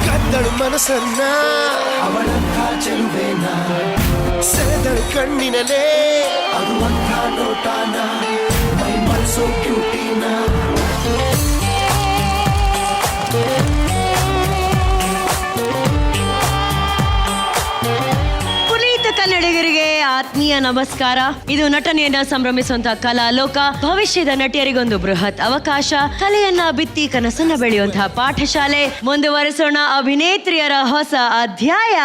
ಕದ್ದಳು ಮನಸ್ಸನ್ನ ಅವಳಂತ ಚೆಲುವೇನ ಸೆಳೆದಳು ಕಣ್ಣಿನಲೇ ಅದು ಅಂತ ನೋಟಾನ ಮೈ ಮನಸ್ಸು ಕ್ಯೂಟಿನ ಕನ್ನಡಿಗರಿಗೆ ಆತ್ಮೀಯ ನಮಸ್ಕಾರ. ಇದು ನಟನೆಯನ್ನ ಸಂಭ್ರಮಿಸುವಂತಹ ಕಲಾ ಲೋಕ. ಭವಿಷ್ಯದ ನಟಿಯರಿಗೊಂದು ಬೃಹತ್ ಅವಕಾಶ. ಕಲೆಯನ್ನ ಬಿತ್ತಿ ಕನಸನ್ನ ಬೆಳೆಯುವಂತಹ ಪಾಠಶಾಲೆ. ಮುಂದುವರಿಸೋಣ ಅಭಿನೇತ್ರಿಯರ ಹೊಸ ಅಧ್ಯಾಯ.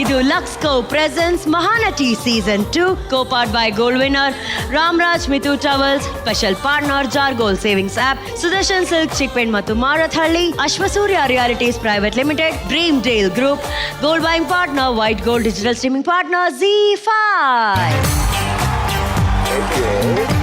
ಇದು ಲಕ್ಸ್ಕೋ presents Mahanati season 2, co-powered by Gold winner Ramraj ಮಿತು towels, special partner Jar Gold savings app, Sudarshan silk Chickpet ಮತ್ತು Marathahalli, Ashwasurya realities private limited, dream dale group, gold buying partner white gold digital streaming partner ZEE5.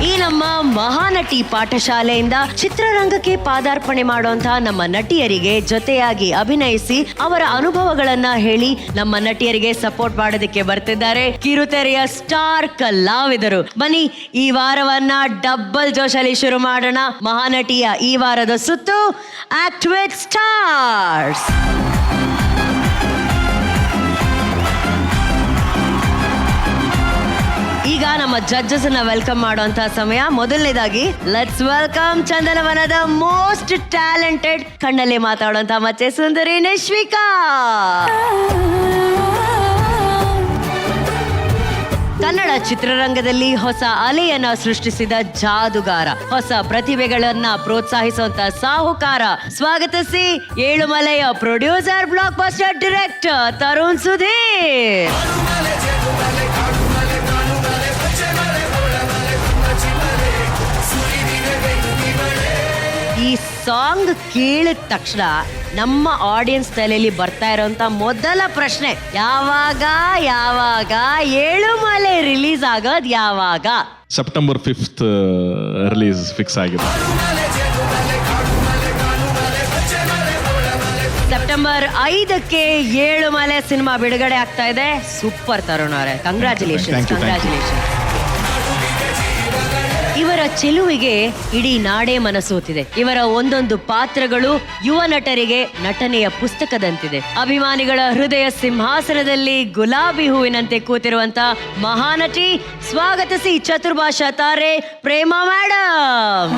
ಈ ನಮ್ಮ ಮಹಾನಟಿ ಪಾಠಶಾಲೆಯಿಂದ ಚಿತ್ರರಂಗಕ್ಕೆ ಪಾದಾರ್ಪಣೆ ಮಾಡುವಂತಹ ನಮ್ಮ ನಟಿಯರಿಗೆ ಜೊತೆಯಾಗಿ ಅಭಿನಯಿಸಿ ಅವರ ಅನುಭವಗಳನ್ನ ಹೇಳಿ ನಮ್ಮ ನಟಿಯರಿಗೆ ಸಪೋರ್ಟ್ ಮಾಡೋದಕ್ಕೆ ಬರ್ತಿದ್ದಾರೆ ಕಿರುತೆರೆಯ ಸ್ಟಾರ್ ಕಲಾವಿದರು. ಬನ್ನಿ ಈ ವಾರವನ್ನ ಡಬ್ಬಲ್ ಜೋಶಲ್ಲಿ ಶುರು ಮಾಡೋಣ. ಮಹಾನಟಿಯ ಈ ವಾರದ ಸುತ್ತು ಆಕ್ಟ್ ವಿತ್ ಸ್ಟಾರ್ಸ್. ಈಗ ನಮ್ಮ ಜಡ್ಜಸ್ ಅನ್ನ ವೆಲ್ಕಮ್ ಮಾಡುವಂತಹ ಸಮಯ. ಮೊದಲನೇದಾಗಿ ಲೆಟ್ಸ್ ವೆಲ್ಕಮ್ ಚಂದನವನದ ಮೋಸ್ಟ್ ಟ್ಯಾಲೆಂಟೆಡ್, ಕಣ್ಣಲ್ಲಿ ಮಾತಾಡುವಂತಹ ಮಚ್ಚೆ ಸುಂದರಿ ನಿಶ್ವಿಕಾ. ಕನ್ನಡ ಚಿತ್ರರಂಗದಲ್ಲಿ ಹೊಸ ಅಲೆಯನ್ನ ಸೃಷ್ಟಿಸಿದ ಜಾದುಗಾರ, ಹೊಸ ಪ್ರತಿಭೆಗಳನ್ನ ಪ್ರೋತ್ಸಾಹಿಸುವಂತ ಸಾಹುಕಾರ. ಸ್ವಾಗತಿಸಿ ಏಳುಮಲೆಯ producer, blockbuster director Tarun Sudhir. ಈ ಸಾಂಗ್ ಕೇಳಿದ ತಕ್ಷಣ ನಮ್ಮ ಆಡಿಯನ್ಸ್ ತಲೆಯಲ್ಲಿ ಬರ್ತಾ ಇರೋಂಥ ಮೊದಲ ಪ್ರಶ್ನೆ, ಯಾವಾಗ ಏಳುಮಲೆ ರಿಲೀಸ್ ಆಗೋದು ಯಾವಾಗ? ಸೆಪ್ಟೆಂಬರ್ 5th ರಿಲೀಸ್ ಫಿಕ್ಸ್ ಆಗಿದೆ. ಸೆಪ್ಟೆಂಬರ್ 5ಕ್ಕೆ ಏಳುಮಲೆ ಸಿನಿಮಾ ಬಿಡುಗಡೆ ಆಗ್ತಾ ಇದೆ. ಸೂಪರ್ ತರುಣ್ ಅವರೇ, ಕಂಗ್ರ್ಯಾಚುಲೇಷನ್. ಇವರ ಚೆಲುವಿಗೆ ಇಡೀ ನಾಡೇ ಮನಸೋತಿದೆ. ಇವರ ಒಂದೊಂದು ಪಾತ್ರಗಳು ಯುವ ನಟರಿಗೆ ನಟನೆಯ ಪುಸ್ತಕದಂತಿದೆ. ಅಭಿಮಾನಿಗಳ ಹೃದಯ ಸಿಂಹಾಸನದಲ್ಲಿ ಗುಲಾಬಿ ಹೂವಿನಂತೆ ಕೂತಿರುವಂತ ಮಹಾನಟಿ. ಸ್ವಾಗತಿಸಿ ಚತುರ್ಭಾಷಾ ತಾರೆ ಪ್ರೇಮಾ ಮೇಡಮ್.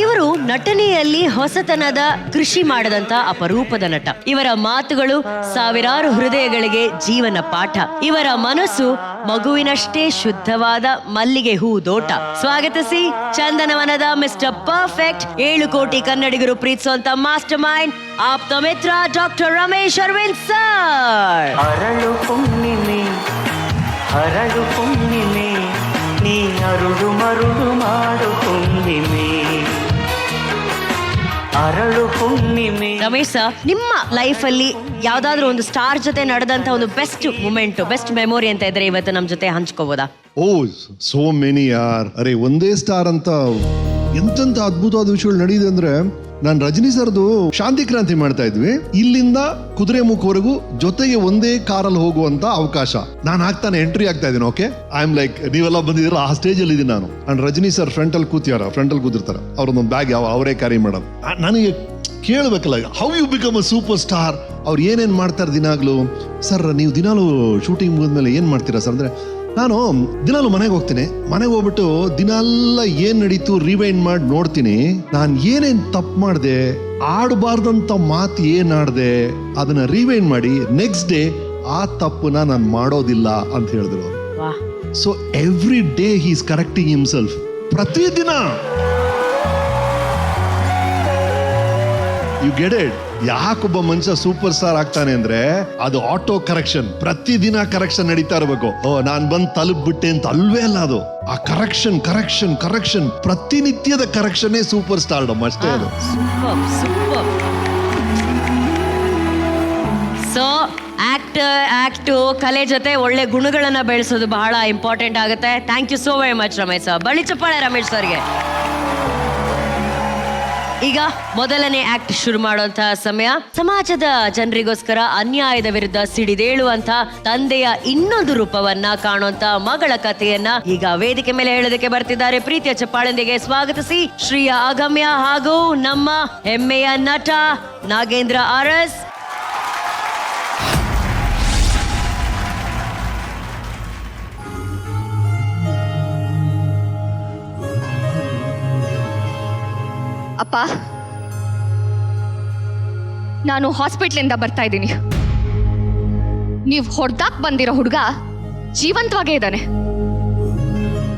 ಇವರು ನಟನೆಯಲ್ಲಿ ಹೊಸತನದ ಕೃಷಿ ಮಾಡದಂತ ಅಪರೂಪದ ನಟ. ಇವರ ಮಾತುಗಳು ಸಾವಿರಾರು ಹೃದಯಗಳಿಗೆ ಜೀವನ ಪಾಠ. ಇವರ ಮನಸ್ಸು ಮಗುವಿನಷ್ಟೇ ಶುದ್ಧವಾದ ಮಲ್ಲಿಗೆ ಹೂ ದೋಟ. ಸ್ವಾಗತಿಸಿ ಚಂದನವನದ ಮಿಸ್ಟರ್ ಪರ್ಫೆಕ್ಟ್, 7 ಕೋಟಿ ಕನ್ನಡಿಗರು ಪ್ರೀತಿಸುವಂತ ಮಾಸ್ಟರ್ ಮೈಂಡ್, ಆಪ್ತ ಮಿತ್ರ ಡಾಕ್ಟರ್ ರಮೇಶ್ ಅರವಿಂದ್ ಸರ್. ಅರಳು ಹುಣ್ಣಿಮೆ ನೀ ಅರುಳು ಮರುಳು ಮಾಡು ಹುಣ್ಣಿಮೆ. ಅರಳು ಹುಣ್ಣಿಮೆ. ರಮೇಶ್ ಸರ್, ನಿಮ್ಮ ಲೈಫ್ ಅಲ್ಲಿ ಯಾವ್ದಾದ್ರು ಒಂದು ಸ್ಟಾರ್ ಜೊತೆ ನಡೆದಂತ ಒಂದು ಬೆಸ್ಟ್ ಮೂಮೆಂಟ್, ಬೆಸ್ಟ್ ಮೆಮೊರಿ ಅಂತ ಇದ್ರೆ ಇವತ್ತು ನಮ್ ಜೊತೆ ಹಂಚ್ಕೋಬೋದಾ? ಓ ಸೋ ಮೆನಿ ಯಾರ್. ಅರೆ ಒಂದೇ ಸ್ಟಾರ್ ಅಂತ ಎಂತೆಂತ ಅದ್ಭುತವಾದ ವಿಷಯಗಳು ನಡೆದಿದೆ ಅಂದ್ರೆ, ನಾನು ರಜನಿ ಸರ್ದು ಶಾಂತಿ ಕ್ರಾಂತಿ ಮಾಡ್ತಾ ಇದ್ವಿ, ಇಲ್ಲಿಂದ ಕುದುರೆಮುಖವರೆಗೂ ಜೊತೆಗೆ ಒಂದೇ ಕಾರಲ್ಲಿ ಹೋಗುವಂತ ಅವಕಾಶ. ನಾನು ಆಗ್ತಾನೆ ಎಂಟ್ರಿ ಆಗ್ತಾ ಇದ್ದೀನಿ. ಓಕೆ, ಐ ಆಮ್ ಲೈಕ್, ನೀವೆಲ್ಲ ಬಂದಿದ್ದೀರ, ಆ ಸ್ಟೇಜ್ ಅಲ್ಲಿ ಇದ್ದೀನಿ ನಾನು. ಅಂಡ್ ರಜನಿ ಸರ್ ಫ್ರಂಟ್ ಅಲ್ಲಿ ಕೂತಿರ್ತಾರೆ. ಅವ್ರೊಂದೊಂದು ಬ್ಯಾಗ್ ಅವರೇ ಕ್ಯಾರಿ ಮಾಡೋದು. ನನಗೆ ಕೇಳಬೇಕಲ್ಲ, how you become a superstar. ಅವ್ರು ಏನೇನ್ ಮಾಡ್ತಾರೆ ದಿನಾಗ್ಲು. ಸರ್ ನೀವು ದಿನಾಲು ಶೂಟಿಂಗ್ ಮುಗಿದ್ಮೇಲೆ ಏನ್ ಮಾಡ್ತೀರಾ ಸರ್ ಅಂದ್ರೆ, ನಾನು ದಿನಾಲು ಮನೆಗೆ ಹೋಗ್ತೀನಿ. ಮನೆಗೆ ಹೋಗ್ಬಿಟ್ಟು ದಿನಾಲ್ಲ ಏನ್ ನಡೀತು ರಿವೈಂಡ್ ಮಾಡಿ ನೋಡ್ತೀನಿ. ನಾನು ಏನೇನ್ ತಪ್ಪು ಮಾಡಿದೆ, ಆಡಬಾರ್ದಂತ ಮಾತು ಏನ್ ಆಡ್ದೆ, ಅದನ್ನ ರಿವೈಂಡ್ ಮಾಡಿ ನೆಕ್ಸ್ಟ್ ಡೇ ಆ ತಪ್ಪನ್ನ ನಾನು ಮಾಡೋದಿಲ್ಲ ಅಂತ ಹೇಳಿದ್ರು. So every day he is correcting himself. ಪ್ರತಿದಿನ ಯು ಗೆಟ್ ಇಟ್. ಯಾಕೊಬ್ಬ ಮನುಷ್ಯ ಸೂಪರ್ ಸ್ಟಾರ್ ಆಗ್ತಾನೆ ಅಂದ್ರೆ ಅದು ಆಟೋ ಕರೆಕ್ಷನ್. ಪ್ರತಿದಿನ ಕರೆಕ್ಷನ್ ನಡೀತಾ ಇರಬೇಕು. ನಾನ್ ಬಂದ್ ತಲುಪ್ಬಿಟ್ಟೆ ಅಂತ ಅಲ್ವೇ ಅಲ್ಲ, ಅದು ಆ ಕರೆಕ್ಷನ್ ಪ್ರತಿನಿತ್ಯದ ಕರೆಕ್ಷನ್ ಸೂಪರ್ ಸ್ಟಾರ್ಡಮ್ ಅಷ್ಟೇ. ಅದು ಸೊ ಆಕ್ಟು ಕಲೆ ಜೊತೆ ಒಳ್ಳೆ ಗುಣಗಳನ್ನ ಬೆಳೆಸೋದು ಬಹಳ ಇಂಪಾರ್ಟೆಂಟ್ ಆಗುತ್ತೆ. Thank you so very much Ramesh sir. ಬಳಿ ಚಪ್ಪಾಳೆ ರಮೇಶ್ ಸರ್ಗೆ. ಈಗ ಮೊದಲನೇ ಆಕ್ಟ್ ಶುರು ಮಾಡುವಂತಹ ಸಮಯ. ಸಮಾಜದ ಜನರಿಗೋಸ್ಕರ ಅನ್ಯಾಯದ ವಿರುದ್ಧ ಸಿಡಿದೇಳುವಂತ ತಂದೆಯ ಇನ್ನೊಂದು ರೂಪವನ್ನ ಕಾಣುವಂತ ಮಗಳ ಕಥೆಯನ್ನ ಈಗ ವೇದಿಕೆ ಮೇಲೆ ಹೇಳೋದಕ್ಕೆ ಬರ್ತಿದ್ದಾರೆ. ಪ್ರೀತಿಯ ಚಪ್ಪಾಳೆಂದಿಗೆ ಸ್ವಾಗತಿಸಿ ಶ್ರೀಯ ಅಗಮ್ಯ ಹಾಗೂ ನಮ್ಮ ಹೆಮ್ಮೆಯ ನಟ ನಾಗೇಂದ್ರ ಅರಸ್. ಅಪ್ಪ, ನಾನು ಹಾಸ್ಪಿಟ್ಲಿಂದ ಬರ್ತಾ ಇದ್ದೀನಿ. ನೀವು ಹೊಡೆದಾಕ್ ಬಂದಿರೋ ಹುಡುಗ ಜೀವಂತವಾಗೇ ಇದ್ದಾನೆ,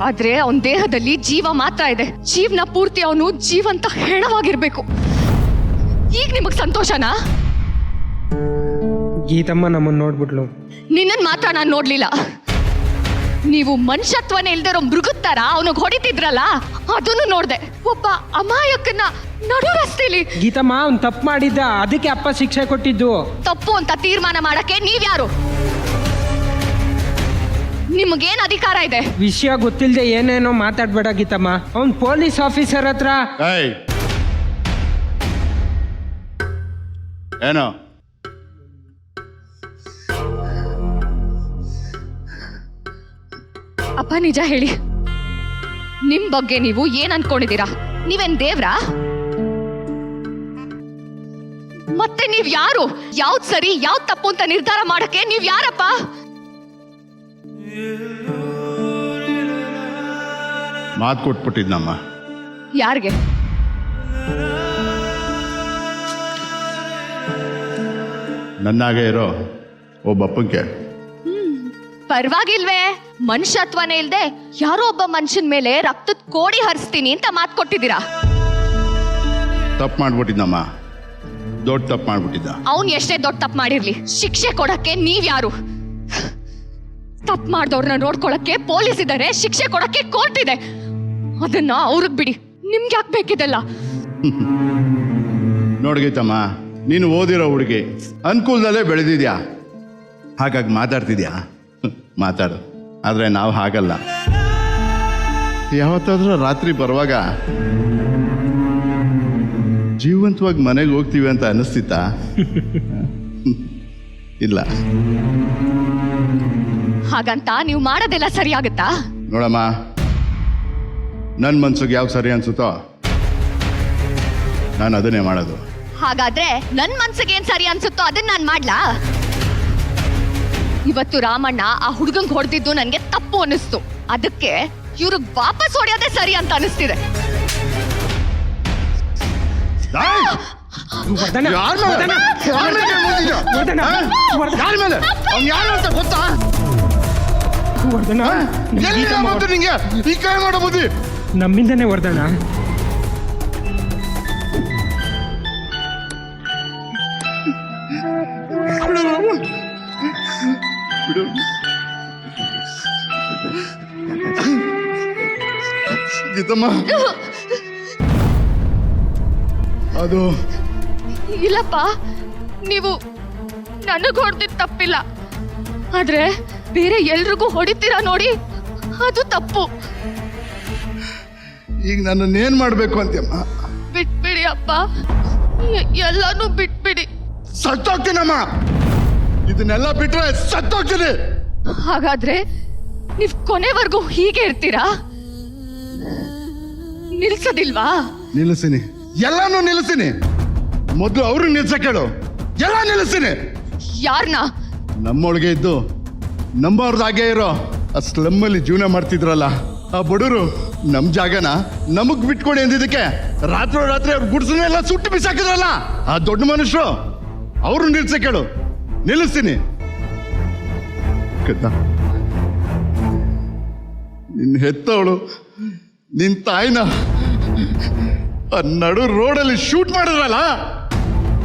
ಆದ್ರೆ ಅವನ ದೇಹದಲ್ಲಿ ಜೀವ ಮಾತ್ರ ಇದೆ. ಜೀವನ ಪೂರ್ತಿ ಅವನು ಜೀವಂತ ಹೆಣವಾಗಿರ್ಬೇಕು. ಈಗ ನಿಮಗ್ ಸಂತೋಷನಾ? ಗೀತಮ್ಮ ನಮ್ಮನ್ನು ನೋಡ್ಬಿಟ್ಲು. ನಿನ್ನನ್ ಮಾತ್ರ ನಾನು ನೋಡ್ಲಿಲ್ಲ. ನೀವು ಮನುಷ್ಯತ್ವನೇ ಇಲ್ದಿರೋ ಮೃಗದ ತರ ಅವನಿಗೆ ಹೊಡಿತಿದ್ರಲ್ಲ, ಅದನ್ನು ನೋಡ್ದೆ. ಒಬ್ಬ ಅಮಾಯಕನ ನಡು ರಸ್ತೆಲಿ. ಗೀತಮ್ಮ ಅವ್ನು ತಪ್ಪು ಮಾಡಿದ್ದ, ಅದಕ್ಕೆ ಅಪ್ಪ ಶಿಕ್ಷೆ ಕೊಟ್ಟಿದ್ದು. ತಪ್ಪು ಅಂತ ತೀರ್ಮಾನ ಮಾಡಕ್ಕೆ ನೀವ್ಯಾರು? ನಿಮ್ಗೇನ್ ಅಧಿಕಾರ ಇದೆ? ವಿಷಯ ಗೊತ್ತಿಲ್ಲದೆ ಏನೇನೋ ಮಾತಾಡ್ಬೇಡ ಗೀತಮ್ಮ. ಅವ್ನು ಪೊಲೀಸ್ ಆಫೀಸರ್ ಹತ್ರ. ಏನೋ ಅಪ್ಪ ನಿಜ ಹೇಳಿ, ನಿಮ್ ಬಗ್ಗೆ ನೀವು ಏನ್ ಅನ್ಕೊಂಡಿದ್ದೀರಾ? ನೀವೇನ್ ದೇವ್ರಾ? ಮತ್ತೆ ನೀವ್ ಯಾರು? ಯಾವ್ದ್ ಸರಿ ಯಾವ್ದ್ ತಪ್ಪು ಅಂತ ನಿರ್ಧಾರ ಮಾಡಕ್ಕೆ ನೀವ್ ಯಾರಪ್ಪ? ಮಾತು ಕೊಟ್ಬಿಟ್ಟಿದ್ನಮ್ಮ. ಯಾರಿಗೆ? ನನ್ನಾಗೆ ಇರೋ ಒಬ್ಬಪ್ಪಂಗೆ. ಪರವಾಗಿಲ್ವೇ, ಮನುಷ್ಯತ್ವನೇ ಇಲ್ದೆ ಯಾರೋ ಒಬ್ಬ ಮನುಷ್ಯನ್ ಮೇಲೆ ರಕ್ತದ ಕೋಡಿ ಹರಿಸ್ತೀನಿ ಅಂತ ಮಾತು ಕೊಟ್ಟಿದ್ದೀರಾ. ತಪ್ಪು ಮಾಡ್ಬಿಟ್ಟಿದ್ನಮ್ಮ, ದೊಡ್ಡ ತಪ್ಪು ಮಾಡ್ಬಿಟ್ಟಿದ್ದ. ಅವ್ನ್ ಎಷ್ಟೇ ದೊಡ್ಡ ತಪ್ಪು ಮಾಡಿರ್ಲಿ, ಶಿಕ್ಷೆ ಕೊಡಕ್ಕೆ ನೀವ್ ಯಾರು? ತಪ್ಪು ಮಾಡ್ದವ್ರನ್ನ ನೋಡ್ಕೊಳಕ್ಕೆ ಪೊಲೀಸ್ ಇದಾರೆ, ಶಿಕ್ಷೆ ಕೊಡಕ್ಕೆ ಕೋರ್ಟ್ ಇದೆ. ಅದನ್ನ ಅವ್ರಿಗೆ ಬಿಡಿ, ನಿಮ್ಗೆ ಯಾಕೆ ಬೇಕಿದೆಲ್ಲ? ನೋಡ್ಗೈತಮ್ಮ, ನೀನು ಓದಿರೋ ಹುಡುಗಿ, ಅನುಕೂಲದಲ್ಲೇ ಬೆಳೆದಿದ್ಯಾ, ಹಾಗಾಗಿ ಮಾತಾಡ್ತಿದ್ಯಾ. ಮಾತಾಡು. ಆದರೆ ನಾವು ಹಾಗಲ್ಲ. ಯಾವತ್ತಾದ್ರೂ ರಾತ್ರಿ ಬರುವಾಗ ಜೀವಂತವಾಗಿ ಮನೆಗೆ ಹೋಗ್ತೀವಿ ಅಂತ ಅನಿಸ್ತಿತ್ತಾ? ಇಲ್ಲ. ಹಾಗಂತ ನೀವು ಮಾಡೋದೆಲ್ಲ ಸರಿಯಾಗುತ್ತಾ? ನೋಡಮ್ಮ, ನನ್ನ ಮನ್ಸಿಗೆ ಯಾವ ಸರಿ ಅನ್ಸುತ್ತೋ ನಾನು ಅದನ್ನೇ ಮಾಡೋದು. ಹಾಗಾದ್ರೆ ನನ್ ಮನ್ಸಿಗೆ ಏನ್ ಸರಿ ಅನ್ಸುತ್ತೋ ಅದನ್ನ ನಾನ್ ಮಾಡ್ಲಾ? ಇವತ್ತು ರಾಮಣ್ಣ ಆ ಹುಡುಗಂಗ್ ಹೊಡೆದಿದ್ದು ನನ್ಗೆ ತಪ್ಪು ಅನಿಸ್ತು. ಅದಕ್ಕೆ ಇವ್ರಿಗೆ ವಾಪಸ್ ಹೊಡೆಯೋದೇ ಸರಿ ಅಂತ ಅನಿಸ್ತಿದೆ. ವರ್ಧನ, ಯಾರ್ ಮೇಲೆ? ವರ್ಧನ, ಯಾರ್ ಮೇಲೆ ಮೂಗಿದ್ಯಾ? ವರ್ಧನ, ಯಾರ್ ಮೇಲೆ? ಅವ್ನ್ ಯಾರು ಅಂತ ಗೊತ್ತಾ? ವರ್ಧನ, ಎಲ್ಲಿ ಗೀತಮ್ಮ ಬಂತು ನಿಂಗೆ ಈ ಕೈ ಮಾಡೋ ಬುದ್ಧಿ? ನಮ್ಮಿಂದನೇ ವರ್ಧನ. ಬಿಡು. ಗೀತಮ್ಮ, ಅದು ಇಲ್ಲಪ್ಪ, ನೀವು ನನಗ್ ಹೊಡೆದಿದ್ ತಪ್ಪಿಲ್ಲ, ಆದ್ರೆ ಬೇರೆ ಎಲ್ರಿಗೂ ಹೊಡಿತೀರಾ ನೋಡಿ, ಅದು ತಪ್ಪು. ಈಗ ನನ್ನನ್ನೇನ್ ಮಾಡ್ಬೇಕು ಅಂತ್ಯಮ್ಮ? ಬಿಟ್ಬಿಡಿ ಅಪ್ಪ, ಎಲ್ಲಾನು ಬಿಟ್ಬಿಡಿ. ಸತ್ತೋಗ್ತೀನಮ್ಮ, ಇದನ್ನೆಲ್ಲ ಬಿಟ್ರೆ ಸತ್ತೋಗ್ತೀನಿ. ಹಾಗಾದ್ರೆ ನೀವ್ ಕೊನೆವರೆಗೂ ಹೀಗೆ ಇರ್ತೀರಾ? ನಿಲ್ಸೋದಿಲ್ವಾ? ನಿಲ್ಲಿಸ್ತೀನಿ, ಎಲ್ಲಾನು ನಿಲ್ಲಿಸ್ತೀನಿ. ಮೊದಲು ಅವ್ರು ನಿಲ್ಸಕ್ ಹೇಳು. ಎಲ್ಲ ನಿಲ್ಲಿಸ್ತೀನಿ. ಯಾರನ್ನ? ನಮ್ಮೊಳಗೆ ಇದ್ದು ನಮ್ಮವ್ರದಾಗೆ ಇರೋ ಆ ಸ್ಲಮ್ಮಲ್ಲಿ ಜೀವನ ಮಾಡ್ತಿದ್ರಲ್ಲ ಆ ಬಡವರು, ನಮ್ ಜಾಗನ ನಮಗ್ ಬಿಟ್ಕೊಡಿ ಅಂದಿದ್ದಕ್ಕೆ ರಾತ್ರಿ ಅವ್ರ ಗುಡ್ಸನ್ನೆಲ್ಲ ಸುಟ್ಟು ಬಿಸಾಕಿದ್ರಲ್ಲ ಆ ದೊಡ್ಡ ಮನುಷ್ಯರು, ಅವ್ರು ನಿಲ್ಸಕ್ ಹೇಳು. ನಿಲ್ಲಿಸ್ತೀನಿ. ನಿನ್ ಹೆತ್ತವಳು ನಿನ್ ತಾಯಿನ ಆ ನಡು ರೋಡಲ್ಲಿ ಶೂಟ್ ಮಾಡಿದ್ರಲ್ಲ,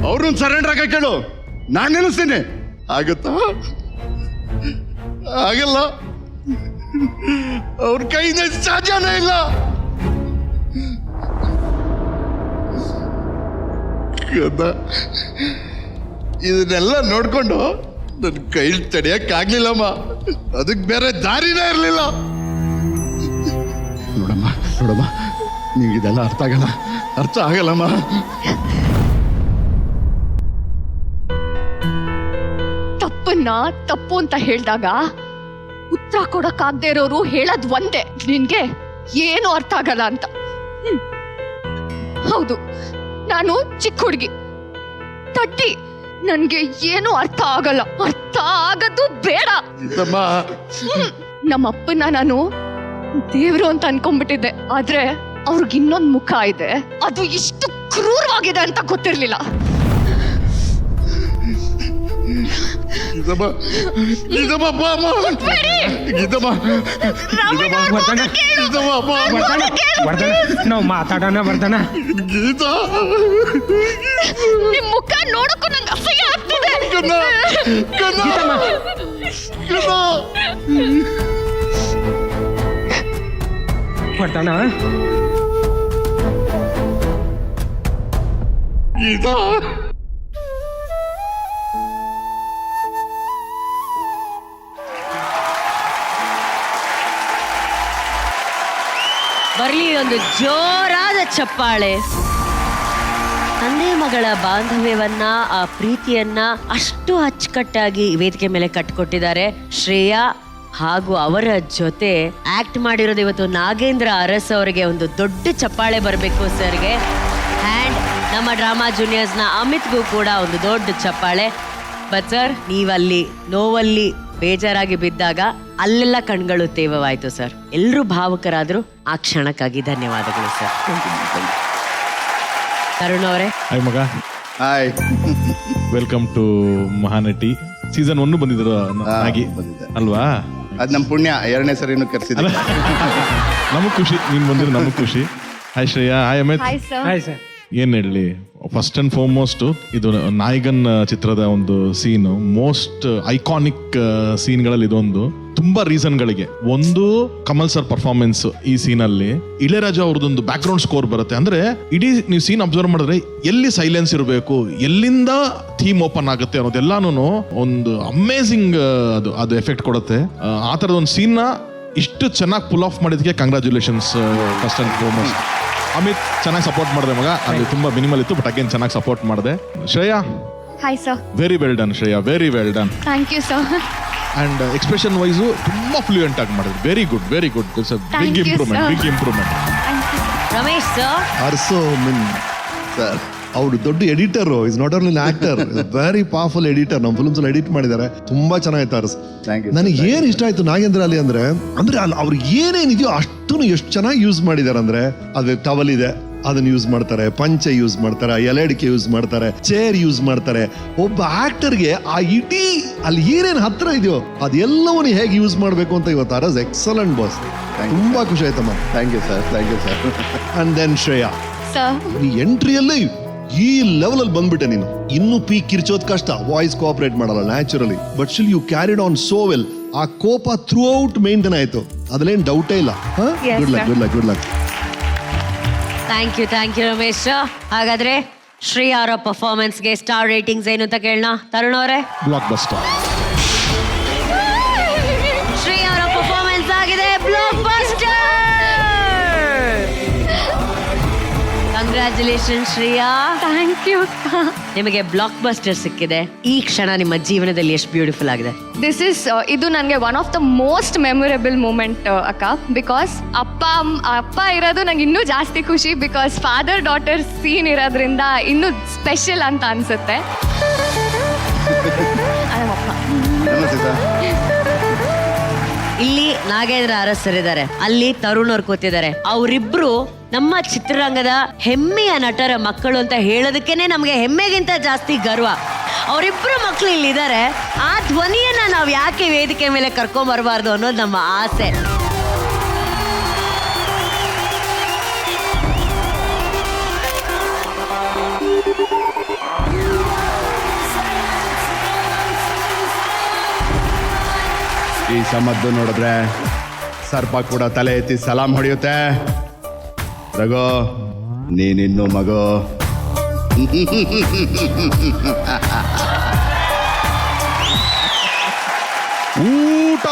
ಅವ್ರನ್ನ ಸರೆಂಡರ್ ಆಗ ಕೇಳು. ನಾನು ನಿಲ್ಲಿಸ್ತೀನಿ. ಆಗುತ್ತಾ? ಆಗಲ್ಲ. ಅವ್ರ ಕೈಯಿಂದ ಸಾಧ್ಯನೇ ಇಲ್ಲ. ಇದನ್ನೆಲ್ಲ ನೋಡ್ಕೊಂಡು ನನ್ನ ಕೈಲಿ ತಡೆಯಕ್ಕಾಗ್ಲಿಲ್ಲಮ್ಮ, ಅದಕ್ಕೆ ಬೇರೆ ದಾರಿನೇ ಇರಲಿಲ್ಲ. ನೋಡಮ್ಮ ನಿಂಗೆ ಇದೆಲ್ಲ ಅರ್ಥ ಆಗಲ್ಲಮ್ಮ. ತಪ್ಪನ್ನ ತಪ್ಪು ಅಂತ ಹೇಳಿದಾಗ ಉತ್ತರ ಕೊಡಕ್ಕಾಗದೆ ಇರೋರು ಹೇಳದ್ ಒಂದೇ, ನಿನ್ಗೆ ಏನು ಅರ್ಥ ಆಗಲ್ಲ ಅಂತ. ಹೌದು, ನಾನು ಚಿಕ್ಕ ಹುಡುಗಿ, ತಡ್ಡಿ, ನನ್ಗೆ ಏನು ಅರ್ಥ ಆಗಲ್ಲ, ಅರ್ಥ ಆಗದು ಬೇಡ. ನಮ್ಮ ಅಪ್ಪನ ನಾನು ದೇವ್ರು ಅಂತ ಅನ್ಕೊಂಡ್ಬಿಟ್ಟಿದ್ದೆ, ಆದ್ರೆ ಅವ್ರಿಗೆ ಇನ್ನೊಂದ್ ಮುಖ ಇದೆ, ಅದು ಇಷ್ಟು ಕ್ರೂರವಾಗಿದೆ ಅಂತ ಗೊತ್ತಿರ್ಲಿಲ್ಲ. ನಾವು ಮಾತಾಡೋಣ ವರ್ಧನ. ನಿಮ್ ಮುಖ ನೋಡಕ್ಕೂ ನಂಗೆ ಅಸಹ್ಯ ಆಗ್ತಿದೆ. ವರ್ಧನ, ಬರ್ಲಿ ಒಂದು ಜೋರಾದ ಚಪ್ಪಾಳೆ. ತಂದೆ ಮಗಳ ಬಾಂಧವ್ಯವನ್ನ, ಆ ಪ್ರೀತಿಯನ್ನ ಅಷ್ಟು ಅಚ್ಚುಕಟ್ಟಾಗಿ ವೇದಿಕೆ ಮೇಲೆ ಕಟ್ಟಿಕೊಟ್ಟಿದ್ದಾರೆ ಶ್ರೇಯಾ. ಹಾಗೂ ಅವರ ಜೊತೆ ಆಕ್ಟ್ ಮಾಡಿರೋದು ಇವತ್ತು ನಾಗೇಂದ್ರ ಅರಸ್ ಅವರಿಗೆ ಒಂದು ದೊಡ್ಡ ಚಪ್ಪಾಳೆ ಬರಬೇಕು ಸರ್ಗೆ. ಆ್ಯಂಡ್ ನಮ್ಮ ಡ್ರಾಮಾ ಜೂನಿಯರ್ಸ್ನ ಅಮಿತ್ಗೂ ಕೂಡ ಒಂದು ದೊಡ್ಡ ಚಪ್ಪಾಳೆ. ಬಟ್ ಸರ್, ನೀವಲ್ಲಿ ನೋವಲ್ಲಿ ಬೇಜಾರಾಗಿ ಬಿದ್ದಾಗ ಅಲ್ಲೆಲ್ಲ ಕಣ್ಗಳು ತೇವವಾಯ್ತು ಸರ್. ಎಲ್ಲರೂ ಭಾವುಕರಾದ್ರು. ಆ ಕ್ಷಣಕ್ಕಾಗಿ ಧನ್ಯವಾದಗಳು ಸರ್. ತರುಣ್ ಅವರೇ. ಹಾಯ್ ಮಗ. Hi. Welcome to Mahanati. Season 1 ಬಂದಿದ್ರು ಆಗಿ ಅಲ್ವಾ? ಅದ್ ನಮ್ ಪುಣ್ಯ, 2ನೇ ಸರಿನೂ ಕರ್ಸಿದ್ದೆ. ನಮಗ್ ಖುಷಿ, ನೀನ್ ಬಂದಿರೋ ನಮಗ್ ಖುಷಿ. Hi Shreya. Hi Amit. Hi sir. Hi sir. ಏನ್ ಹೇಳಲಿ, ಫಸ್ಟ್ ಅಂಡ್ ಫಾರ್ಮೋಸ್ಟ್ ಇದು ನಾಯಕನ್ ಚಿತ್ರದ ಒಂದು ಸೀನ್, ಮೋಸ್ಟ್ ಐಕಾನಿಕ್ ಸೀನ್ಗಳಲ್ಲಿ ಇದೊಂದು. ತುಂಬಾ ರೀಸನ್ಗಳಿಗೆ. ಒಂದು, ಕಮಲ್ ಸರ್ ಪರ್ಫಾರ್ಮೆನ್ಸ್ ಈ ಸೀನ್ ಅಲ್ಲಿ. ಇಳೆರಾಜ ಅವ್ರದ್ದೊಂದು ಬ್ಯಾಕ್ ಗ್ರೌಂಡ್ ಸ್ಕೋರ್ ಬರುತ್ತೆ. ಅಂದ್ರೆ ಇಡೀ ನೀವು ಸೀನ್ ಅಬ್ಸರ್ವ್ ಮಾಡಿದ್ರೆ ಎಲ್ಲಿ ಸೈಲೆನ್ಸ್ ಇರಬೇಕು, ಎಲ್ಲಿಂದ ಥೀಮ್ ಓಪನ್ ಆಗುತ್ತೆ ಅನ್ನೋದೆಲ್ಲಾನು ಒಂದು ಅಮೇಸಿಂಗ್ ಅದು ಎಫೆಕ್ಟ್ ಕೊಡುತ್ತೆ. ಆ ತರದ ಒಂದು ಸೀನ್ ನ ಇಷ್ಟು ಚೆನ್ನಾಗಿ ಪುಲ್ ಆಫ್ ಮಾಡಿದಕ್ಕೆ congratulations first and foremost. Amit ಚೆನ್ನಾಗಿ ಸಪೋರ್ಟ್ ಮಾಡಿದೆ ಮಗ. ಅಲ್ಲಿ ತುಂಬಾ ಮಿನಿಮಲ್ ಇತ್ತು, ಬಟ್ ಅಗೇನ್ ಚೆನ್ನಾಗಿ ಸಪೋರ್ಟ್ ಮಾಡಿದೆ. Shreya. Hi sir. Very well done Shreya, very well done. Thank you sir. And expression wise ತುಂಬಾ ಫ್ಲೂಯೆಂಟ್ ಆಗಿ ಮಾಡಿದ್ರು. Very good, very good. It's a Thank big you, improvement, sir. Big improvement. Ramesh sir. ಅರ್ಸೋ ಮಿನ್ sir, ಅವರು ದೊಡ್ಡ editor, is not only actor, very powerful editor. ನಮ್ಮ films ಅಲ್ಲಿ edit ಮಾಡಿದ್ದಾರೆ, ತುಂಬಾ ಚೆನ್ನಾಗಿತ್ತು ಅರ್ಸ್. ನನಗೆ ಏನ್ ಇಷ್ಟ ಆಯ್ತು ನಾಗೇಂದ್ರ ಅಲ್ಲಿ ಅಂದ್ರೆ ಅಲ್ಲಿ ಅವ್ರು ಏನೇನಿದೆಯೋ ಅಷ್ಟನ್ನು ಎಷ್ಟು ಚೆನ್ನಾಗಿ ಯೂಸ್ ಮಾಡಿದ್ದಾರೆ ಅಂದ್ರೆ, ಅದು ಟವಲ್ ಇದೆ ಅದನ್ನ ಯೂಸ್ ಮಾಡ್ತಾರೆ, ಪಂಚೆ ಯೂಸ್ ಮಾಡ್ತಾರೆ, ಎಲೆಡಿಕೆ ಯೂಸ್ ಮಾಡ್ತಾರೆ, ಚೇರ್ ಯೂಸ್ ಮಾಡ್ತಾರೆ. ಒಬ್ಬ ಆಕ್ಟರ್ಗೆ ಆ ಇಡೀ ಅಲ್ಲಿ ಏನೇನು ಹತ್ರ ಇದೆಯೋ ಅದೆಲ್ಲವನ್ನ ಹೇಗೆ ಯೂಸ್ ಮಾಡಬೇಕು ಅಂತ ಇವತ್ತು ಅರಸ್ ಎಕ್ಸಲೆಂಟ್ ಬಾಸ್. ತುಂಬಾ ಖುಷಿ ಆಯ್ತಮ್ಮ. Thank you sir, thank you sir. And then Shreya, sir, ಈ ಎಂಟ್ರಿಯಲ್ಲಿ ಈ ಲೆವೆಲ್ ಅಲ್ಲಿ ಬಂದ್ಬಿಟ್ಟೆ ನೀನು. ಇನ್ನು ಪೀಕ್ ಕಿರ್ಚೋದ್ ಕಷ್ಟ, ವಾಯ್ಸ್ ಕೋಆಪರೇಟ್ ಮಾಡಲ್ಲ naturally, but still you carried on so well. ಆ ಕೋಪ ಥ್ರೂ ಔಟ್ ಮೇಂಟೈನ್ ಆಯ್ತು, ಅದ್ರಲ್ಲೇನು ಡೌಟೇ ಇಲ್ಲ. Yes, good luck, sir. Good luck, good luck. Thank you Ramesh. ಹಾಗಾದ್ರೆ ಶ್ರೇಯಾ ಅವರ ಪರ್ಫಾರ್ಮೆನ್ಸ್ಗೆ ಸ್ಟಾರ್ ರೇಟಿಂಗ್ಸ್ ಏನು ಅಂತ ಕೇಳೋಣ. ತರುಣ್ ಅವರೇ. Block buster. ಶ್ರೇಯಾ ಅವರ ಪರ್ಫಾರ್ಮೆನ್ಸ್ ಆಗಿದೆ blockbuster. Congratulation Shreya. Thank you. ನಿಮಗೆ ಬ್ಲಾಕ್ ಬಸ್ಟರ್ ಸಿಕ್ಕಿದೆ. ಈ ಕ್ಷಣ ನಿಮ್ಮ ಜೀವನದಲ್ಲಿ ಎಷ್ಟು ಬ್ಯೂಟಿಫುಲ್ ಆಗಿದೆ. ಇದು ನನಗೆ one of the most memorable moment ಅಕ್ಕ. ಬಿಕಾಸ್ ಅಪ್ಪ ಇರೋದು ನಂಗೆ ಇನ್ನೂ ಜಾಸ್ತಿ ಖುಷಿ. ಬಿಕಾಸ್ ಫಾದರ್ ಡಾಟರ್ ಸೀನ್ ಇರೋದ್ರಿಂದ ಇನ್ನೂ ಸ್ಪೆಷಲ್ ಅಂತ ಅನ್ಸುತ್ತೆ. ನಮಸ್ತೆ ಸರ್. ಇಲ್ಲಿ ನಾಗೇಂದ್ರ ಅರಸರ್ ಇದ್ದಾರೆ, ಅಲ್ಲಿ ತರುಣ್ ಅವ್ರು ಕೂತಿದ್ದಾರೆ. ಅವರಿಬ್ರು ನಮ್ಮ ಚಿತ್ರರಂಗದ ಹೆಮ್ಮೆಯ ನಟರ ಮಕ್ಕಳು ಅಂತ ಹೇಳೋದಕ್ಕೇನೆ ನಮಗೆ ಹೆಮ್ಮೆಗಿಂತ ಜಾಸ್ತಿ ಗರ್ವ. ಅವರಿಬ್ರು ಮಕ್ಕಳು ಇಲ್ಲಿದ್ದಾರೆ. ಆ ಧ್ವನಿಯನ್ನ ನಾವು ಯಾಕೆ ವೇದಿಕೆ ಮೇಲೆ ಕರ್ಕೊಂಡ್ ಬರಬಾರ್ದು ಅನ್ನೋದು ನಮ್ಮ ಆಸೆ. ಈ ಸಮದ್ದು ನೋಡಿದ್ರೆ ಸರ್ಪ ಕೂಡ ತಲೆ ಎತ್ತಿ ಸಲಾಂ ಹೊಡೆಯುತ್ತೆ. ರಘು, ನೀನಿನ್ನು ಮಗು. ಊಟ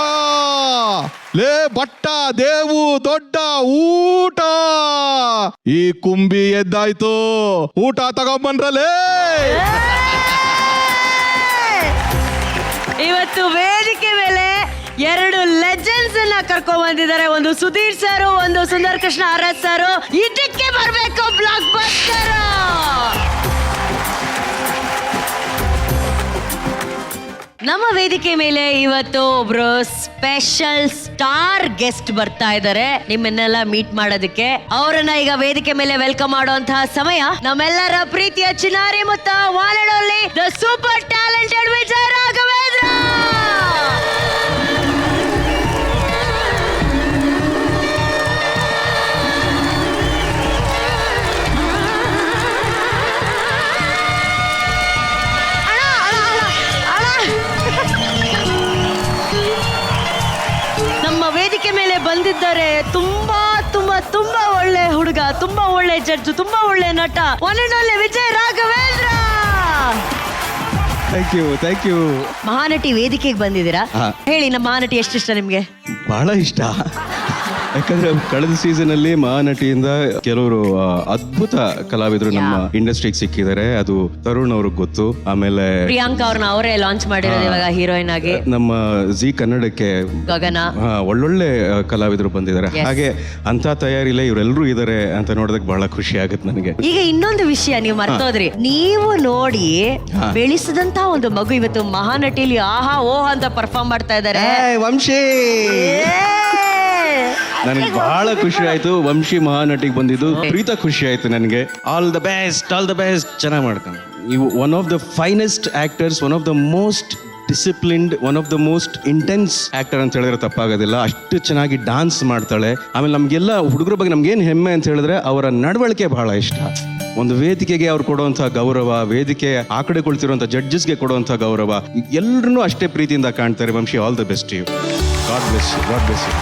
ಲೇ ಬಟ್ಟ ದೇವು ದೊಡ್ಡ ಊಟ. ಈ ಕುಂಬಿ ಎದ್ದಾಯ್ತು, ಊಟ ತಗೊಂಬನ್ರಲೇ. ಇವತ್ತು ವೇದಿಕೆ ಮೇಲೆ 2 ಲೆಜೆಂಡ್ಸ್ ಅನ್ನ ಕರ್ಕೊಂಡ್ ಬಂದಿದ್ದಾರೆ. ಒಂದು ಸುಧೀರ್ ಸರ್, ಒಂದು ಸುಂದರ್ ಕೃಷ್ಣ ಆರ್.ಎಸ್. ಸರ್. ಇದಕ್ಕೆ ಬರ್ಬೇಕು ಬ್ಲಾಕ್ ಬಸ್ಟರ್. ನಮ್ಮ ವೇದಿಕೆ ಮೇಲೆ ಇವತ್ತು ಒಬ್ರು ಸ್ಪೆಷಲ್ ಸ್ಟಾರ್ ಗೆಸ್ಟ್ ಬರ್ತಾ ಇದ್ದಾರೆ ನಿಮ್ಮನ್ನೆಲ್ಲ ಮೀಟ್ ಮಾಡೋದಕ್ಕೆ. ಅವರನ್ನ ಈಗ ವೇದಿಕೆ ಮೇಲೆ ವೆಲ್ಕಮ್ ಮಾಡುವಂತಹ ಸಮಯ. ನಮ್ಮೆಲ್ಲರ ಪ್ರೀತಿಯ ಚಿನ್ನಾರಿ ಮುತ್ತ one and only the super talented Vijay Raghavendra. ವೇದಿಕೆ ಮೇಲೆ ಬಂದಿದ್ದಾರೆ ತುಂಬಾ ತುಂಬಾ ತುಂಬಾ ಒಳ್ಳೆ ಹುಡುಗ, ತುಂಬಾ ಒಳ್ಳೆ ಜಡ್ಜ್, ತುಂಬಾ ಒಳ್ಳೆ ನಟ, one and only Vijay Raghavendra. Thank you. Mahanati ವೇದಿಕೆಗೆ ಬಂದಿದ್ದೀರಾ. ಹೇಳಿ, ನಮ್ಮ ಮಹಾನಟಿ ಎಷ್ಟಿಷ್ಟ ನಿಮ್ಗೆ? ಬಹಳ ಇಷ್ಟ. ಯಾಕಂದ್ರೆ ಕಳೆದ ಸೀಸನ್ ಅಲ್ಲಿ ಮಹಾನಟಿಯಿಂದ ಕೆಲವರು ಅದ್ಭುತ ಕಲಾವಿದರು ನಮ್ಮ ಇಂಡಸ್ಟ್ರಿಗೆ ಸಿಕ್ಕಿದ್ದಾರೆ. ಅದು ತರುಣ್ ಅವ್ರಿಗೆ ಗೊತ್ತು. ಆಮೇಲೆ ಪ್ರಿಯಾಂಕಾ ಅವ್ರನ್ನ ಅವರೇ ಲಾಂಚ್ ಮಾಡಿರೋದು ಇವಾಗ ಹೀರೋಯಿನ್ ಆಗಿ. ನಮ್ಮ ಜಿ ಕನ್ನಡಕ್ಕೆ ಗಗನ, ಒಳ್ಳೊಳ್ಳೆ ಕಲಾವಿದರು ಬಂದಿದ್ದಾರೆ. ಹಾಗೆ ಅಂತ ತಯಾರಿಲ್ಲ ಇವರೆಲ್ಲರೂ ಇದ್ದಾರೆ ಅಂತ ನೋಡೋದಕ್ಕೆ ಬಹಳ ಖುಷಿ ಆಗುತ್ತೆ ನನಗೆ. ಈಗ ಇನ್ನೊಂದು ವಿಷಯ ನೀವು ಮರ್ತೋದ್ರಿ, ನೀವು ನೋಡಿ ಬೆಳೆಸಿದಂತ ಒಂದು ಮಗು ಇವತ್ತು ಮಹಾನಟಿಲಿ ಆಹಾ ಓಹ್ ಅಂತ ಪರ್ಫಾರ್ಮ್ ಮಾಡ್ತಾ ಇದ್ದಾರೆ. ವಂಶಿ, ನನಗೆ ಬಹಳ ಖುಷಿ ಆಯ್ತು ವಂಶಿ ಮಹಾನಟಿಗೆ ಬಂದಿದ್ದು. ಪ್ರೀತ ಖುಷಿ ಆಯ್ತು ನನಗೆ. ಆಲ್ ದ ಬೆಸ್ಟ್ ಚೆನ್ನಾಗಿ ಮಾಡ್ಕೊಂಡು. ನೀವು one of the finest actors, one of the most disciplined, one of the most intense actor ಅಂತ ಹೇಳಿದ್ರೆ ತಪ್ಪಾಗೋದಿಲ್ಲ. ಅಷ್ಟು ಚೆನ್ನಾಗಿ ಡಾನ್ಸ್ ಮಾಡ್ತಾಳೆ. ಆಮೇಲೆ ನಮಗೆಲ್ಲ ಹುಡುಗರ ಬಗ್ಗೆ ನಮ್ಗೇನು ಹೆಮ್ಮೆ ಅಂತ ಹೇಳಿದ್ರೆ ಅವರ ನಡವಳಿಕೆ ಬಹಳ ಇಷ್ಟ. ಒಂದು ವೇದಿಕೆಗೆ ಅವ್ರು ಕೊಡುವಂಥ ಗೌರವ, ವೇದಿಕೆ ಆ ಕಡೆ ಕುಳಿತಿರುವಂಥ ಜಡ್ಜಸ್ಗೆ ಕೊಡುವಂಥ ಗೌರವ, ಎಲ್ಲರನ್ನೂ ಅಷ್ಟೇ ಪ್ರೀತಿಯಿಂದ ಕಾಣ್ತಾರೆ. Vamshi, all the best you. God bless you. God bless you.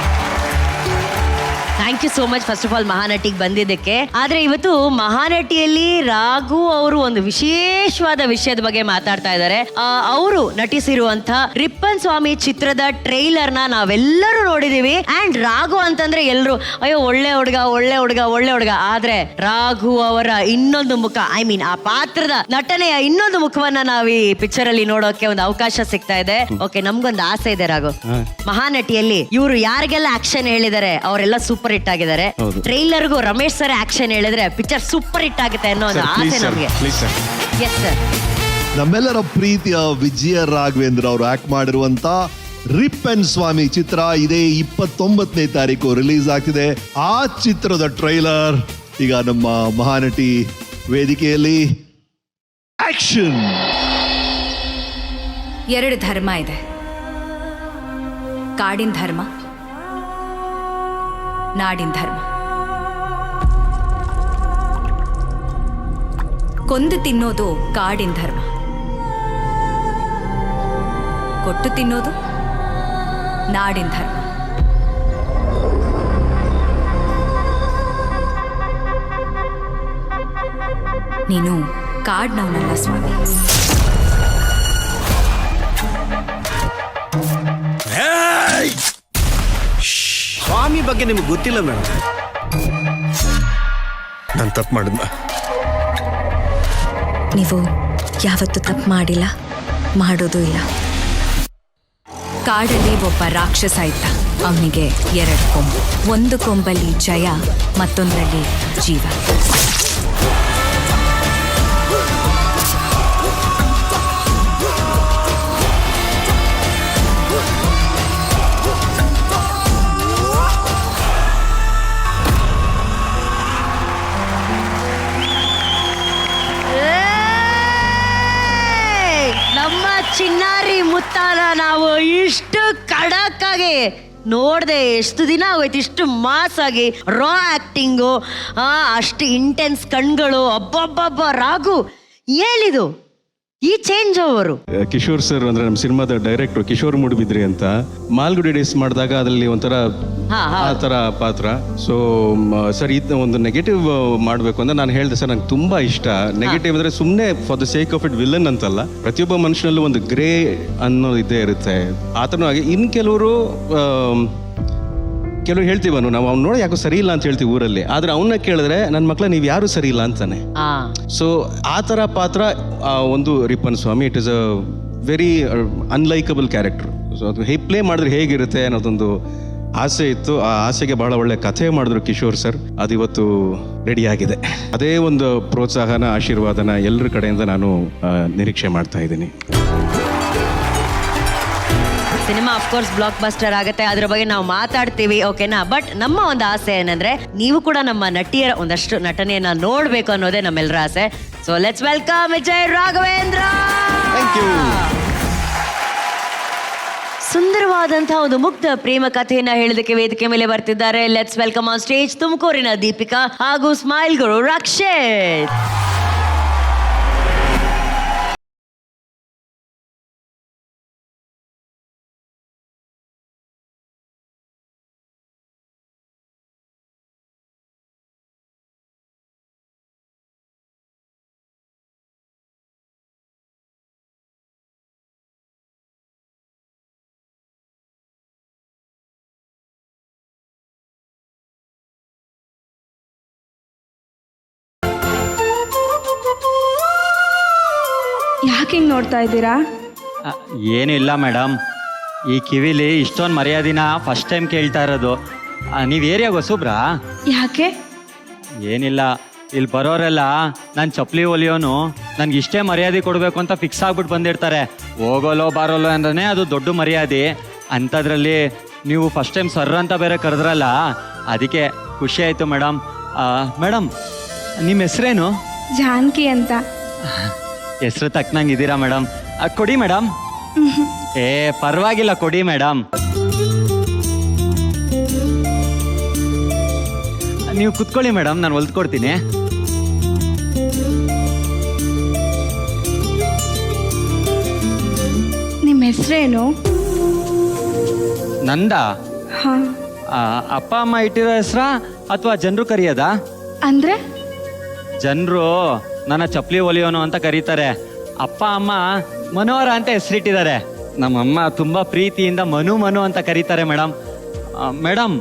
Thank you so much first of all ಮಹಾನಟಿಗೆ ಬಂದಿದ್ದಕ್ಕೆ. ಆದ್ರೆ ಇವತ್ತು ಮಹಾನಟಿಯಲ್ಲಿ ರಾಘು ಅವರು ಒಂದು ವಿಶೇಷವಾದ ವಿಷಯದ ಬಗ್ಗೆ ಮಾತಾಡ್ತಾ ಇದ್ದಾರೆ. ಅವರು ನಟಿಸಿರುವಂತ ರಿಪ್ಪನ್ ಸ್ವಾಮಿ ಚಿತ್ರದ ಟ್ರೈಲರ್ ನ ನಾವೆಲ್ಲರೂ ನೋಡಿದೀವಿ. ಅಂಡ್ ರಾಘು ಅಂತಂದ್ರೆ ಎಲ್ರು ಅಯ್ಯೋ ಒಳ್ಳೆ ಹುಡುಗ ಒಳ್ಳೆ ಹುಡುಗ ಒಳ್ಳೆ ಹುಡುಗ. ಆದ್ರೆ ರಾಘು ಅವರ ಇನ್ನೊಂದು ಮುಖ, ಐ ಮೀನ್ ಆ ಪಾತ್ರದ ನಟನೆಯ ಇನ್ನೊಂದು ಮುಖವನ್ನ ನಾವು ಈ ಪಿಕ್ಚರ್ ಅಲ್ಲಿ ನೋಡೋಕೆ ಒಂದು ಅವಕಾಶ ಸಿಗ್ತಾ ಇದೆ. ಓಕೆ, ನಮ್ಗೊಂದು ಆಸೆ ಇದೆ ರಾಘು, ಮಹಾನಟಿಯಲ್ಲಿ ಇವರು ಯಾರಿಗೆಲ್ಲ ಆಕ್ಷನ್ ಹೇಳಿದ್ದಾರೆ ಅವರೆಲ್ಲ ಸೂಪರ್ ಹಿಟ್ ಆಗಿದ್ದಾರೆ. ಟ್ರೈಲರ್ಗೂ ರಮೇಶ್ ಸರ್ ಆಕ್ಷನ್ ಹೇಳಿದ್ರೆ ಪಿಕ್ಚರ್ ಸೂಪರ್ ಹಿಟ್ ಆಗುತ್ತೆ ಅನ್ನೋ ಒಂದು ಆಸೆ ನಮಗೆ. Yes sir. ನಮ್ಮೆಲ್ಲರ ಪ್ರೀತಿಯ ವಿಜಯ ರಾಘವೇಂದ್ರ ಅವರು ಆಕ್ಟ್ ಮಾಡಿರುವಂತ ರಿಪ್ಪನ್ ಸ್ವಾಮಿ ಚಿತ್ರ ಇದೇ 29ನೇ ತಾರೀಕು ರಿಲೀಸ್ ಆಗ್ತಿದೆ. ಆ ಚಿತ್ರದ ಟ್ರೈಲರ್ ಈಗ ನಮ್ಮ ಮಹಾನಟಿ ವೇದಿಕೆಯಲ್ಲಿ. ಆಕ್ಷನ್. 2 ಧರ್ಮ ಇದೆ, ಕಾಡಿನ ಧರ್ಮ, ನಾಡಿನ ಧರ್ಮ. ಕೊಂದು ತಿನ್ನೋದು ಕಾಡಿನ ಧರ್ಮ, ಕೊಟ್ಟು ತಿನ್ನೋದು ನಾಡಿನ ಧರ್ಮ. ನೀನು ಕಾಡ್ನವನಲ್ಲ ಸ್ವಾಮಿ. ಸ್ವಾಮಿ ಬಗ್ಗೆ ನಿಮ್ಗೆ ಗೊತ್ತಿಲ್ಲ ಮೇಡಮ್. ನಾನು ತಪ್ಪು ಮಾಡಿದ್ನ? ನೀವು ಯಾವತ್ತೂ ತಪ್ಪು ಮಾಡಿಲ್ಲ, ಮಾಡೋದು ಇಲ್ಲ. ಕಾಡಲ್ಲಿ ಒಬ್ಬ ರಾಕ್ಷಸ ಇದ್ದ. ಅವನಿಗೆ 2 ಕೊಂಬು. ಒಂದು ಕೊಂಬಲ್ಲಿ ಜಯ, ಮತ್ತೊಂದರಲ್ಲಿ ಜೀವ. ನಮ್ಮ ಚಿನ್ನಾರಿ ಮುತ್ತಾನ ನಾವು ಇಷ್ಟು ಖಡಕ್ ಆಗಿ ನೋಡ್ದೆ ಎಷ್ಟು ದಿನ ಆಗೋಯ್ತು. ಇಷ್ಟು ಮಾಸ್ ಆಗಿ ರಾ ಆಕ್ಟಿಂಗು, ಅಷ್ಟು ಇಂಟೆನ್ಸ್ ಕಣ್ಗಳು. ಅಬ್ಬಬ್ಬಬ್ಬ ರಾಘು, ಏನಿದು ಈ ಚೇಂಜ್ ಅವರು ಕಿಶೋರ್ ಸರ್ ಅಂದ್ರೆ ನಮ್ಮ ಸಿನಿಮಾದ ಡೈರೆಕ್ಟರ್ ಕಿಶೋರ್ ಮೂಡುಬಿದ್ರಿ ಅಂತ ಮಾಲ್ಗುಡಿ ಡೇಸ್ ಮಾಡಿದಾಗ ಅದರಲ್ಲಿ ಒಂಥರ ಆ ಥರ ಪಾತ್ರ. ಸೊ ಸರ್ ಇದು ಒಂದು ನೆಗೆಟಿವ್ ಮಾಡಬೇಕು ಅಂತ ನಾನು ಹೇಳಿದೆ ಸರ್, ನಂಗೆ ತುಂಬಾ ಇಷ್ಟ. ನೆಗೆಟಿವ್ ಅಂದ್ರೆ ಸುಮ್ಮನೆ for the sake of it villain ಅಂತಲ್ಲ, ಪ್ರತಿಯೊಬ್ಬ ಮನುಷ್ಯನಲ್ಲೂ ಒಂದು ಗ್ರೇ ಅನ್ನೋ ಇದ್ದೇ ಇರುತ್ತೆ. ಆ ಥರನೂ ಹಾಗೆ ಇನ್ನು ಕೆಲವರು ಹೇಳ್ತೀವನು ನಾವು ಅವ್ನು ನೋಡಿ ಯಾಕೋ ಸರಿ ಇಲ್ಲ ಅಂತ ಹೇಳ್ತೀವಿ ಊರಲ್ಲಿ, ಆದ್ರೆ ಅವನ್ನ ಕೇಳಿದ್ರೆ ನನ್ನ ಮಕ್ಳ ನೀವು ಯಾರು ಸರಿ ಇಲ್ಲ ಅಂತಾನೆ. ಸೊ ಆ ಥರ ಪಾತ್ರ ಒಂದು Rippan Swami, it is a very unlikable character. So ಅದು ಪ್ಲೇ ಮಾಡಿದ್ರೆ ಹೇಗಿರುತ್ತೆ ಅನ್ನೋದೊಂದು ಆಸೆ ಇತ್ತು. ಆ ಆಸೆಗೆ ಬಹಳ ಒಳ್ಳೆ ಕಥೆ ಮಾಡಿದ್ರು ಕಿಶೋರ್ ಸರ್. ಅದಿವತ್ತು ರೆಡಿ ಆಗಿದೆ. ಅದೇ ಒಂದು ಪ್ರೋತ್ಸಾಹನ ಆಶೀರ್ವಾದನ ಎಲ್ಲರ ಕಡೆಯಿಂದ ನಾನು ನಿರೀಕ್ಷೆ ಮಾಡ್ತಾ ಇದ್ದೀನಿ. ಸಿನಿಮಾ ಅಫ್ಕೋರ್ಸ್ ಬ್ಲಾಕ್ ಬಸ್ಟರ್ ಆಗುತ್ತೆ, ಅದ್ರ ಬಗ್ಗೆ ನಾವು ಮಾತಾಡ್ತೀವಿ, ಓಕೆನಾ. ಬಟ್ ನಮ್ಮ ಒಂದು ಆಸೆ ಏನಂದ್ರೆ ನೀವು ಕೂಡ ನಮ್ಮ ನಟಿಯರ ಒಂದಷ್ಟು ನಟನೆಯನ್ನ ನೋಡ್ಬೇಕು ಅನ್ನೋದೇ ನಮ್ಮೆಲ್ಲರ ಆಸೆ. So let's welcome Vijay Raghavendra. ಸುಂದರವಾದಂತಹ ಒಂದು ಮುಗ್ಧ ಪ್ರೇಮ ಕಥೆಯನ್ನ ಹೇಳೋದಕ್ಕೆ ವೇದಿಕೆ ಮೇಲೆ ಬರ್ತಿದ್ದಾರೆ. ಲೆಟ್ಸ್ ವೆಲ್ಕಮ್ ಆನ್ ಸ್ಟೇಜ್ ತುಮಕೂರಿನ ದೀಪಿಕಾ ಹಾಗೂ ಸ್ಮೈಲ್ ಗುರು ರಕ್ಷಿತ್. ಯಾಕೆ ಹಿಂಗೆ ನೋಡ್ತಾ ಇದ್ದೀರಾ? ಏನೂ ಇಲ್ಲ ಮೇಡಮ್, ಈ ಕಿವಿಲಿ ಇಷ್ಟೊಂದು ಮರ್ಯಾದಿನ ಫಸ್ಟ್ ಟೈಮ್ ಕೇಳ್ತಾ ಇರೋದು. ನೀವು ಏರಿಯಾಗ ಹೊಸಬ್ರಾ? ಯಾಕೆ? ಏನಿಲ್ಲ, ಇಲ್ಲಿ ಬರೋರೆಲ್ಲ ನಾನು ಚಪ್ಪಲಿ ಹೊಲಿಯೋನು ನನಗೆ ಇಷ್ಟೇ ಮರ್ಯಾದೆ ಕೊಡಬೇಕು ಅಂತ ಫಿಕ್ಸ್ ಆಗ್ಬಿಟ್ಟು ಬಂದಿರ್ತಾರೆ. ಹೋಗೋಲೋ ಬಾರೋಲೋ ಅಂದ್ರೆ ಅದು ದೊಡ್ಡ ಮರ್ಯಾದೆ. ಅಂಥದ್ರಲ್ಲಿ ನೀವು ಫಸ್ಟ್ ಟೈಮ್ ಸರ್ ಅಂತ ಬೇರೆ ಕರೆದ್ರಲ್ಲ, ಅದಕ್ಕೆ ಖುಷಿ ಆಯಿತು ಮೇಡಮ್. ಮೇಡಮ್ ನಿಮ್ಮ ಹೆಸರೇನು? ಜಾನಕಿ ಅಂತ. ಹೆಸರು ತಕ್ಕನಂಗಿದ್ದೀರಾ ಮೇಡಮ್. ಕೊಡಿ ಮೇಡಮ್. ಪರವಾಗಿಲ್ಲ, ಕೊಡಿ ಮೇಡಮ್. ನೀವು ಕುತ್ಕೊಳ್ಳಿ ಮೇಡಮ್, ನಾನು ಹೊಲ್ದ್ಕೊಡ್ತೀನಿ. ನಿಮ್ಮ ಹೆಸರೇನು? ನಂದ? ಹಾ. ಅಪ್ಪ ಅಮ್ಮ ಇಟ್ಟಿರೋ ಹೆಸರಾ ಅಥವಾ ಜನರು ಕರೆಯೋದಾ? ಅಂದ್ರೆ ಜನರು ನನ್ನ ಚಪ್ಪಲಿ ಹೊಲಿಯೋನು ಅಂತ ಕರೀತಾರೆ. ಅಪ್ಪ ಅಮ್ಮ ಮನೋಹರ ಅಂತ ಹೆಸರಿಟ್ಟಿದ್ದಾರೆ. ನಮ್ಮಮ್ಮ ತುಂಬ ಪ್ರೀತಿಯಿಂದ ಮನು ಅಂತ ಕರೀತಾರೆ ಮೇಡಮ್. ಮೇಡಮ್,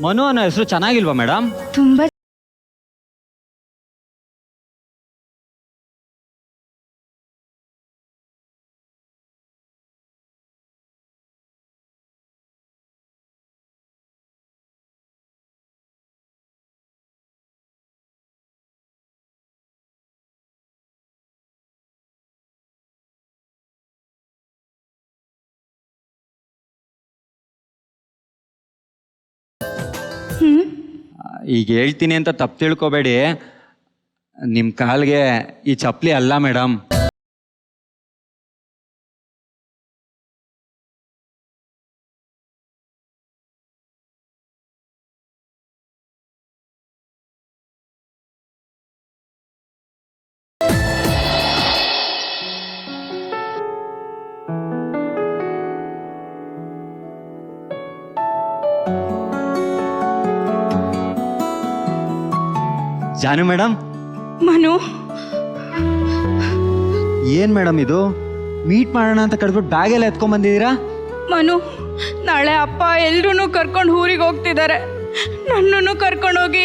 ಮನು ಅನ್ನೋ ಹೆಸರು ಚೆನ್ನಾಗಿಲ್ವಾ ಮೇಡಮ್? ತುಂಬ. ಈಗ ಹೇಳ್ತೀನಿ ಅಂತ ತಪ್ಪು ತಿಳ್ಕೊಬೇಡಿ, ನಿಮ್ಮ ಕಾಲ್ಗೆ ಈ ಚಪ್ಪಲಿ ಅಲ್ಲ ಮೇಡಮ್. ಜಾನು ಮೇಡಮ್. ಮನು. ಏನ್ ಮೇಡಮ್ ಇದು? ಮೀಟ್ ಮಾಡೋಣ ಅಂತ ಕರೆದ್ಬಿಟ್ಟು ಬ್ಯಾಗ್ ಎಲ್ಲ ಎತ್ಕೊಂಡ್ ಬಂದಿದ್ದೀರಾ? ಮನು, ನಾಳೆ ಅಪ್ಪ ಎಲ್ರೂ ಕರ್ಕೊಂಡು ಊರಿಗೆ ಹೋಗ್ತಿದ್ದಾರೆ. ನನ್ನನ್ನು ಕರ್ಕೊಂಡೋಗಿ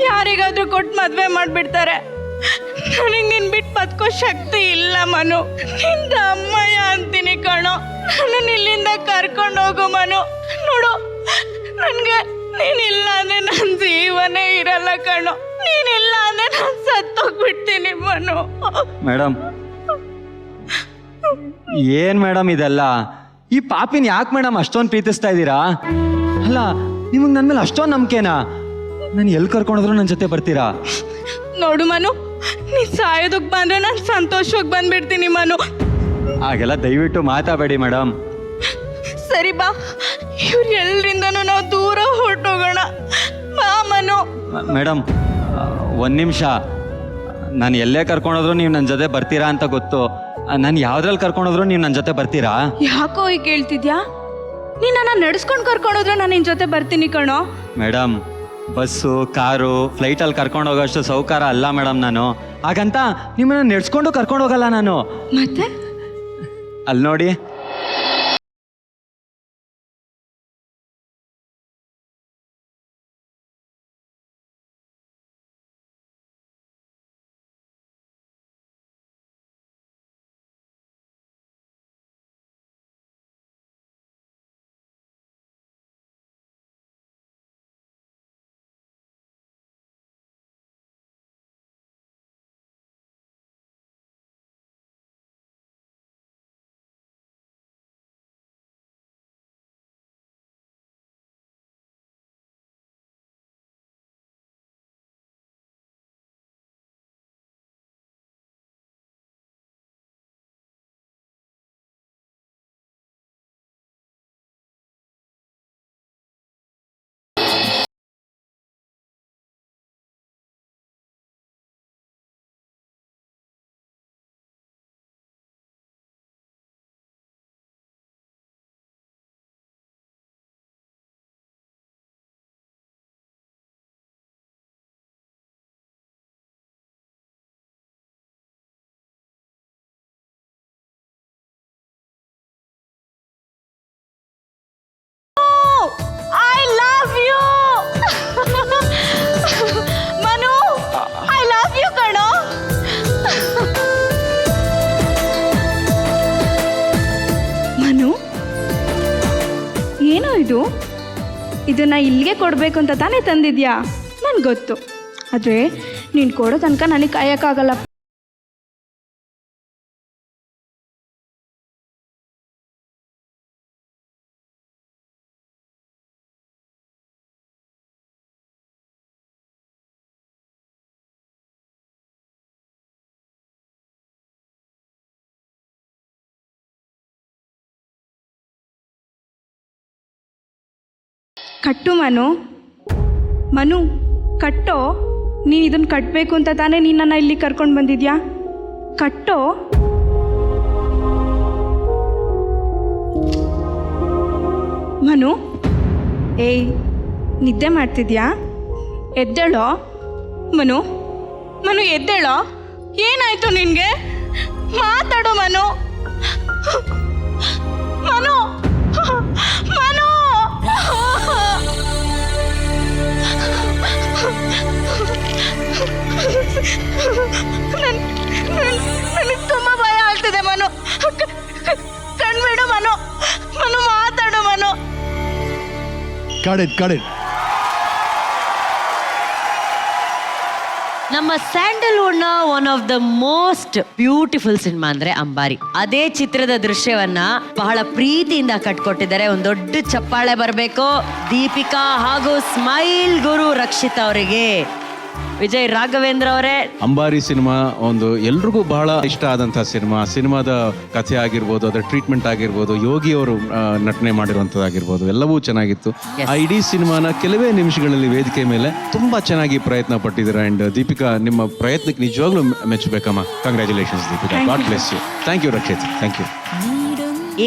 ಯಾರಿಗಾದ್ರೂ ಕೊಟ್ಟು ಮದುವೆ ಮಾಡಿಬಿಡ್ತಾರೆ. ನನಗೆ ನಿನ್ ಬಿಟ್ಟು ಬದುಕೋ ಶಕ್ತಿ ಇಲ್ಲ ಮನು. ನಿಂದ ಅಮ್ಮಯ್ಯ ಅಂತೀನಿ ಕಣೋ. ನನ್ನ ಇಲ್ಲಿಂದ ಕರ್ಕೊಂಡು ಹೋಗು ಮನು. ನೋಡು, ನನಗೆ ನೀನಿಲ್ಲ ಅಂದ್ರೆ ನನ್ನ ಜೀವನೇ ಇರಲ್ಲ ಕಣೋ. ನೀನಿಲ್ಲ ಅಂದ್ರೆ ನಾನು ಸತ್ತೋಗ್ಬಿಡ್ತೀನಿ ಮನು. ಮೇಡಮ್, ಏನ್ ಮೇಡಮ್ ಇದೆಲ್ಲ? ಈ ಪಾಪಿನ ಯಾಕೆ ಮೇಡಮ್ ಅಷ್ಟೊಂದು ಪ್ರೀತಿಸ್ತಾ ಇದ್ದೀರಾ? ಅಲ್ಲ, ನಿಮಗೆ ನನ್ನ ಮೇಲೆ ಅಷ್ಟೊಂದು ನಂಬಿಕೆನಾ? ನಾನು ಎಲ್ಲಿ ಕರ್ಕೊಂಡ್ರು ನನ್ನ ಜೊತೆ ಬರ್ತೀರಾ? ನೋಡು ಮನು, ನೀನ್ ಸಾಯೋದಕ್ಕೆ ಬಂದ್ರೆ ನಾನು ಸಂತೋಷವಾಗಿ ಬಂದ್ಬಿಡ್ತೀನಿ ಮನು. ಹಾಗೆಲ್ಲ ದಯವಿಟ್ಟು ಮಾತಾಡಬೇಡಿ ಮೇಡಮ್. ಸರಿ ಬಾ, ಇವ್ರು ಎಲ್ರಿಂದನೂ ನಾವು ದೂರ ಹೊರಟೋಗೋಣ. ಬಾ ಮನು. ಮೇಡಮ್, ಒಂದು ನಿಮಿಷ. ನಾನು ಎಲ್ಲೇ ಕರ್ಕೊಂಡೋದ್ರು ನೀವು ನನ್ನ ಜೊತೆ ಬರ್ತೀರಾ ಅಂತ ಗೊತ್ತು. ನಾನು ಯಾವ್ದ್ರಲ್ಲಿ ಕರ್ಕೊಂಡೋದ್ರು ನೀವು ನನ್ನ ಜೊತೆ ಬರ್ತೀರಾ? ಯಾಕೋ ಈಗ ಕೇಳ್ತಿದ್ಯಾ? ನೀನ್ ನನ್ನ ನಡ್ಸ್ಕೊಂಡು ಕರ್ಕೊಂಡೋದ್ರೆ ನಾನು ನಿನ್ ಜೊತೆ ಬರ್ತೀನಿ ಕಣೋ. ಮೇಡಮ್, ಬಸ್ಸು, ಕಾರು, ಫ್ಲೈಟಲ್ಲಿ ಕರ್ಕೊಂಡು ಹೋಗೋಷ್ಟು ಸೌಕಾರ ಅಲ್ಲ ಮೇಡಮ್ ನಾನು. ಹಾಗಂತ ನಿಮ್ಮನ್ನ ನಡೆಸ್ಕೊಂಡು ಕರ್ಕೊಂಡು ಹೋಗಲ್ಲ ನಾನು. ಮತ್ತೆ ಅಲ್ಲಿ ನೋಡಿ. I love you Manu, I love you ಕಣೋ. ಮನು, ಏನೋ ಇದು? ಇದನ್ನ ಇಲ್ಲಿಗೆ ಕೊಡ್ಬೇಕು ಅಂತ ತಾನೇ ತಂದಿದ್ಯಾ? ನನ್ಗೆ ಗೊತ್ತು, ಆದ್ರೆ ನೀನ್ ಕೊಡೋ ತನಕ ನನಗೆ ಕಾಯಕ್ಕಾಗಲ್ಲ. ಕಟ್ಟು ಮನು, ಮನು ಕಟ್ಟೋ. ನೀನು ಇದನ್ನು ಕಟ್ಟಬೇಕು ಅಂತ ತಾನೇ ನಿನ್ನನ್ನು ಇಲ್ಲಿ ಕರ್ಕೊಂಡು ಬಂದಿದ್ಯಾ? ಕಟ್ಟೋ. ಮನು, ಏಯ್ ನಿದ್ದೆ ಮಾಡ್ತಿದ್ಯಾ? ಎದ್ದೇಳೋ ಮನು. ಮನು ಎದ್ದೇಳೋ. ಏನಾಯ್ತು ನಿನಗೆ? ಮಾತಾಡು ಮನು. ಮನು, ಮನು. ನನಗೆ ತುಂಬ ಭಯ ಆಗ್ತಿದೆ ಮನು. ಕಣ್ಬಿಡು ಮನು. ಮನು ಮಾತಾಡು ಮನು. ಕಡೆ ನಮ್ಮ ಸ್ಯಾಂಡಲ್ವುಡ್ ನ one of the most beautiful cinema ಅಂದ್ರೆ ಅಂಬಾರಿ. ಅದೇ ಚಿತ್ರದ ದೃಶ್ಯವನ್ನ ಬಹಳ ಪ್ರೀತಿಯಿಂದ ಕಟ್ಕೊಟ್ಟಿದ್ದಾರೆ. ಒಂದು ದೊಡ್ಡ ಚಪ್ಪಾಳೆ ಬರಬೇಕು ದೀಪಿಕಾ ಹಾಗೂ ಸ್ಮೈಲ್ ಗುರು ರಕ್ಷಿತ್ ಅವರಿಗೆ. ವಿಜಯ್ ರಾಘವೇಂದ್ರ ಅವರೇ, ಅಂಬಾರಿ ಸಿನಿಮಾ ಒಂದು ಎಲ್ರಿಗೂ ಬಹಳ ಇಷ್ಟ ಆದಂತಹ ಸಿನಿಮಾದ ಕಥೆ ಆಗಿರ್ಬೋದು, ಅದರ ಟ್ರೀಟ್ಮೆಂಟ್ ಆಗಿರ್ಬೋದು, ಯೋಗಿ ಅವರು ನಟನೆ ಮಾಡಿರುವಂತದ್ದಾಗಿರ್ಬೋದು, ಎಲ್ಲವೂ ಚೆನ್ನಾಗಿತ್ತು. ಆ ಇಡೀ ಸಿನಿಮಾನ ಕೆಲವೇ ನಿಮಿಷಗಳಲ್ಲಿ ವೇದಿಕೆ ಮೇಲೆ ತುಂಬಾ ಚೆನ್ನಾಗಿ ಪ್ರಯತ್ನ ಪಟ್ಟಿದ್ದೀರಾ. ಅಂಡ್ ದೀಪಿಕಾ, ನಿಮ್ಮ ಪ್ರಯತ್ನಕ್ಕೆ ನಿಜವಾಗ್ಲೂ ಮೆಚ್ಚಬೇಕಮ್ಮ. Congratulations Deepika. God bless you. Thank you Rakshit. Thank you.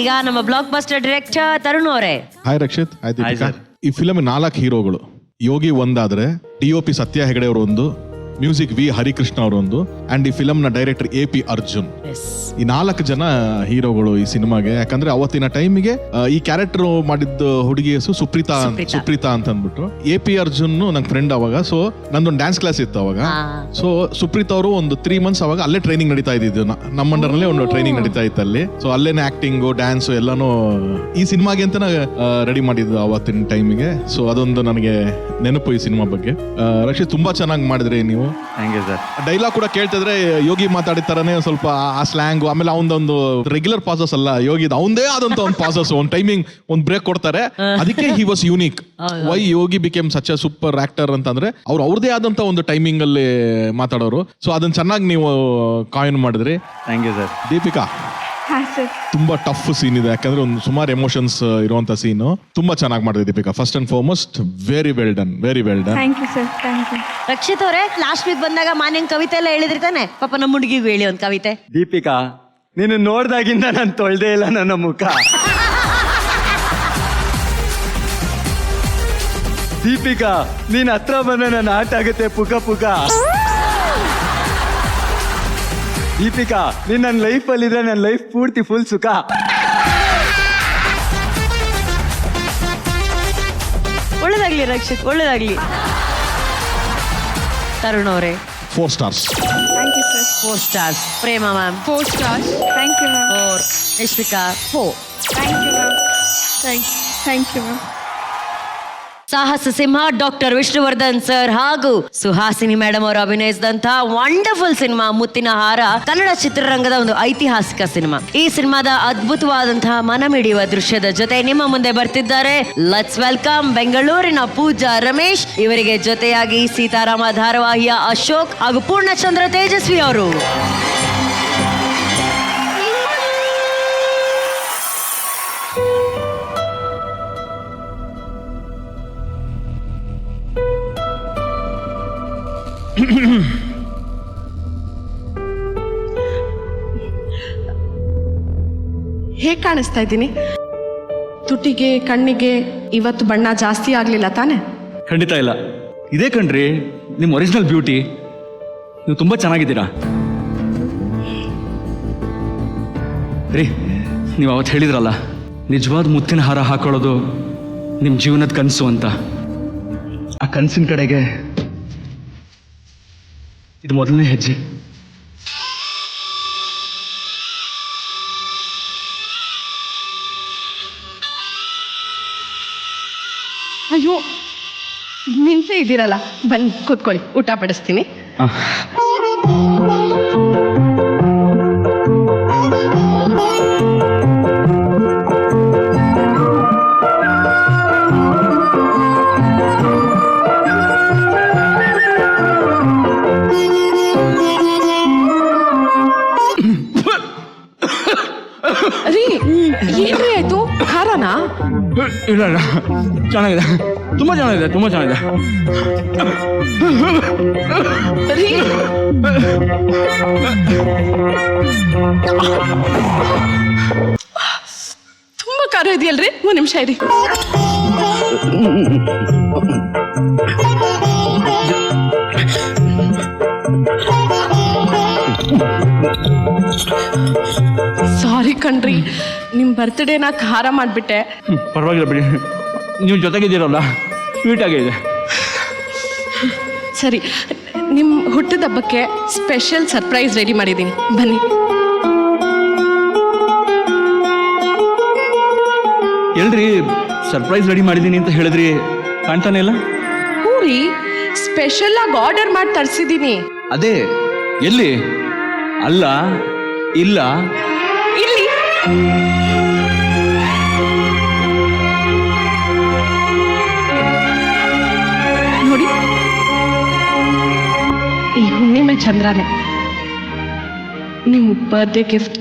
ಈಗ ನಮ್ಮ ಬ್ಲಾಕ್ ಬಸ್ಟರ್ ಡೈರೆಕ್ಟರ್ ತರುಣ್ ಅವರೇ. ಹಾಯ್ ರಕ್ಷಿತ್. ಹಾಯ್ ದೀಪಿಕಾ. ಈ ಫಿಲಮ್ 4 ಹೀರೋಗಳು. ಯೋಗಿ ಒಂದಾದ್ರೆ, DOP ಸತ್ಯ ಹೆಗಡೆ ಅವರು ಒಂದು, ಮ್ಯೂಸಿಕ್ ವಿ ಹರಿಕೃಷ್ಣ ಅವರೊಂದು, ಅಂಡ್ ಈ ಫಿಲಮ್ ನ ಡೈರೆಕ್ಟರ್ AP ಅರ್ಜುನ್. ಈ 4 ಜನ ಹೀರೋಗಳು ಈ ಸಿನಿಮಾಗೆ. ಯಾಕಂದ್ರೆ ಅವತ್ತಿನ ಟೈಮಿಗೆ ಈ ಕ್ಯಾರೆಕ್ಟರ್ ಮಾಡಿದ್ದ ಹುಡುಗಿ ಹೆಸರು ಸುಪ್ರೀತಾ ಅಂತ ಅಂದ್ಬಿಟ್ಟು. AP ಅರ್ಜುನ್ ನಂಗೆ ಫ್ರೆಂಡ್ ಅವಾಗ. ಸೊ ನಂದೊಂದು ಡ್ಯಾನ್ಸ್ ಕ್ಲಾಸ್ ಇತ್ತು ಅವಾಗ. ಸೊ ಸುಪ್ರೀತಾ ಅವರು ಒಂದು 3 ಮಂತ್ಸ್ ಅವಾಗ ಅಲ್ಲೇ ಟ್ರೈನಿಂಗ್ ನಡೀತಾ ಇದ್ದಿದ್ದು. ನಮ್ಮ ಅಂಡರ್ ನಲ್ಲೇ ಒಂದು ಟ್ರೈನಿಂಗ್ ನಡೀತಾ ಇತ್ತು ಅಲ್ಲಿ. ಸೊ ಅಲ್ಲೇನೆ ಆಕ್ಟಿಂಗು, ಡ್ಯಾನ್ಸ್ ಎಲ್ಲಾನು ಈ ಸಿನಿಮಾಗೆ ಅಂತ ರೆಡಿ ಮಾಡಿದ್ದು ಅವತ್ತಿನ ಟೈಮಿಗೆ. ಸೊ ಅದೊಂದು ನನಗೆ ನೆನಪು ಈ ಸಿನಿಮಾ ಬಗ್ಗೆ. ರಕ್ಷಿತ್, ತುಂಬಾ ಚೆನ್ನಾಗಿ ಮಾಡಿದ್ರಿ ನೀವು. Thank you sir. ಡೈಲಾಗ್ ಕೂಡ ಕೇಳ್ತಿದ್ರೆ ಯೋಗಿ ಮಾತಾಡಿದ ತರನೇ ಸ್ವಲ್ಪ ಆ ಸ್ಲ್ಯಾಂಗ್, ಆಮೇಲೆ ಅವನದೊಂದು ರೆಗ್ಯುಲರ್ ಪಾಸಸ್ ಅಲ್ಲ ಯೋಗಿ, ಅವನದೇ ಆದಂತ ಒಂದು ಪಾಸಸ್, ಒಂದು ಟೈಮಿಂಗ್, ಒಂದು ಬ್ರೇಕ್ ಕೊಡ್ತಾರೆ. ಅದಕ್ಕೆ he was unique. Why Yogi became such a super actor ಅಂತಂದ್ರೆ ಅವ್ರದೇ ಆದಂತ ಒಂದು ಟೈಮಿಂಗ್ ಅಲ್ಲಿ ಮಾತಾಡೋರು. ಸೊ ಅದನ್ನ ಚೆನ್ನಾಗಿ ನೀವು ಕಾಯಿನ್ ಮಾಡಿದ್ರಿ. Thank you sir. ದೀಪಿಕಾ, ತುಂಬಾ ಟಫ್ ಸೀನ್ ಇದೆ, ಯಾಕಂದ್ರೆ ಒಂದು ಸುಮಾರು ಎಮೋಷನ್ಸ್ ಇರುವಂತ ಸೀನು. ತುಂಬಾ ಚೆನ್ನಾಗಿ ಮಾಡಿದೆ Deepika. First and foremost very well done, very well done. Thank you sir. Thank you. Rakshith ಅವರೇ, ಲಾಸ್ಟ್ ವೀಕ್ ಬಂದಾಗ ಮಾನ್ಯಂಗ್ ಕವಿತೆ ಎಲ್ಲ ಹೇಳಿದ್ರಿ ತಾನೆ? ಪಾಪ ನಮ್ಮ ಹುಡುಗಿಗೂ ಹೇಳಿ ಒಂದು ಕವಿತೆ. ದೀಪಿಕಾ, ನೀನು ನೋಡ್ದಾಗಿಂದ ನಾನು ತೊಳ್ದೇ ಇಲ್ಲ ನನ್ನ ಮುಖ. ದೀಪಿಕಾ, ನೀನ್ ಹತ್ರ ಬಂದ ನನ್ನ ಆಟ ಆಗುತ್ತೆ ಪುಕ ಪುಕ. ದೀಪಿಕಾ, ನೀನ್ ನನ್ನ ಲೈಫಲ್ಲಿದ್ರೆ ನನ್ನ ಲೈಫ್ ಪೂರ್ತಿ ಫುಲ್ ಸುಖ. ಒಳ್ಳೇದಾಗ್ಲಿ ರಕ್ಷಿತ್, ಒಳ್ಳೇದಾಗ್ಲಿ. ತರುಣ್ ಅವರೇ 4 stars. Thank you sir. 4 stars. Prema ma'am 4 stars. Thank you ma'am. 4. Yashvika 4. Thank you ma'am. Thank you ma'am. Sahasa Simha doctor Vishnuvardhan sir ಹಾಗೂ ಸುಹಾಸಿನಿ ಮೇಡಮ್ ಅವರು ಅಭಿನಯಿಸಿದಂತಹ ವಂಡರ್ಫುಲ್ ಸಿನಿಮಾ ಮುತ್ತಿನ ಹಾರ ಕನ್ನಡ ಚಿತ್ರರಂಗದ ಒಂದು ಐತಿಹಾಸಿಕ ಸಿನಿಮಾ. ಈ ಸಿನಿಮಾದ ಅದ್ಭುತವಾದಂತಹ ಮನಮಿಡಿಯುವ ದೃಶ್ಯದ ಜೊತೆ ನಿಮ್ಮ ಮುಂದೆ ಬರ್ತಿದ್ದಾರೆ. ಲೆಟ್ಸ್ ವೆಲ್ಕಮ್ ಬೆಂಗಳೂರಿನ ಪೂಜಾ ರಮೇಶ್, ಇವರಿಗೆ ಜೊತೆಯಾಗಿ ಸೀತಾರಾಮ ಧಾರಾವಾಹಿಯ ಅಶೋಕ್ ಹಾಗೂ ಪೂರ್ಣಚಂದ್ರ ತೇಜಸ್ವಿ ಅವರು. ಹೇಗೆ ಕಾಣಿಸ್ತಾ ಇದ್ದೀನಿ? ತುಟಿಗೆ ಕಣ್ಣಿಗೆ ಇವತ್ತು ಬಣ್ಣ ಜಾಸ್ತಿ ಆಗಲಿಲ್ಲ ತಾನೆ? ಖಂಡಿತ ಇಲ್ಲ, ಇದೇ ಕಣ್ರಿ ನಿಮ್ಮ ಒರಿಜಿನಲ್ ಬ್ಯೂಟಿ. ನೀವು ತುಂಬ ಚೆನ್ನಾಗಿದ್ದೀರಾ ರೀ. ನೀವು ಅವತ್ತು ಹೇಳಿದ್ರಲ್ಲ, ನಿಜವಾದ ಮುತ್ತಿನ ಹಾರ ಹಾಕೊಳ್ಳೋದು ನಿಮ್ಮ ಜೀವನದ ಕನಸು ಅಂತ. ಆ ಕನಸಿನ ಕಡೆಗೆ ಇದು ಮೊದಲನೇ ಹೆಜ್ಜೆ. ಅಯ್ಯೋ, ನಿಂತೇ ಇದ್ದೀರಲ್ಲ, ಬನ್ನಿ ಕೂತ್ಕೊಳ್ಳಿ, ಊಟ ಪಡಿಸ್ತೀನಿ. ರೀ, ಏನ್ರಿ ಆಯ್ತು? ಖಾರನಾ? ಇಲ್ಲ ಇಲ್ಲ, ಚೆನ್ನಾಗಿದೆ, ತುಂಬ ಚೆನ್ನಾಗಿದೆ, ತುಂಬ ಚೆನ್ನಾಗಿದೆ. ರೀ, ತುಂಬಾ ಖಾರ ಇದೆಯಲ್ರಿ? 1 ನಿಮಿಷ ಇರಿ. ಸಾರಿ ಕಣ್ರಿ, ನಿಮ್ ಬರ್ತ್ಡೇನ ಖಾರ ಮಾಡಿಬಿಟ್ಟೆ. ಪರವಾಗಿಲ್ಲ ಬಿಡಿ, ನೀವು ಜೊತೆಗಿದ್ದೀರಲ್ಲ, ಸ್ವೀಟ್ ಆಗಿದೆ. ಸರಿ, ನಿಮ್ಮ ಹುಟ್ಟಿದ ಹಬ್ಬಕ್ಕೆ ಸ್ಪೆಷಲ್ ಸರ್ಪ್ರೈಸ್ ರೆಡಿ ಮಾಡಿದ್ದೀನಿ, ಬನ್ನಿ. ಎಲ್ರಿ ಸರ್ಪ್ರೈಸ್ ರೆಡಿ ಮಾಡಿದ್ದೀನಿ ಅಂತ ಹೇಳಿದ್ರಿ, ಕಾಣ್ತಾನೆ ಇಲ್ಲ? ಹ್ಞೂ ರೀ, ಸ್ಪೆಷಲ್ ಆಗಿ ಆರ್ಡರ್ ಮಾಡಿ ತರಿಸಿದ್ದೀನಿ. ಅದೇ ಎಲ್ಲಿ? ಅಲ್ಲ, ಇಲ್ಲ, ಇಲ್ಲಿ. ನೋಡಿ, ಈ ಹುಣ್ಣಿಮೆ ಚಂದ್ರನೇ ನಿಮ್ಮ ಬರ್ತ್ಡೇ ಗಿಫ್ಟ್.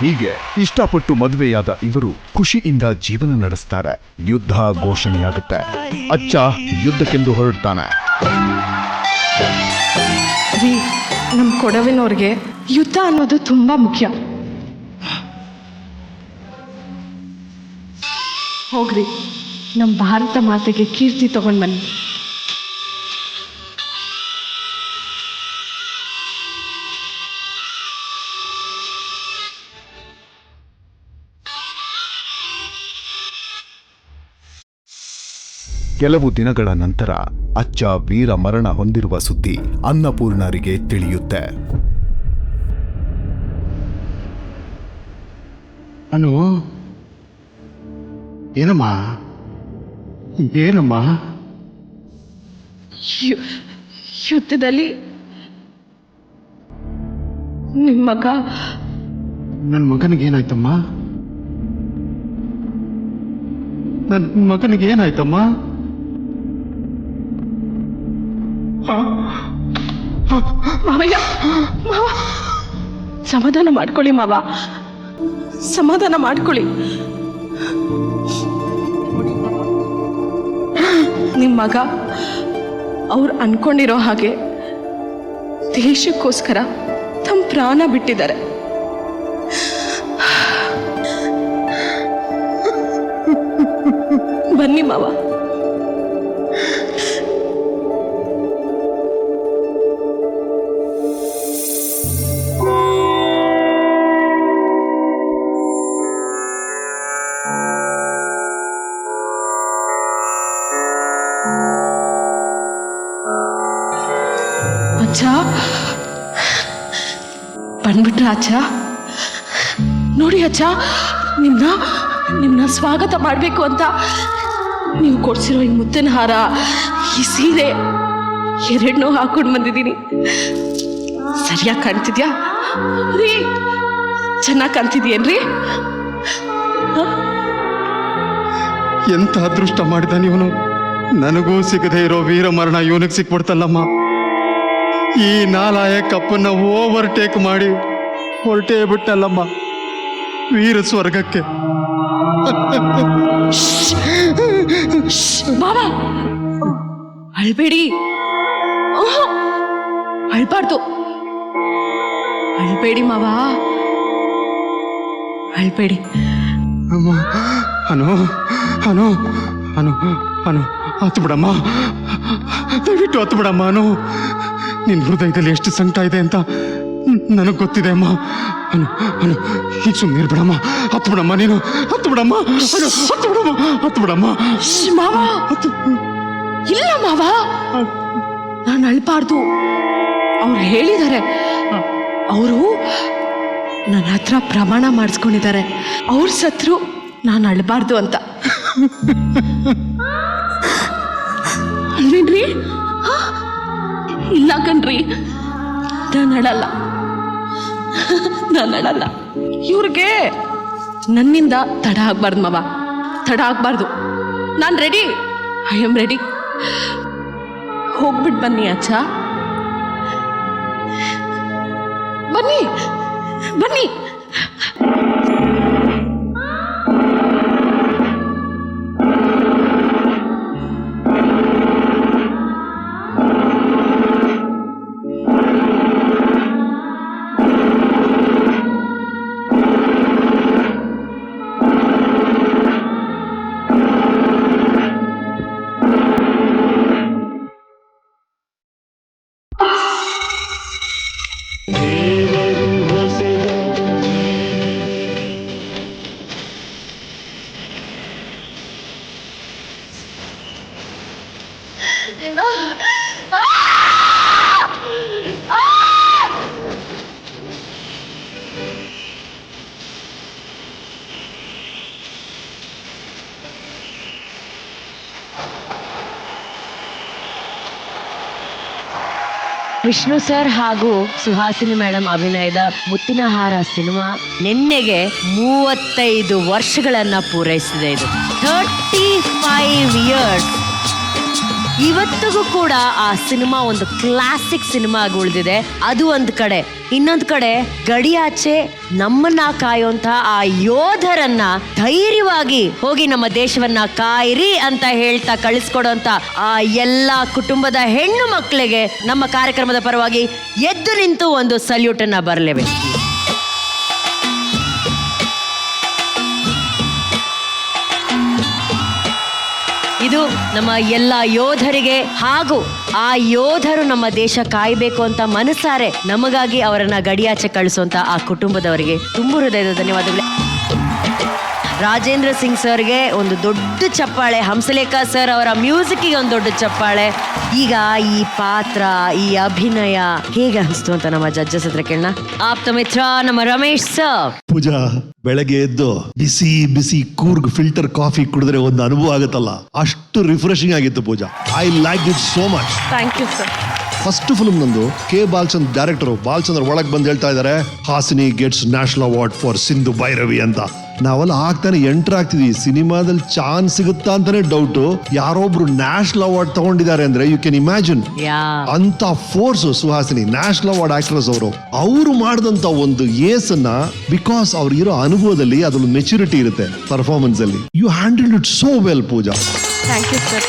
ಹೀಗೆ ಇಷ್ಟಪಟ್ಟು ಮದುವೆಯಾದ ಇವರು ಖುಷಿಯಿಂದ ಜೀವನ ನಡೆಸ್ತಾರೆ. ಯುದ್ಧ ಘೋಷಣೆಯಾಗುತ್ತೆ. ಅಚ್ಚ ಯುದ್ಧಕ್ಕೆಂದು ಹೊರಡ್ತಾನೆ. ರೀ, ನಮ್ಮ ಕೊಡವಿನವ್ರಿಗೆ ಯುದ್ಧ ಅನ್ನೋದು ತುಂಬಾ ಮುಖ್ಯ. ಹೋಗ್ರಿ, ನಮ್ಮ ಭಾರತ ಮಾತೆಗೆ ಕೀರ್ತಿ ತಗೊಂಡ್ ಬನ್ನಿ. ಕೆಲವು ದಿನಗಳ ನಂತರ ಅಚ್ಚ ವೀರ ಮರಣ ಹೊಂದಿರುವ ಸುದ್ದಿ ಅನ್ನಪೂರ್ಣರಿಗೆ ತಿಳಿಯುತ್ತೆ. ಅನು, ಏನಮ್ಮ? ಯುದ್ಧದಲ್ಲಿ ನಿಮ್ಮ ಮಗ ನನ್ನ ಮಗನಿಗೆ ಏನಾಯ್ತಮ್ಮ? ನನ್ನ ಮಗನಿಗೆ ಏನಾಯ್ತಮ್ಮ? ಮಾವಯ್ಯ, ಮಾವ ಸಮಾಧಾನ ಮಾಡ್ಕೊಳ್ಳಿ ಮಾವ, ಸಮಾಧಾನ ಮಾಡ್ಕೊಳ್ಳಿ. ನಿಮ್ಮ ಮಗ ಅವ್ರು ಅನ್ಕೊಂಡಿರೋ ಹಾಗೆ ದೇಶಕ್ಕೋಸ್ಕರ ತಮ್ಮ ಪ್ರಾಣ ಬಿಟ್ಟಿದ್ದಾರೆ. ಬನ್ನಿ ಮಾವ. ಅಚ್ಚ ಬಂದ್ಬಿಟ್ರ ಅಚ್ಚ? ನೋಡಿ ಅಚ್ಚ, ನಿಮ್ನ ಸ್ವಾಗತ ಮಾಡಬೇಕು ಅಂತ ನೀವು ಕೊಡ್ಸಿರೋ ಈ ಮುತ್ತಿನ ಹಾರ, ಈ ಸೀರೆ ಎರಡನ್ನೂ ಹಾಕೊಂಡು ಬಂದಿದ್ದೀನಿ. ಸರಿಯಾಗಿ ಕಾಣ್ತಿದ್ಯಾ ರೀ? ಚೆನ್ನಾಗಿ ಕಾಣ್ತಿದ್ಯೇನ್ರಿ? ಎಂತ ಅದೃಷ್ಟ ಮಾಡಿದ ಇವನು. ನನಗೂ ಸಿಗದೆ ಇರೋ ವೀರ ಮರಣ ಇವನಿಗೆ ಸಿಕ್ಬಿಡ್ತಲ್ಲಮ್ಮ. ಈ ನಾಲಾಯಕಪ್ಪನ್ನ ಓವರ್ಟೇಕ್ ಮಾಡಿ ಹೊರಟೇ ಬಿಟ್ಟಲ್ಲಮ್ಮ ವೀರ ಸ್ವರ್ಗಕ್ಕೆ. ಬಾಬಾ ಅಳ್ಬೇಡಿ, ಅಳ್ಬಾರ್ದು. ಅಳ್ಬೇಡಿ ಮಾವ, ಅಳ್ಬೇಡಿ. ಅಮ್ಮ, ಅನು ಅನು ಅನು ಅನು ಹತ್ತು ಬಿಡಮ್ಮ, ದಯವಿಟ್ಟು ಹತ್ತು ಬಿಡಮ್ಮ. ಅನು, ನಿನ್ನ ಹೃದಯದಲ್ಲಿ ಎಷ್ಟು ಸಂಕಟ ಇದೆ ಅಂತ ನನಗೆ ಗೊತ್ತಿದೆ ಅಮ್ಮ. ಅನು ಅನು ಈಗ ಸುಮ್ಮನೆ ಬಿಡಮ್ಮ, ಹತ್ತು ಬಿಡಮ್ಮ, ನೀನು ಹತ್ತು ಬಿಡಮ್ಮ, ಹತ್ತು ಬಿಡಮ್ಮ, ಹತ್ತು ಬಿಡಮ್ಮ. ಮಾವ ಇಲ್ಲ ಮಾವ, ನಾನು ಅಳ್ಬಾರ್ದು. ಅವ್ರು ಹೇಳಿದ್ದಾರೆ, ಅವರು ನನ್ನ ಹತ್ರ ಪ್ರಮಾಣ ಮಾಡಿಸ್ಕೊಂಡಿದ್ದಾರೆ, ಅವ್ರ ಸತ್ರು ನಾನು ಅಳ್ಬಾರ್ದು ಅಂತ. ಅಲ್ವೇನ್ರಿ? ಇಲ್ಲ ಕಣ್ರಿ, ನಾನು ಅಳಲ್ಲ, ನಾನು ಅಳಲ್ಲ. ಇವ್ರಿಗೆ ನನ್ನಿಂದ ತಡ ಆಗ್ಬಾರ್ದು ಮಾವ, ತಡ ಆಗ್ಬಾರ್ದು. ನಾನು ರೆಡಿ, ಐ ಆಮ್ ರೆಡಿ. ಹೋಗ್ಬಿಟ್ಟು ಬನ್ನಿ ಅಚ್ಚ, ಬನ್ನಿ ಬನ್ನಿ. ವಿಷ್ಣು ಸರ್ ಹಾಗೂ ಸುಹಾಸಿನಿ ಮೇಡಮ್ ಅಭಿನಯದ ಮುತ್ತಿನ ಹಾರ ಸಿನಿಮಾ ನಿನ್ನೆಗೆ 35 ವರ್ಷಗಳನ್ನ ಪೂರೈಸಿದೆ. ಇದು 35 ಇಯರ್ಸ್. ಇವತ್ತಿಗೂ ಕೂಡ ಆ ಸಿನಿಮಾ ಒಂದು ಕ್ಲಾಸಿಕ್ ಸಿನಿಮಾ ಆಗಿ ಉಳಿದಿದೆ. ಅದು ಒಂದು ಕಡೆ, ಇನ್ನೊಂದು ಕಡೆ ಗಡಿಯಾಚೆ ನಮ್ಮನ್ನ ಕಾಯುವಂತ ಆ ಯೋಧರನ್ನ ಧೈರ್ಯವಾಗಿ ಹೋಗಿ ನಮ್ಮ ದೇಶವನ್ನ ಕಾಯಿರಿ ಅಂತ ಹೇಳ್ತಾ ಕಳಿಸ್ಕೊಡುವಂತ ಆ ಎಲ್ಲ ಕುಟುಂಬದ ಹೆಣ್ಣು ಮಕ್ಕಳಿಗೆ ನಮ್ಮ ಕಾರ್ಯಕ್ರಮದ ಪರವಾಗಿ ಎದ್ದು ನಿಂತು ಒಂದು ಸಲ್ಯೂಟ್ ಅನ್ನ ಬರಲೇಬೇಕು. ಇದು ನಮ್ಮ ಎಲ್ಲ ಯೋಧರಿಗೆ ಹಾಗೂ ಆ ಯೋಧರು ನಮ್ಮ ದೇಶ ಕಾಯಬೇಕು ಅಂತ ಮನಸಾರೆ ನಮಗಾಗಿ ಅವರನ್ನ ಗಡಿಯಾಚೆ ಕಳಿಸುವಂತ ಆ ಕುಟುಂಬದವರಿಗೆ ತುಂಬ ಹೃದಯದ ಧನ್ಯವಾದಗಳು. ರಾಜೇಂದ್ರ ಸಿಂಗ್ ಸರ್ಗೆ ಒಂದು ದೊಡ್ಡ ಚಪ್ಪಾಳೆ, ಹಂಸಲೇಖ ಸರ್ ಅವರ ಮ್ಯೂಸಿಕ್ಗೆ ಒಂದು ದೊಡ್ಡ ಚಪ್ಪಾಳೆ. ಈಗ ಈ ಪಾತ್ರ, ಈ ಅಭಿನಯ ಹೇಗೆ ಅನಿಸ್ತು ಅಂತ ನಮ್ಮ ಜಡ್ಜಸ್ ಹತ್ರ ಕೇಳೋಣ. ಆಪ್ತ ಮಿತ್ರ ನಮ್ಮ ರಮೇಶ್ ಸರ್. ಪೂಜಾ, ಬೆಳಗ್ಗೆ ಎದ್ದು ಬಿಸಿ ಬಿಸಿ ಕೂರ್ಗ್ ಫಿಲ್ಟರ್ ಕಾಫಿ ಕುಡಿದ್ರೆ ಒಂದು ಅನುಭವ ಆಗುತ್ತಲ್ಲ, ಅಷ್ಟು ರಿಫ್ರೆಶಿಂಗ್ ಆಗಿತ್ತು Pooja. I like it so much. Thank you sir. First film ನಂದು ಕೆ ಬಾಲಚಂದ್ರ ಡೈರೆಕ್ಟರ್ ಬಾಲಚಂದ್ರ ಒಳಗೆ ಬಂದು ಹೇಳ್ತಾ ಇದ್ದಾರೆ, Hasini gets national award for Sindhu Bhairavi ಅಂತ. ನಾವೆಲ್ಲ ಆಗ್ತಾನೆ ಎಂಟರ್ ಆಗ್ತಿದ್ವಿ, ಸಿನಿಮಾದಲ್ಲಿ ಚಾನ್ಸ್ ಸಿಗುತ್ತಾ ಅಂತಾನೆ ಡೌಟು. ಯಾರೊಬ್ರು ನ್ಯಾಷನಲ್ ಅವಾರ್ಡ್ ತಗೊಂಡಿದ್ದಾರೆ ಅಂದ್ರೆ ಯು ಕ್ಯಾನ್ ಇಮ್ಯಾಜಿನ್ ಅಂತ force. Suhasini national award actress ಅವರು ಮಾಡಿದಂತ ಒಂದು ಏಸ್ ಅನ್ನ, ಬಿಕಾಸ್ ಅವ್ರಿಗಿರೋ ಅನುಭವದಲ್ಲಿ ಅದೊಂದು ಮೆಚುರಿಟಿ ಇರುತ್ತೆ ಪರ್ಫಾರ್ಮೆನ್ಸ್ ಅಲ್ಲಿ. You handled it so well Pooja. Thank you sir.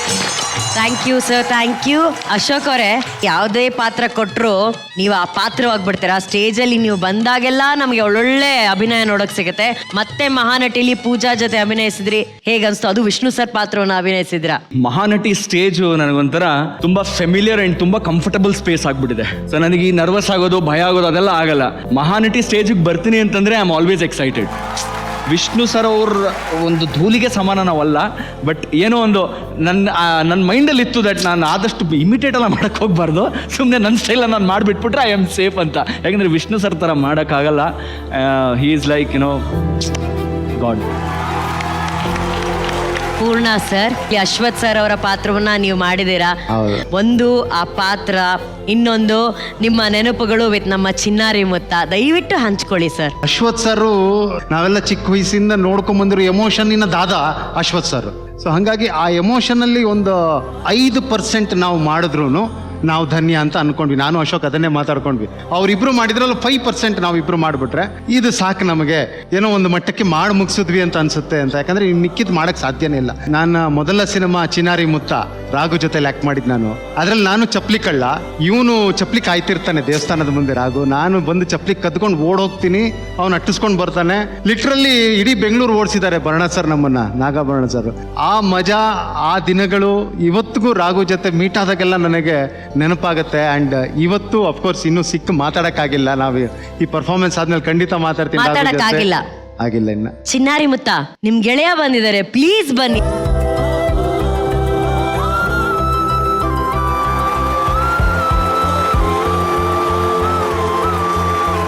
Thank you sir, thank you. Ashok ಅವರೇ, ಯಾವುದೇ ಪಾತ್ರ ಕೊಟ್ಟರು ನೀವು ಆ ಪಾತ್ರವಾಗ್ಬಿಡ್ತೀರಾ. ಸ್ಟೇಜಲ್ಲಿ ನೀವು ಬಂದಾಗೆಲ್ಲ ನಮಗೆ ಒಳ್ಳೊಳ್ಳೆ ಅಭಿನಯ ನೋಡಕ್ ಸಿಗುತ್ತೆ. ಮತ್ತೆ ಮಹಾನಟಿಲಿ ಪೂಜಾ ಜೊತೆ ಅಭಿನಯಿಸಿದ್ರಿ, ಹೇಗನ್ಸ್ತು? ಅದು ವಿಷ್ಣು ಸರ್ ಪಾತ್ರವನ್ನು ಅಭಿನಯಿಸಿದ್ರ. ಮಹಾನಟಿ ಸ್ಟೇಜ್ ನನಗೊಂಥರ ತುಂಬಾ ಫೆಮಿಲಿಯರ್ ಅಂಡ್ ತುಂಬಾ ಕಂಫರ್ಟಬಲ್ ಸ್ಪೇಸ್ ಆಗ್ಬಿಟ್ಟಿದೆ. ಸೊ ನನಗೆ ಈ ನರ್ವಸ್ ಆಗೋದು, ಭಯ ಆಗೋದು ಅದೆಲ್ಲ ಆಗಲ್ಲ. ಮಹಾನಟಿ ಸ್ಟೇಜಿಗೆ ಬರ್ತೀನಿ ಅಂತಂದ್ರೆ I am always excited. Vishnu sir ಅವ್ರ ಒಂದು ಧೂಲಿಗೆ ಸಮಾನ ನಾವಲ್ಲ, ಬಟ್ ಏನೋ ಒಂದು ನನ್ನ ಮೈಂಡಲ್ಲಿ ಇತ್ತು ದಟ್ ನಾನು ಆದಷ್ಟು ಇಮಿಟೇಟ್ ಎಲ್ಲ ಮಾಡೋಕ್ಕೆ ಹೋಗ್ಬಾರ್ದು, ಸುಮ್ಮನೆ ನನ್ನ ಸ್ಟೈಲನ್ನು ನಾನು ಮಾಡಿಬಿಟ್ಬಿಟ್ರೆ ಐ ಆಮ್ ಸೇಫ್ ಅಂತ. ಯಾಕಂದರೆ ವಿಷ್ಣು ಸರ್ ಥರ ಮಾಡೋಕ್ಕಾಗಲ್ಲ. He is like you know god. ಪೂರ್ಣ ಸರ್, ಅಶ್ವಥ್ ಸರ್ ಅವರ ಪಾತ್ರವನ್ನ ನೀವು ಮಾಡಿದ್ದೀರಾ. ಒಂದು ಆ ಪಾತ್ರ, ಇನ್ನೊಂದು ನಿಮ್ಮ ನೆನಪುಗಳು ವಿತ್ ನಮ್ಮ ಚಿನ್ನಾರಿ ಮುತ್ತ. ದಯವಿಟ್ಟು ಹಂಚ್ಕೊಳ್ಳಿ ಸರ್. ಅಶ್ವಥ್ ಸರ್ ನಾವೆಲ್ಲ ಚಿಕ್ಕ ವಯಸ್ಸಿಂದ ನೋಡ್ಕೊಂಡ್ ಬಂದಿರೋ ಎಮೋಷನ್ನಿನ ದಾದ ಅಶ್ವಥ್ ಸರ್. ಸೊ ಹಾಗಾಗಿ ಆ ಎಮೋಷನಲ್ಲಿ ಒಂದು 5% ನಾವು ಮಾಡಿದ್ರು ನಾವು ಧನ್ಯ ಅಂತ ಅನ್ಕೊಂಡ್ವಿ. ನಾನು ಅಶೋಕ್ ಅದನ್ನೇ ಮಾತಾಡ್ಕೊಂಡ್ವಿ. ಅವ್ರಿಬ್ರು ಮಾಡಿದ್ರಲ್ಲ 5% ನಾವಿಬ್ರು ಮಾಡಿಬಿಟ್ರೆ ಇದು ಸಾಕು ನಮಗೆ, ಏನೋ ಒಂದು ಮಟ್ಟಕ್ಕೆ ಮಾಡಿ ಮುಗಿಸಿದ್ವಿ ಅಂತ ಅನ್ಸುತ್ತೆ ಅಂತ. ಯಾಕಂದ್ರೆ ಇನ್ನು ಮಿಕ್ಕಿದ್ ಮಾಡಕ್ ಸಾಧ್ಯನೇ ಇಲ್ಲ. ನನ್ನ ಮೊದಲ ಸಿನಿಮಾ ಚಿನಾರಿ ಮುತ್ತ ರಾಘು ಜೊತೆ ಆಕ್ಟ್ ಮಾಡಿದ್ ನಾನು. ಅದ್ರಲ್ಲಿ ನಾನು ಚಪ್ಲಿ ಕಳ್ಳ, ಇವನು ಚಪ್ಲಿ ಕಾಯ್ತಿರ್ತಾನೆ ದೇವಸ್ಥಾನದ ಮುಂದೆ. ರಾಘು, ನಾನು ಬಂದು ಚಪ್ಲಿ ಕದ್ಕೊಂಡು ಓಡೋಗ್ತೀನಿ, ಅವ್ನು ಅಟ್ಟಿಸ್ಕೊಂಡು ಬರ್ತಾನೆ. ಲಿಟ್ರಲಿ ಇಡೀ ಬೆಂಗಳೂರು ಓಡಿಸಿದ್ದಾರೆ ಭರಣ ಸರ್ ನಮ್ಮನ್ನ, ನಾಗಾಭರಣ ಸರ್. ಆ ಮಜಾ, ಆ ದಿನಗಳು ಇವತ್ತಿಗೂ ರಾಘು ಜೊತೆ ಮೀಟ್ ಆದಾಗೆಲ್ಲ ನನಗೆ ನೆನಪಾಗುತ್ತೆ. ಅಂಡ್ ಇವತ್ತು ಅಫ್ಕೋರ್ಸ್ ಇನ್ನೂ ಮಾತಾಡಕ್ಕಾಗಿಲ್ಲ. ನಾವು ಈ ಪರ್ಫಾರ್ಮೆನ್ಸ್ ಆದ್ಮೇಲೆ ಖಂಡಿತ ಮಾತಾಡ್ತೀನಿ. ಆಗಿಲ್ಲ ಇನ್ನ. ಚಿನ್ನಾರಿ ಮುತ್ತ, ನಿಮ್ ಗೆಳೆಯ ಬಂದಿದ್ದಾರೆ, ಪ್ಲೀಸ್ ಬನ್ನಿ.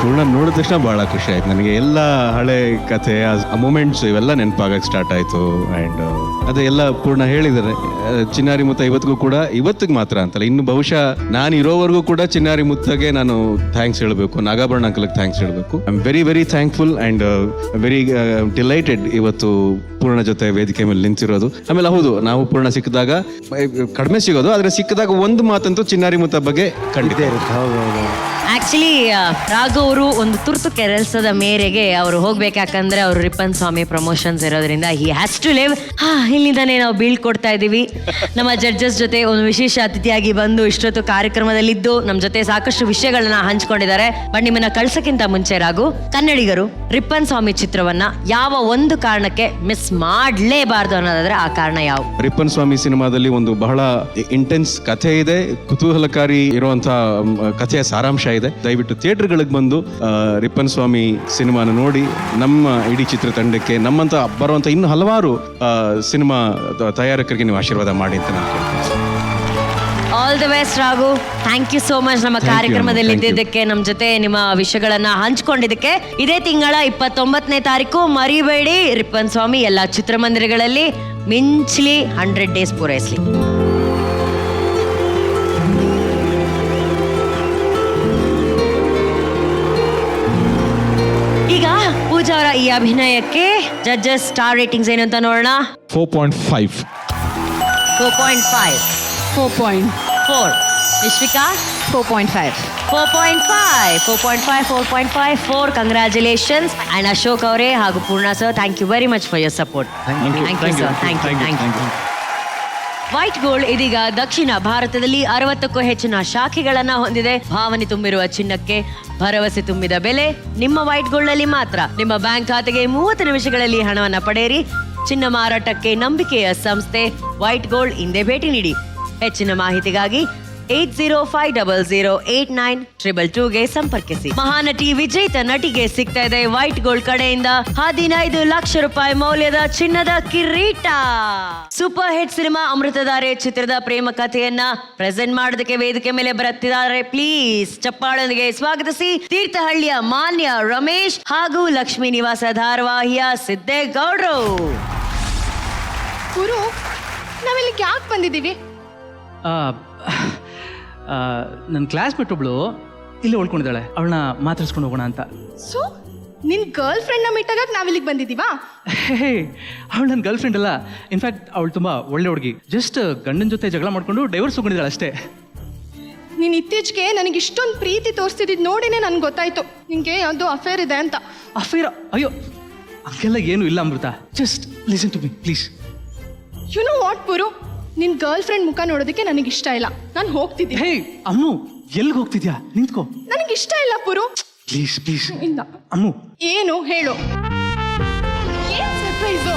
ಪೂರ್ಣ ನೋಡಿದ ತಕ್ಷಣ ಭಾಳ ಖುಷಿ ಆಯ್ತು ನನಗೆ. ಎಲ್ಲ ಹಳೆ ಕಥೆ, ಆ ಮೂಮೆಂಟ್ಸ್ ಇವೆಲ್ಲ ನೆನಪಾಗಕ್ಕೆ ಸ್ಟಾರ್ಟ್ ಆಯಿತು. ಆ್ಯಂಡ್ ಅದೇ ಎಲ್ಲ ಪೂರ್ಣ ಹೇಳಿದ್ದಾರೆ. ಚಿನ್ನಾರಿ ಮುತ್ತ ಇವತ್ತಿಗೂ ಕೂಡ, ಇವತ್ತಿಗೆ ಮಾತ್ರ ಅಂತಲ್ಲ, ಇನ್ನು ಬಹುಶಃ ನಾನು ಇರೋವರೆಗೂ ಕೂಡ ಚಿನ್ನಾರಿ ಮುತ್ತಗೆ ನಾನು ಥ್ಯಾಂಕ್ಸ್ ಹೇಳಬೇಕು, ನಾಗಾಭರಣ ಅಂಕಲ್ಗೆ ಥ್ಯಾಂಕ್ಸ್ ಹೇಳಬೇಕು. I am very very thankful and very delighted ಇವತ್ತು ಪೂರ್ಣ ಜೊತೆ ವೇದಿಕೆ ಮೇಲೆ ನಿಂತಿರೋದು. ಆಮೇಲೆ ಹೌದು, ನಾವು ಪೂರ್ಣ ಸಿಕ್ಕಿದಾಗ ಕಡಿಮೆ ಸಿಗೋದು, ಆದರೆ ಸಿಕ್ಕಿದಾಗ ಒಂದು ಮಾತಂತೂ ಚಿನ್ನಾರಿ ಮುತ್ತ ಬಗ್ಗೆ ಖಂಡಿತ ಇರುತ್ತೆ. ಆಕ್ಚುಲಿ ರಾಘು ಅವರು ಒಂದು ತುರ್ತು ಕೆಲಸದ ಮೇರೆಗೆ ಅವರು ಹೋಗ್ಬೇಕಂದ್ರೆ ಅವರು ರಿಪ್ಪನ್ ಸ್ವಾಮಿ ಪ್ರಮೋಷನ್ಸ್ ಇರೋದ್ರಿಂದ ಹಿ ಹ್ಯಾಸ್ ಟು ಲಿವ್. ಇಲ್ಲಿಂದಾನೇ ನಾವು ಬೀಳ್ಕೊಡ್ತಾ ಇದ್ದೀವಿ. ನಮ್ಮ ಜಡ್ಜಸ್ ಜೊತೆ ಒಂದು ವಿಶೇಷ ಅತಿಥಿಯಾಗಿ ಬಂದು ಇಷ್ಟೊತ್ತು ಕಾರ್ಯಕ್ರಮದಲ್ಲಿದ್ದು ನಮ್ಮ ಜೊತೆ ಸಾಕಷ್ಟು ವಿಷಯಗಳನ್ನ ಹಂಚ್ಕೊಂಡಿದ್ದಾರೆ. ಬಟ್ ನಿಮ್ಮನ್ನ ಕಳ್ಸಕ್ಕಿಂತ ಮುಂಚೆ ರಾಘು, ಕನ್ನಡಿಗರು ರಿಪ್ಪನ್ ಸ್ವಾಮಿ ಚಿತ್ರವನ್ನ ಯಾವ ಒಂದು ಕಾರಣಕ್ಕೆ ಮಿಸ್ ಮಾಡಲೇಬಾರ್ದು ಅನ್ನೋದಾದ್ರೆ ಆ ಕಾರಣ ಯಾವ? ರಿಪ್ಪನ್ ಸ್ವಾಮಿ ಸಿನಿಮಾದಲ್ಲಿ ಒಂದು ಬಹಳ ಇಂಟೆನ್ಸ್ ಕಥೆ ಇದೆ, ಕುತೂಹಲಕಾರಿ ಇರುವಂತಹ ಕಥೆಯ ಸಾರಾಂಶ ಇದೆ. ದಯವಿಟ್ಟು ಥಿಯೇಟರ್ಗಳಿಗೆ ಬಂದು ರಿಪ್ಪನ್ ಸ್ವಾಮಿ ಸಿನಿಮಾನ ನೋಡಿ ನಮ್ಮ ಇಡೀ ಚಿತ್ರತಂಡಕ್ಕೆ, ನಮ್ಮಂತ ಬರುವಂತ ಇನ್ನು ಹಲವಾರು ಸಿನಿಮಾ ತಯಾರಕರಿಗೆ ನೀವು ಆಶೀರ್ವಾದ ಮಾಡಿ ಅಂತ ನಾನು ಕೇಳ್ತೀನಿ. All the best Raghu. Thank you so much ನಮ್ಮ ಕಾರ್ಯಕ್ರಮದಲ್ಲಿ ಇದ್ದಿದ್ದಕ್ಕೆ, ನಮ್ಮ ಜೊತೆ ನಿಮ್ಮ ವಿಷಯಗಳನ್ನ ಹಂಚ್ಕೊಂಡಿದ್ದಕ್ಕೆ. ಇದೇ ತಿಂಗಳ 29ನೇ ತಾರೀಕು ಮರಿಬೇಡಿ, ರಿಪ್ಪನ್ ಸ್ವಾಮಿ ಎಲ್ಲ ಚಿತ್ರಮಂದಿರಗಳಲ್ಲಿ ಮಿಂಚ್ಲಿ, 100 ಡೇಸ್ ಪೂರೈಸ್ಲಿ. ಈಗ ಪೂಜಾ ಅವರ ಈ ಅಭಿನಯಕ್ಕೆ ಜಡ್ಜಸ್ ಸ್ಟಾರ್ ರೇಟಿಂಗ್ಸ್ ಏನು ಅಂತ ನೋಡೋಣ. 4.5. 4.5. 4.4. ವಿಶ್ವಿಕಾ 4.5. 4. ಕಂಗ್ರ್ಯಾಚುಲೇಷನ್ಸ್. ಅಂಡ್ ಅಶೋಕ್ ಅವರೇ ಹಾಗೂ Poorna sir, thank you very much for your support. Thank you sir. Thank you. White gold ಇದೀಗ ದಕ್ಷಿಣ ಭಾರತದಲ್ಲಿ 60ಕ್ಕೂ ಹೆಚ್ಚಿನ ಶಾಖೆಗಳನ್ನ ಹೊಂದಿದೆ. ಭಾವನೆ ತುಂಬಿರುವ ಚಿನ್ನಕ್ಕೆ ಭರವಸೆ ತುಂಬಿದ ಬೆಲೆ ನಿಮ್ಮ ವೈಟ್ ಗೋಲ್ಡ್ ಅಲ್ಲಿ ಮಾತ್ರ. ನಿಮ್ಮ ಬ್ಯಾಂಕ್ ಖಾತೆಗೆ 30 ನಿಮಿಷಗಳಲ್ಲಿ ಹಣವನ್ನ ಪಡೆಯಿರಿ. ಚಿನ್ನ ಮಾರಾಟಕ್ಕೆ ನಂಬಿಕೆಯ ಸಂಸ್ಥೆ ವೈಟ್ ಗೋಲ್ಡ್. ಹಿಂದೆ ಭೇಟಿ ನೀಡಿ. ಹೆಚ್ಚಿನ ಮಾಹಿತಿಗಾಗಿ 8050089222ಗೆ ಸಂಪರ್ಕಿಸಿ. ಮಹಾನಟಿ ವಿಜೇತ ನಟಿಗೆ ಸಿಗ್ತಾ ಇದೆ ವೈಟ್ ಗೋಲ್ಡ್ ಕಡೆಯಿಂದ 15 ಲಕ್ಷ ರೂಪಾಯಿ ಮೌಲ್ಯದ ಚಿನ್ನದ ಕಿರೀಟ. ಸೂಪರ್ ಹಿಟ್ ಸಿನಿಮಾ ಅಮೃತಧಾರೆ ಚಿತ್ರದ ಪ್ರೇಮ ಕಥೆಯನ್ನ ಪ್ರೆಸೆಂಟ್ ಮಾಡೋದಕ್ಕೆ ವೇದಿಕೆ ಮೇಲೆ ಬರುತ್ತಿದ್ದಾರೆ. ಪ್ಲೀಸ್ ಚಪ್ಪಾಳೊಂದಿಗೆ ಸ್ವಾಗತಿಸಿ ತೀರ್ಥಹಳ್ಳಿಯ ಮಾನ್ಯ ರಮೇಶ್ ಹಾಗೂ ಲಕ್ಷ್ಮೀ ನಿವಾಸ ಧಾರವಾಹಿಯ ಸಿದ್ದೇಗೌಡ್ರು. ಗುರು, ನಾವಿಲ್ಲಿಗೆ ಯಾಕೆ ಬಂದಿದ್ದೀವಿ? ನನ್ನ ಕ್ಲಾಸ್ಮೇಟ್ ಒಬ್ಳು ಇಲ್ಲಿ ಉಳ್ಕೊಂಡಿದ್ದಾಳೆ, ಅವಳನ್ನ ಮಾತಾಡ್ಸ್ಕೊಂಡು ಹೋಗೋಣ ಅಂತ. ಸೊ ನಿನ್ ಗರ್ಲ್ ಫ್ರೆಂಡ್ನ ಮೀಟ್ ಆಗಕ್ಕೆ ನಾವಿಲ್ಲಿಗೆ ಬಂದಿದ್ದೀವಾ? ಅವಳು ನನ್ನ ಗರ್ಲ್ ಫ್ರೆಂಡ್ ಅಲ್ಲ, ಇನ್ಫ್ಯಾಕ್ಟ್ ಅವಳು ತುಂಬಾ ಒಳ್ಳೆ ಹುಡುಗಿ. ಜಸ್ಟ್ ಗಂಡನ ಜೊತೆ ಜಗಳ ಮಾಡ್ಕೊಂಡು ಡೈವರ್ಸ್ ತಗೊಂಡಿದ್ದಾಳೆ ಅಷ್ಟೇ. ನೀನ್ ಇತ್ತೀಚೆಗೆ ನನಗೆ ಇಷ್ಟೊಂದು ಪ್ರೀತಿ ತೋರಿಸ್ತಿದ್ದು ನೋಡಿನೇ ನನ್ಗೆ ಗೊತ್ತಾಯ್ತು ನಿಂಗೆ ಯಾವ್ದೋ ಅಫೇರ್ ಇದೆ ಅಂತ. ಅಫೇರ್? ಅಯ್ಯೋ, ಹಂಗೆಲ್ಲ ಏನು ಇಲ್ಲ Amrita. Just listen to me please. You know what Puru, ನಿನ್ ಗರ್ಲ್ ಫ್ರೆಂಡ್ ಮುಖ ನೋಡೋದಕ್ಕೆ ನನಗೆ ಇಷ್ಟ ಇಲ್ಲ. ನಾನು ಹೋಗ್ತಿದ್ದೀನಿ. ಹೇ ಅಮ್ಮು, ಎಲ್ಲಿಗೆ ಹೋಗ್ತಿದ್ಯಾ? ನಿಂತ್ಕೋ. ನನಗೆ ಇಷ್ಟ ಇಲ್ಲ ಪುರು. Please please. ಇಲ್ಲ ಅಮ್ಮು. ಏನು ಹೇಳು? ಏನ್ ಸರ್ಪ್ರೈಸು?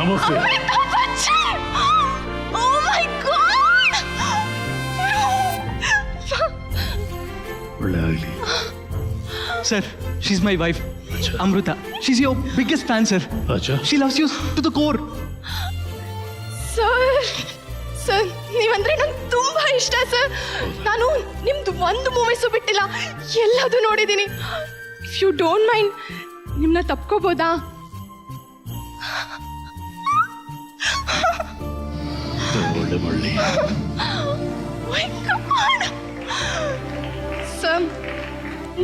ನಮಸ್ತೆ. ಒಳ್ಳೆ ಆಗಲಿ. Sir, she's my wife, Amrita. She's your biggest fan, sir. Acha. She loves you to the core. Sir ನೀವಂದ್ರೆ ನಂಗೆ ತುಂಬಾ ಇಷ್ಟ ಸರ್. ನಾನು ನಿಮ್ದು ಒಂದು ಮೂವೀಸು ಬಿಟ್ಟಿಲ್ಲ, ಎಲ್ಲದೂ ನೋಡಿದ್ದೀನಿ. ಇಫ್ ಯು ಡೋಂಟ್ ಮೈಂಡ್, ನಿಮ್ಮನ್ನ ತಪ್ಕೋಬೋದಾ? ಒಳ್ಳೆ ಮಳ್ಳಿ. ಸರ್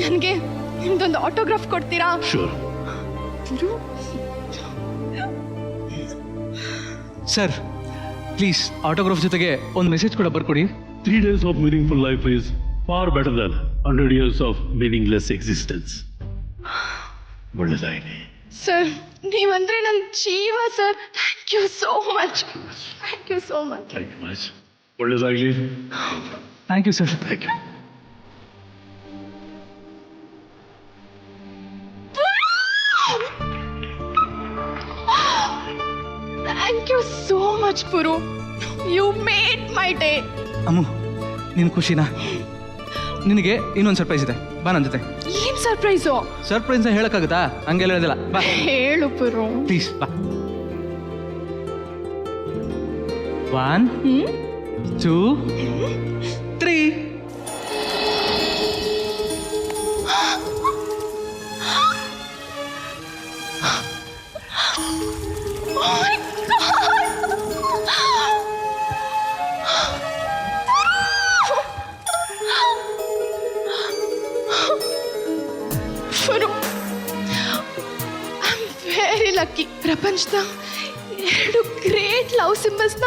ನನಗೆ ನಿಮ್ದೊಂದು ಆಟೋಗ್ರಾಫ್ ಕೊಡ್ತೀರಾ? ಶೂರ್. ಸರ್ ಪ್ಲೀಸ್ ಆಟೋಗ್ರಾಫ್ ಜೊತೆಗೆ ಒಂದು ಮೆಸೇಜ್ ಕೂಡ ಬರ್ಕೊಡಿ. 3 days of meaningful life is far better than 100 years of meaningless existence. ಒಳ್ಳೆದಾಗಲಿ. ಸರ್ ನೀವಂದ್ರೆ ನನ್ನ ಜೀವ sir. Thank you so much. Thank you so much. Thank you much. ಒಳ್ಳೆದಾಗಲಿ. Thank you sir. Thank you. Thank you so much Puru. You made my day. Ammu, ನಿನ್ ಖುಷಿನಾ? ನಿನಗೆ ಇನ್ನೊಂದು surprise ಇದೆ, ಬಾ ನನ್ನ ಜೊತೆ. ಏನ್ ಸರ್ಪ್ರೈಸು? ಸರ್ಪ್ರೈಸ್ ಹೇಳಕ್ಕಾಗುತ್ತಾ? ಹಂಗೆಲ್ಲ ಹೇಳೋದಿಲ್ಲ, ಬಾ ಹೇಳು ಪುರು. ಪ್ಲೀಸ್ ಬಾ. 1 2 3. Very lucky. ಪ್ರಪಂಚದ 2 ಗ್ರೇಟ್ ಲವ್ ಸಿಂಬಲ್ಸ್ನ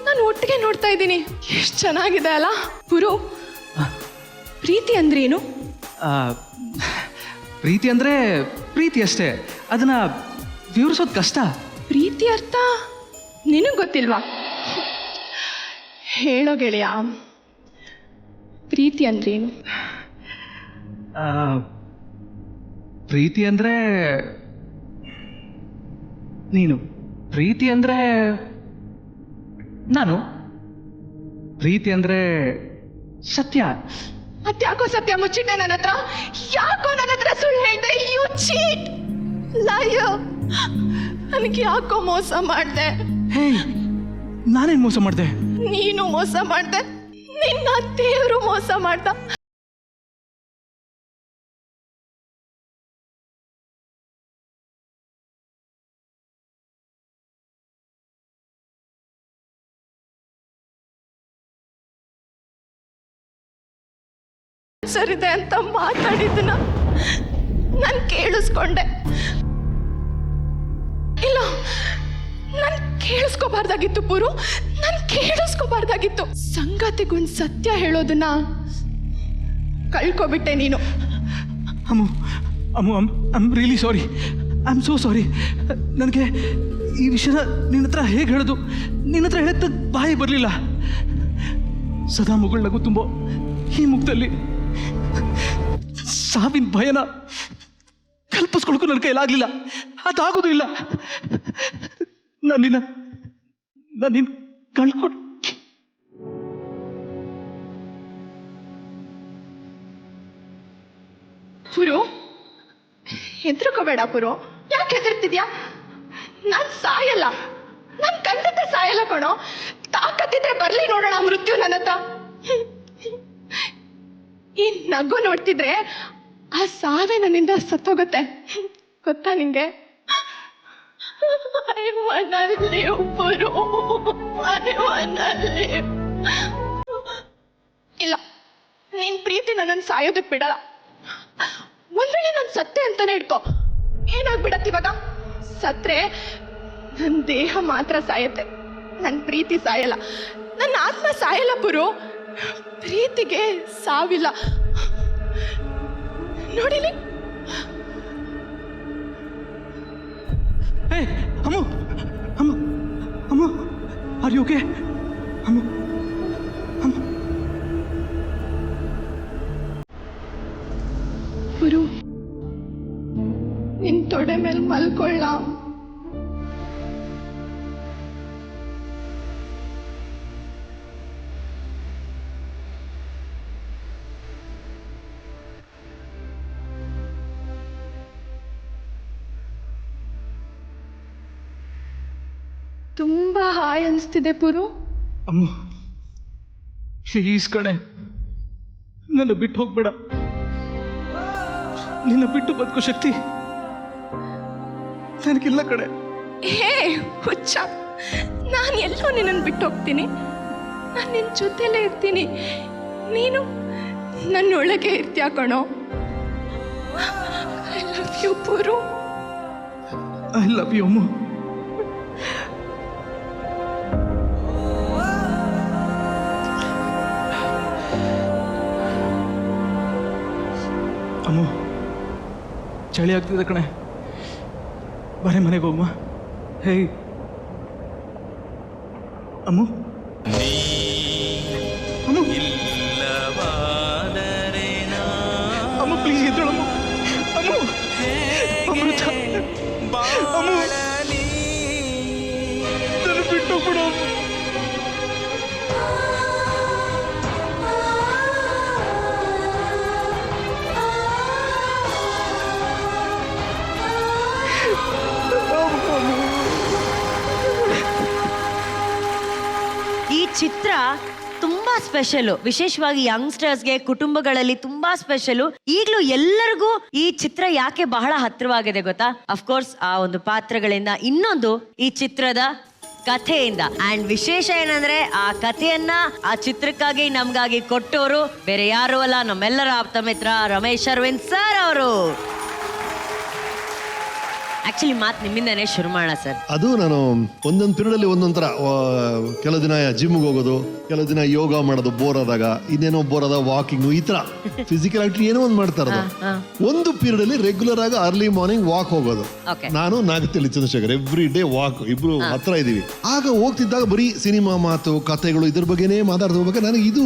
ನಾನು ಒಟ್ಟಿಗೆ ನೋಡ್ತಾ ಇದ್ದೀನಿ. ಎಷ್ಟು ಚೆನ್ನಾಗಿದೆ ಅಲ್ಲ ಪುರು. ಪ್ರೀತಿ ಅಂದ್ರೇನು? ಪ್ರೀತಿ ಅಂದ್ರೆ ಪ್ರೀತಿ ಅಷ್ಟೇ, ಅದನ್ನ ವಿವರಿಸೋದು ಕಷ್ಟ. ಪ್ರೀತಿ ಅರ್ಥ ನಿನಗೆ ಗೊತ್ತಿಲ್ವಾ? ಹೇಳೋ ಗೆಳೆಯ, ಪ್ರೀತಿ ಅಂದ್ರೇನು? ಪ್ರೀತಿ ಅಂದ್ರೆ ನೀನು, ಪ್ರೀತಿ ಅಂದ್ರೆ ನಾನು, ಪ್ರೀತಿ ಅಂದ್ರೆ ಸತ್ಯ. ಅದ್ಯಾಕೋ ಸತ್ಯ ಮುಚ್ಚಿಟ್ಟೆ ನನ್ನ ಹತ್ರ? ಯಾಕೋ ನನ್ನ ಹತ್ರ ಸುಳ್ಳು ಹೇಳ್ದೆ? You cheat liar. ನನಗೆ ಯಾಕೋ ಮೋಸ ಮಾಡ್ದೆ? ಹೇ, ನಾನೇನ್ ಮೋಸ ಮಾಡ್ದೆ? ನೀನು ಮೋಸ ಮಾಡ್ದೆ, ನಿನ್ನ ದೇವರು ಮೋಸ ಮಾಡ್ದ. ಸರಿದೆ ಅಂತ ಮಾತಾಡಿದ್ದನ್ನ ನಾನು ಕೇಳಿಸ್ಕೊಂಡೆ. ಇಲ್ಲ, ನಾನು ಕೇಳಿಸ್ಕೋಬಾರ್ದಾಗಿತ್ತು ಪುರು, ನಾನು ಕೇಳಿಸ್ಕೋಬಾರ್ದಾಗಿತ್ತು. ಸಂಗತಿಗೊಂದು ಸತ್ಯ ಹೇಳೋದನ್ನ ಕಳ್ಕೊಬಿಟ್ಟೆ ನೀನು. Ammu Ammu, I'm really sorry. I am so sorry. ನನಗೆ ಈ ವಿಷಯನ ನಿನ್ನ ಹತ್ರ ಹೇಗೆ ಹೇಳೋದು, ನಿನ್ನ ಹತ್ರ ಹೇಳತ್ತ ಬಾಯಿ ಬರಲಿಲ್ಲ. ಸದಾ ಮುಗುಳ್ ನಗು ತುಂಬೋ ಈ ಮುಖದಲ್ಲಿ ಸಾವಿನ ಭಯನ ಕಲ್ಪಿಸ್ಕೊಳಕ್ಕೂ ನನ್ನ ಕೈಲಾಗಲಿಲ್ಲ. ಅದಾಗೋದಿಲ್ಲ. ನನ್ನಿನ್ನ ಕಳ್ಕೊಂಡು ಪುರು, ಹೆದರ್ಕೋಬೇಡ ಪುರು. ಯಾಕೆ ಹೆದರ್ತಿದ್ಯಾ? ನಾನ್ ಸಾಯಲ್ಲ, ನಾನ್ ಖಂಡಿತ ಸಾಯಲ್ಲ ಕಣೋ. ತಾಕತ್ತಿದ್ರೆ ಬರ್ಲಿ ನೋಡೋಣ ಮೃತ್ಯು ನನ್ನ ಹತ್ರ. ಈ ನಗು ನೋಡ್ತಿದ್ರೆ ಆ ಸಾವೇ ನನ್ನಿಂದ ಸತ್ತೋಗತ್ತೆ, ಗೊತ್ತಾ ನಿಂಗೆ? I wanna live, Puru. I wanna live. ಇಲ್ಲ, ನಿನ್ ಪ್ರೀತಿ ನನ್ನನ್ನು ಸಾಯೋದಕ್ ಬಿಡಲ್ಲ. ಒಂದ್ ವೇಳೆ ನಾನು ಸತ್ತೆ ಅಂತಾನೆ ಇಟ್ಕೋ, ಏನಾಗ್ಬಿಡತ್ತೆ ಇವಾಗ? ಸತ್ರೆ ನನ್ನ ದೇಹ ಮಾತ್ರ ಸಾಯತ್ತೆ, ನನ್ನ ಪ್ರೀತಿ ಸಾಯಲ್ಲ, ನನ್ನ ಆತ್ಮ ಸಾಯಲ್ಲ ಪುರು. ಪ್ರೀತಿಗೆ ಸಾವಿಲ್ಲ. ನೋಡಿಲಿ. ಅಮ್ಮು ಅಮ್ಮು ಅಮ್ಮು, ಆರ್ ಯು ಓಕೆ? ಅಮ್ಮು ಅಮ್ಮು. ಪುರು, ನಿನ್ ತೊಡೆ ಮೇಲೆ ಮಲ್ಕೊಳ್ಳ. ತುಂಬಾ ಹಾಯ್ ಅನಿಸ್ತಿದೆ ಪುರು. ಅಮ್ಮು ಪ್ಲೀಸ್ ಕಣೆ, ನನ್ನ ಬಿಟ್ಟು ಹೋಗ್ಬೇಡ. ನಿನ್ನ ಬಿಟ್ಟು ಬದುಕೋ ಶಕ್ತಿ ನನಗಿಲ್ಲ ಕಣೆ. ಹೇ ಹುಚ್ಚ, ನಾನು ಎಲ್ಲೋ ನಿನ್ನನ್ನು ಬಿಟ್ಟು ಹೋಗ್ತೀನಿ? ನಾನು ನಿನ್ನ ಜೊತೆಲೇ ಇರ್ತೀನಿ, ನೀನು ನನ್ನೊಳಗೆ ಇರ್ತೀಯ ಕಣೋ. I love you Puru. I love you Ammu. Ammu ಚಳಿ ಆಗ್ತಿದೆ ಕಣೆ, ಬರೇ ಮನೆಗೆ ಹೋಗಮ್ಮ. ಹೇ ಅಮ್ಮು, ಅಮ್ಮು ಅಮ್ಮು ಪ್ಲೀಸ್ ಎದ್ದೇಳಮ್ಮ. ಅಮ್ಮು, ಅಮೃತ, ಅಮ್ಮು ನನ್ನ ಬಿಟ್ಟು ಹೋಗ್ಬಿಡು. ಈ ಚಿತ್ರ ತುಂಬಾ ಸ್ಪೆಷಲು, ವಿಶೇಷವಾಗಿ ಯಂಗ್ಸ್ಟರ್ಸ್ಗೆ, ಕುಟುಂಬಗಳಲ್ಲಿ ತುಂಬಾ ಸ್ಪೆಷಲು. ಈಗಲೂ ಎಲ್ಲರಿಗೂ ಈ ಚಿತ್ರ ಯಾಕೆ ಬಹಳ ಹತ್ತಿರವಾಗಿದೆ ಗೊತ್ತಾ? ಅಫ್ಕೋರ್ಸ್ ಆ ಒಂದು ಪಾತ್ರಗಳಿಂದ, ಇನ್ನೊಂದು ಈ ಚಿತ್ರದ ಕಥೆಯಿಂದ. ಅಂಡ್ ವಿಶೇಷ ಏನಂದ್ರೆ ಆ ಕಥೆಯನ್ನ ಆ ಚಿತ್ರಕ್ಕಾಗಿ ನಮ್ಗಾಗಿ ಕೊಟ್ಟವರು ಬೇರೆ ಯಾರು ಅಲ್ಲ, ನಮ್ಮೆಲ್ಲರ ಆಪ್ತ ಮಿತ್ರ ರಮೇಶ್ ಅರವಿಂದ್ ಸರ್ ಅವರು. ಆಕ್ಚುಲಿ ಮಾತು ನಿಮ್ಮಿಂದನೇ ಶುರು ಮಾಡೋಣ ಸರ್. ಅದು ನಾನು ಒಂದೊಂದು ಪೀರಿಯಡ್ ಅಲ್ಲಿ ಒಂದೊಂದ್ ತರ, ಕೆಲವು ದಿನ ಜಿಮ್ಗೆ ಹೋಗೋದು, ಕೆಲವು ದಿನ ಯೋಗ ಮಾಡೋದು ಬೋರ್ ಆದಾಗ, ಇನ್ನೇನೋ ಬೋರ್ ಆದಾಗ ವಾಕಿಂಗ್, ಈ ತರ ಫಿಸಿಕಲ್ ಆಕ್ಟಿವಿಟಿ ಏನೋ ಒಂದು ಮಾಡ್ತಾ ಇರೋದು. ಒಂದು ಪೀರಿಯಡ್ ಅಲ್ಲಿ ರೆಗ್ಯುಲರ್ ಆಗಿ ಅರ್ಲಿ ಮಾರ್ನಿಂಗ್ ವಾಕ್ ಹೋಗೋದು. ನಾನು ನಾಗತಿಯಲ್ಲಿ ಚಂದ್ರಶೇಖರ್ ಎವ್ರಿ ಡೇ ವಾಕ್, ಇಬ್ರು ಹತ್ರ ಇದೀವಿ. ಆಗ ಹೋಗ್ತಿದ್ದಾಗ ಬರೀ ಸಿನಿಮಾ ಮಾತು, ಕಥೆಗಳು, ಇದ್ರ ಬಗ್ಗೆನೇ ಮಾತಾಡ್ತಾ ಹೋಗ್ಬೇಕು. ನನಗೆ ಇದು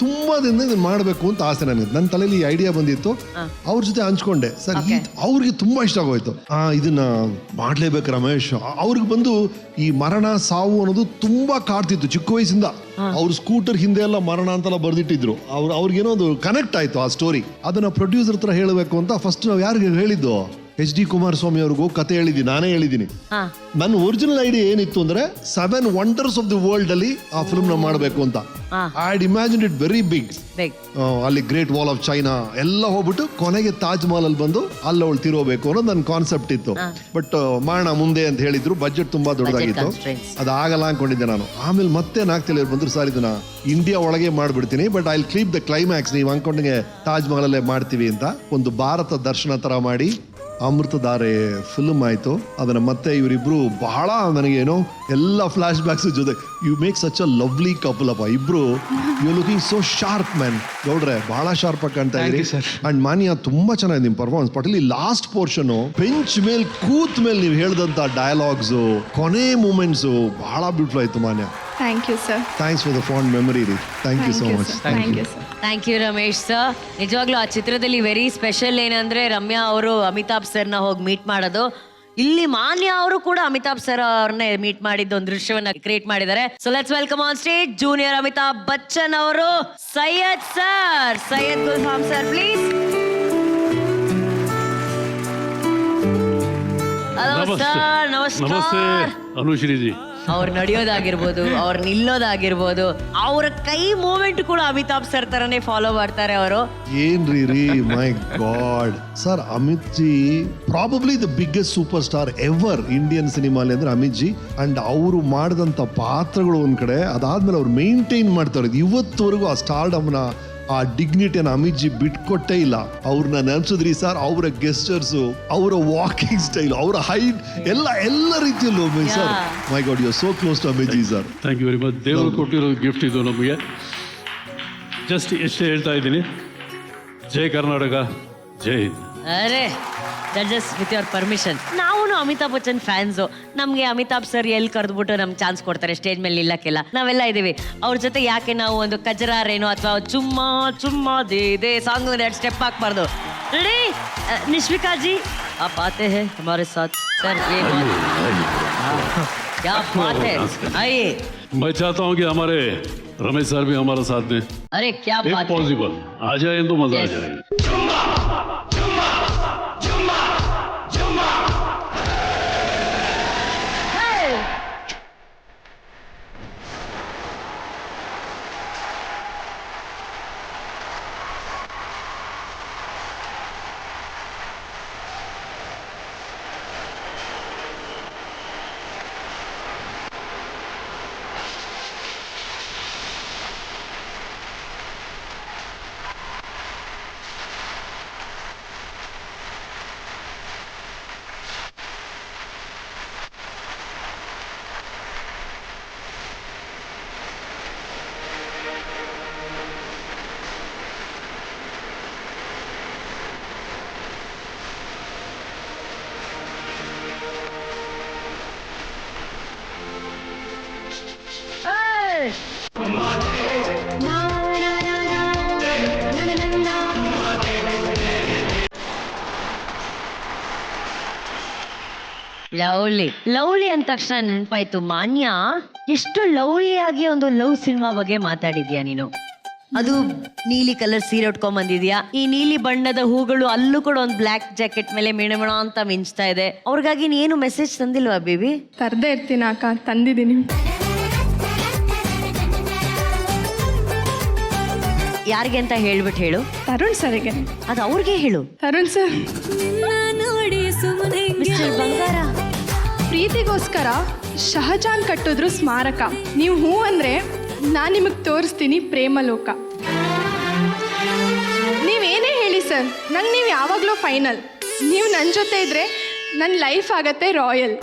ತುಂಬಾ ದಿನ ಇದನ್ನ ಮಾಡಬೇಕು ಅಂತ ಆಸೆ ನನಗೆ. ನನ್ನ ತಲೆಯಲ್ಲಿ ಐಡಿಯಾ ಬಂದಿತ್ತು, ಅವ್ರ ಜೊತೆ ಹಂಚ್ಕೊಂಡೆ. ಸರ್ ಅವ್ರಿಗೆ ತುಂಬಾ ಇಷ್ಟ ಆಗೋಯ್ತು, ಇದನ್ನ ಮಾಡ್ಲೇಬೇಕು ರಮೇಶ್. ಅವ್ರಿಗೆ ಬಂದು ಈ ಮರಣ ಸಾವು ಅನ್ನೋದು ತುಂಬಾ ಕಾಡ್ತಿತ್ತು ಚಿಕ್ಕ ವಯಸ್ಸಿಂದ. ಅವ್ರ ಸ್ಕೂಟರ್ ಹಿಂದೆ ಎಲ್ಲ ಮರಣ ಅಂತೆಲ್ಲ ಬರ್ದಿಟ್ಟಿದ್ರು. ಅವ್ರಿಗೇನೋ ಒಂದು ಕನೆಕ್ಟ್ ಆಯ್ತು ಆ ಸ್ಟೋರಿ. ಅದನ್ನ ಪ್ರೊಡ್ಯೂಸರ್ ಹತ್ರ ಹೇಳಬೇಕು ಅಂತ ಫಸ್ಟ್ ನಾವು ಯಾರಿಗೆ ಹೇಳಿದ್ದು, HD ಕುಮಾರಸ್ವಾಮಿ ಅವ್ರಿಗೂ ಕತೆ ಹೇಳಿದ್ದೀನಿ, ನಾನೇ ಹೇಳಿದ್ದೀನಿ. ನನ್ನ ಒರಿಜಿನಲ್ ಐಡಿಯಾ ಏನಿತ್ತು ಅಂದ್ರೆ 7 ವಂಡರ್ಸ್ ಆಫ್ ದಿ ವರ್ಲ್ಡ್ ಅಲ್ಲಿ ಆ ಫಿಲ್ಮ್ ನ ಮಾಡಬೇಕು ಅಂತ. I had imagined it very big. ಅಲ್ಲಿ ಗ್ರೇಟ್ ವಾಲ್ ಆಫ್ ಚೈನಾ ಎಲ್ಲ ಹೋಗ್ಬಿಟ್ಟು ಕೊನೆಗೆ ತಾಜ್ ಮಹಲ್ ಅಲ್ಲಿ ಬಂದು ಅಲ್ಲಿ ಅವಳು ತಿರೋಬೇಕು ಅನ್ನೋದು ನನ್ನ ಕಾನ್ಸೆಪ್ಟ್ ಇತ್ತು. ಬಟ್ ಮಾಡೋಣ ಮುಂದೆ ಅಂತ ಹೇಳಿದ್ರು, ಬಜೆಟ್ ತುಂಬಾ ದೊಡ್ಡದಾಗಿತ್ತು, ಅದಾಗಲ್ಲ ಅನ್ಕೊಂಡಿದ್ದೆ ನಾನು. ಆಮೇಲೆ ಮತ್ತೆ ನಾಗ್ತಿಲ್ಲ ಬಂದ್ರು, ಸರ್ ಇದನ್ನ ಇಂಡಿಯಾ ಒಳಗೆ ಮಾಡ್ಬಿಡ್ತೀನಿ, but I will keep the climax, ನೀವು ಅನ್ಕೊಂಡಂಗೆ ತಾಜ್ ಮಹಲ್ ಅಲ್ಲೇ ಮಾಡ್ತೀವಿ ಅಂತ. ಒಂದು ಭಾರತ ದರ್ಶನ ತರ ಮಾಡಿ ಅಮೃತಧಾರೆ ಫಿಲ್ಮ್ ಆಯ್ತು. ಅದನ್ನ ಮತ್ತೆ ಇವರಿಬ್ರು ಬಹಳ ನನಗೇನೋ ಎಲ್ಲ ಫ್ಲಾಶ್ ಬ್ಯಾಕ್ಸ್ ಜೊತೆ, you make such a lovely couple ಅಪ್ಪ ಇಬ್ರು. You looking so sharp man. ಗೌಡ್ರೆ ಬಹಳ ಶಾರ್ಪ್ ಆಗಿ ಕಾಣ್ತಾ ಇದ್ರಿ. ಅಂಡ್ ಮಾನ್ಯ ತುಂಬಾ ಚೆನ್ನಾಗಿದೆ ನಿಮ್ ಪರ್ಫಾರ್ಮೆನ್ಸ್. ಪಟೇಲಿ ಲಾಸ್ಟ್ ಪೋರ್ಷನ್ ಬೆಂಚ್ ಮೇಲೆ ಕೂತ್ ಮೇಲೆ ನೀವು ಹೇಳ್ದಂತ ಡಯಲಾಗ್ಸ್, ಕೊನೆ ಮೂಮೆಂಟ್ಸ್ ಬಹಳ ಬ್ಯೂಟಿಫುಲ್ ಆಯ್ತು Manya. Thank you sir. Thanks for the fond memory ರೀ. Thank you so much. Thank you sir. Thank you Ramesh sir. ನಿಜವಾಗ್ಲೂ ಆ ಚಿತ್ರದಲ್ಲಿ ವೆರಿ ಸ್ಪೆಷಲ್ ಏನಂದ್ರೆ ರಮ್ಯಾ ಅವರು ಅಮಿತಾಬ್ ಸರ್ನ ಹೋಗಿ ಮೀಟ್ ಮಾಡೋದು. ಇಲ್ಲಿ ಮಾನ್ಯ ಅವರು ಕೂಡ ಅಮಿತಾಬ್ ಸರ್ ಅವ್ರನ್ನೇ ಮೀಟ್ ಮಾಡಿದ್ದು ಒಂದು ದೃಶ್ಯವನ್ನ ಕ್ರಿಯೇಟ್ ಮಾಡಿದ್ದಾರೆ. So let's welcome on stage junior Amitabh Bachchan ಅವರು. Syed sir, Syed Gulfam sir please. Hello sir, ನಮಸ್ಕಾರ. ಅನುಶ್ರೀ ಜಿ, ಅವ್ರು ನಡೆಯೋದಾಗಿರ್ಬೋದು, ಅವ್ರು ನಿಲ್ಲೋದಾಗಿರ್ಬೋದು, ಅವರ ಕೈ ಮೂವ್ಮೆಂಟ್ ಕೂಡ ಅಮಿತಾಬ್ ಸರ್ ತರನೇ ಫಾಲೋ ಮಾಡ್ತಾರೆ ಅವರು. ಏನ್ರಿ ರೀ, my god sir, Amit ji probably the biggest super star ever Indian ಸಿನಿಮಾಲಿ ಅಂದ್ರೆ ಅಮಿತ್ ಜಿ. ಅಂಡ್ ಅವರು ಮಾಡಿದಂತ ಪಾತ್ರಗಳು ಒಂದ್ ಕಡೆ, ಅದಾದ್ಮೇಲೆ ಅವ್ರು ಮೇಂಟೈನ್ ಮಾಡ್ತಾರೆ ಇವತ್ತುವರೆಗೂ ಆ ಸ್ಟಾರ್ಡಮ್ನ, ಆ ಡಿಗ್ನಿಟಿಯನ್ನು ಅಮಿತ್ ಜಿ ಬಿಟ್ಕೊಟ್ಟೇ ಇಲ್ಲ. ಅವ್ರನ್ನ ನೆನ್ಸಿದ್ರಿ ಸರ್, ಅವರ ಗೆಸ್ಟರ್ಸು, ಅವರ ವಾಕಿಂಗ್ ಸ್ಟೈಲ್, ಅವರ ಹೈಟ್ ಎಲ್ಲ ರೀತಿಯಲ್ಲೂ sir, my god you are so close to Amit ji sir. Thank you very much. ದೇವರು ಕೊಟ್ಟಿರೋ ಗಿಫ್ಟ್ ಇದು ನಮಗೆ. ಜಸ್ಟ್ ಎಷ್ಟೇ ಹೇಳ್ತಾ ಇದ್ದೀನಿ, ಜೈ ಕರ್ನಾಟಕ, ಜೈ ಹಿಂದ್. ಅರೆ ಜಡ್ಜಸ್, ವಿತ್ ಯುವರ್ ಪರ್ಮಿಷನ್, ನಾವು ಅಮಿತಾಬ್ ಬಚ್ಚನ್ ಫ್ಯಾನ್ಸು. ನಮ್ಗೆ ಅಮಿತಾಬ್ ಸರ್ ಎಲ್ಲಿ ಕರೆದ್ಬಿಟ್ಟು ನಮ್ಗೆ ಚಾನ್ಸ್ ಕೊಡ್ತಾರೆ ಸ್ಟೇಜ್ ಮೇಲೆ ನಿಲ್ಲಕ್ಕೆಲ್ಲ, ನಾವೆಲ್ಲ ಇದೀವಿ. ಅವ್ರ ಜೊತೆ ಯಾಕೆ ನಾವು ಒಂದು ಕಜರಾರೇನೋ ಅಥವಾ ಚುಮ್ಮಾ ಚುಮ್ಮಾ ದೇ ಸಾಂಗ್ 2 ಸ್ಟೆಪ್ ಹಾಕ್ಬಾರ್ದು? ರೆಡಿ ನಿಶ್ವಿಕಾ ಜಿ, आप आते हैं हमारे साथ सर, ये क्या बात है, आइए. मैं चाहता हूँ कि हमारे रमेश सर भी हमारे साथ में. अरे क्या बात है, पॉसिबल आ जाए तो मजा आ जाए. ಲವ್ಲಿ ಲವ್ಲಿ ಅಂದ ತಕ್ಷಣ ನೆನಪಾಯ್ತು, ಮಾನ್ಯ ಎಷ್ಟು ಲವ್ಲಿಯಾಗಿ ಒಂದು ಲವ್ ಸಿನಿಮಾ ಬಗ್ಗೆ ಮಾತಾಡಿದ್ಯಾ ನೀನು. ಅದು ನೀಲಿ ಕಲರ್ ಸೀರೆ ಉಟ್ಕೊಂಡ್ ಬಂದಿದ್ಯಾ, ಈ ನೀಲಿ ಬಣ್ಣದ ಹೂಗಳು ಅಲ್ಲೂ ಕೂಡ ಒಂದು ಬ್ಲ್ಯಾಕ್ ಜಾಕೆಟ್ ಮೇಲೆ ಮೇಣ ಅಂತ ಮಿಂಚ್ತಾ ಇದೆ. ಅವ್ರಿಗಾಗಿ ನೀನು ಮೆಸೇಜ್ ತಂದಿಲ್ವಾ ಬೇಬಿ? ತರದೇ ಇರ್ತೀನಿ ಅಕ್ಕ, ತಂದಿದ್ದೀನಿ. ಯಾರಿಗೆ ಅಂತ ಹೇಳ್ಬಿಟ್ಟು ಹೇಳು. ತರುಣ್ ಸರ್ಗೆ. ಅದು ಅವ್ರಿಗೆ ಹೇಳು. ತರುಣ್ ಸರ್, ಮಿಸ್ಟರ್ ಬಂಗಾರ, ಪ್ರೀತಿಗೋಸ್ಕರ ಶಹಜಾನ್ ಕಟ್ಟಿದ್ರು ಸ್ಮಾರಕ. ನೀವು ಹೂ ಅಂದ್ರೆ ನಾನು ನಿಮಗೆ ತೋರಿಸ್ತೀನಿ ಪ್ರೇಮಲೋಕ. ನೀವೇನೇ ಹೇಳಿ ಸರ್, ನಂಗೆ ನೀವು ಯಾವಾಗಲೂ ಫೈನಲ್. ನೀವು ನನ್ನ ಜೊತೆ ಇದ್ರೆ ನನ್ನ ಲೈಫ್ ಆಗತ್ತೆ ರಾಯಲ್.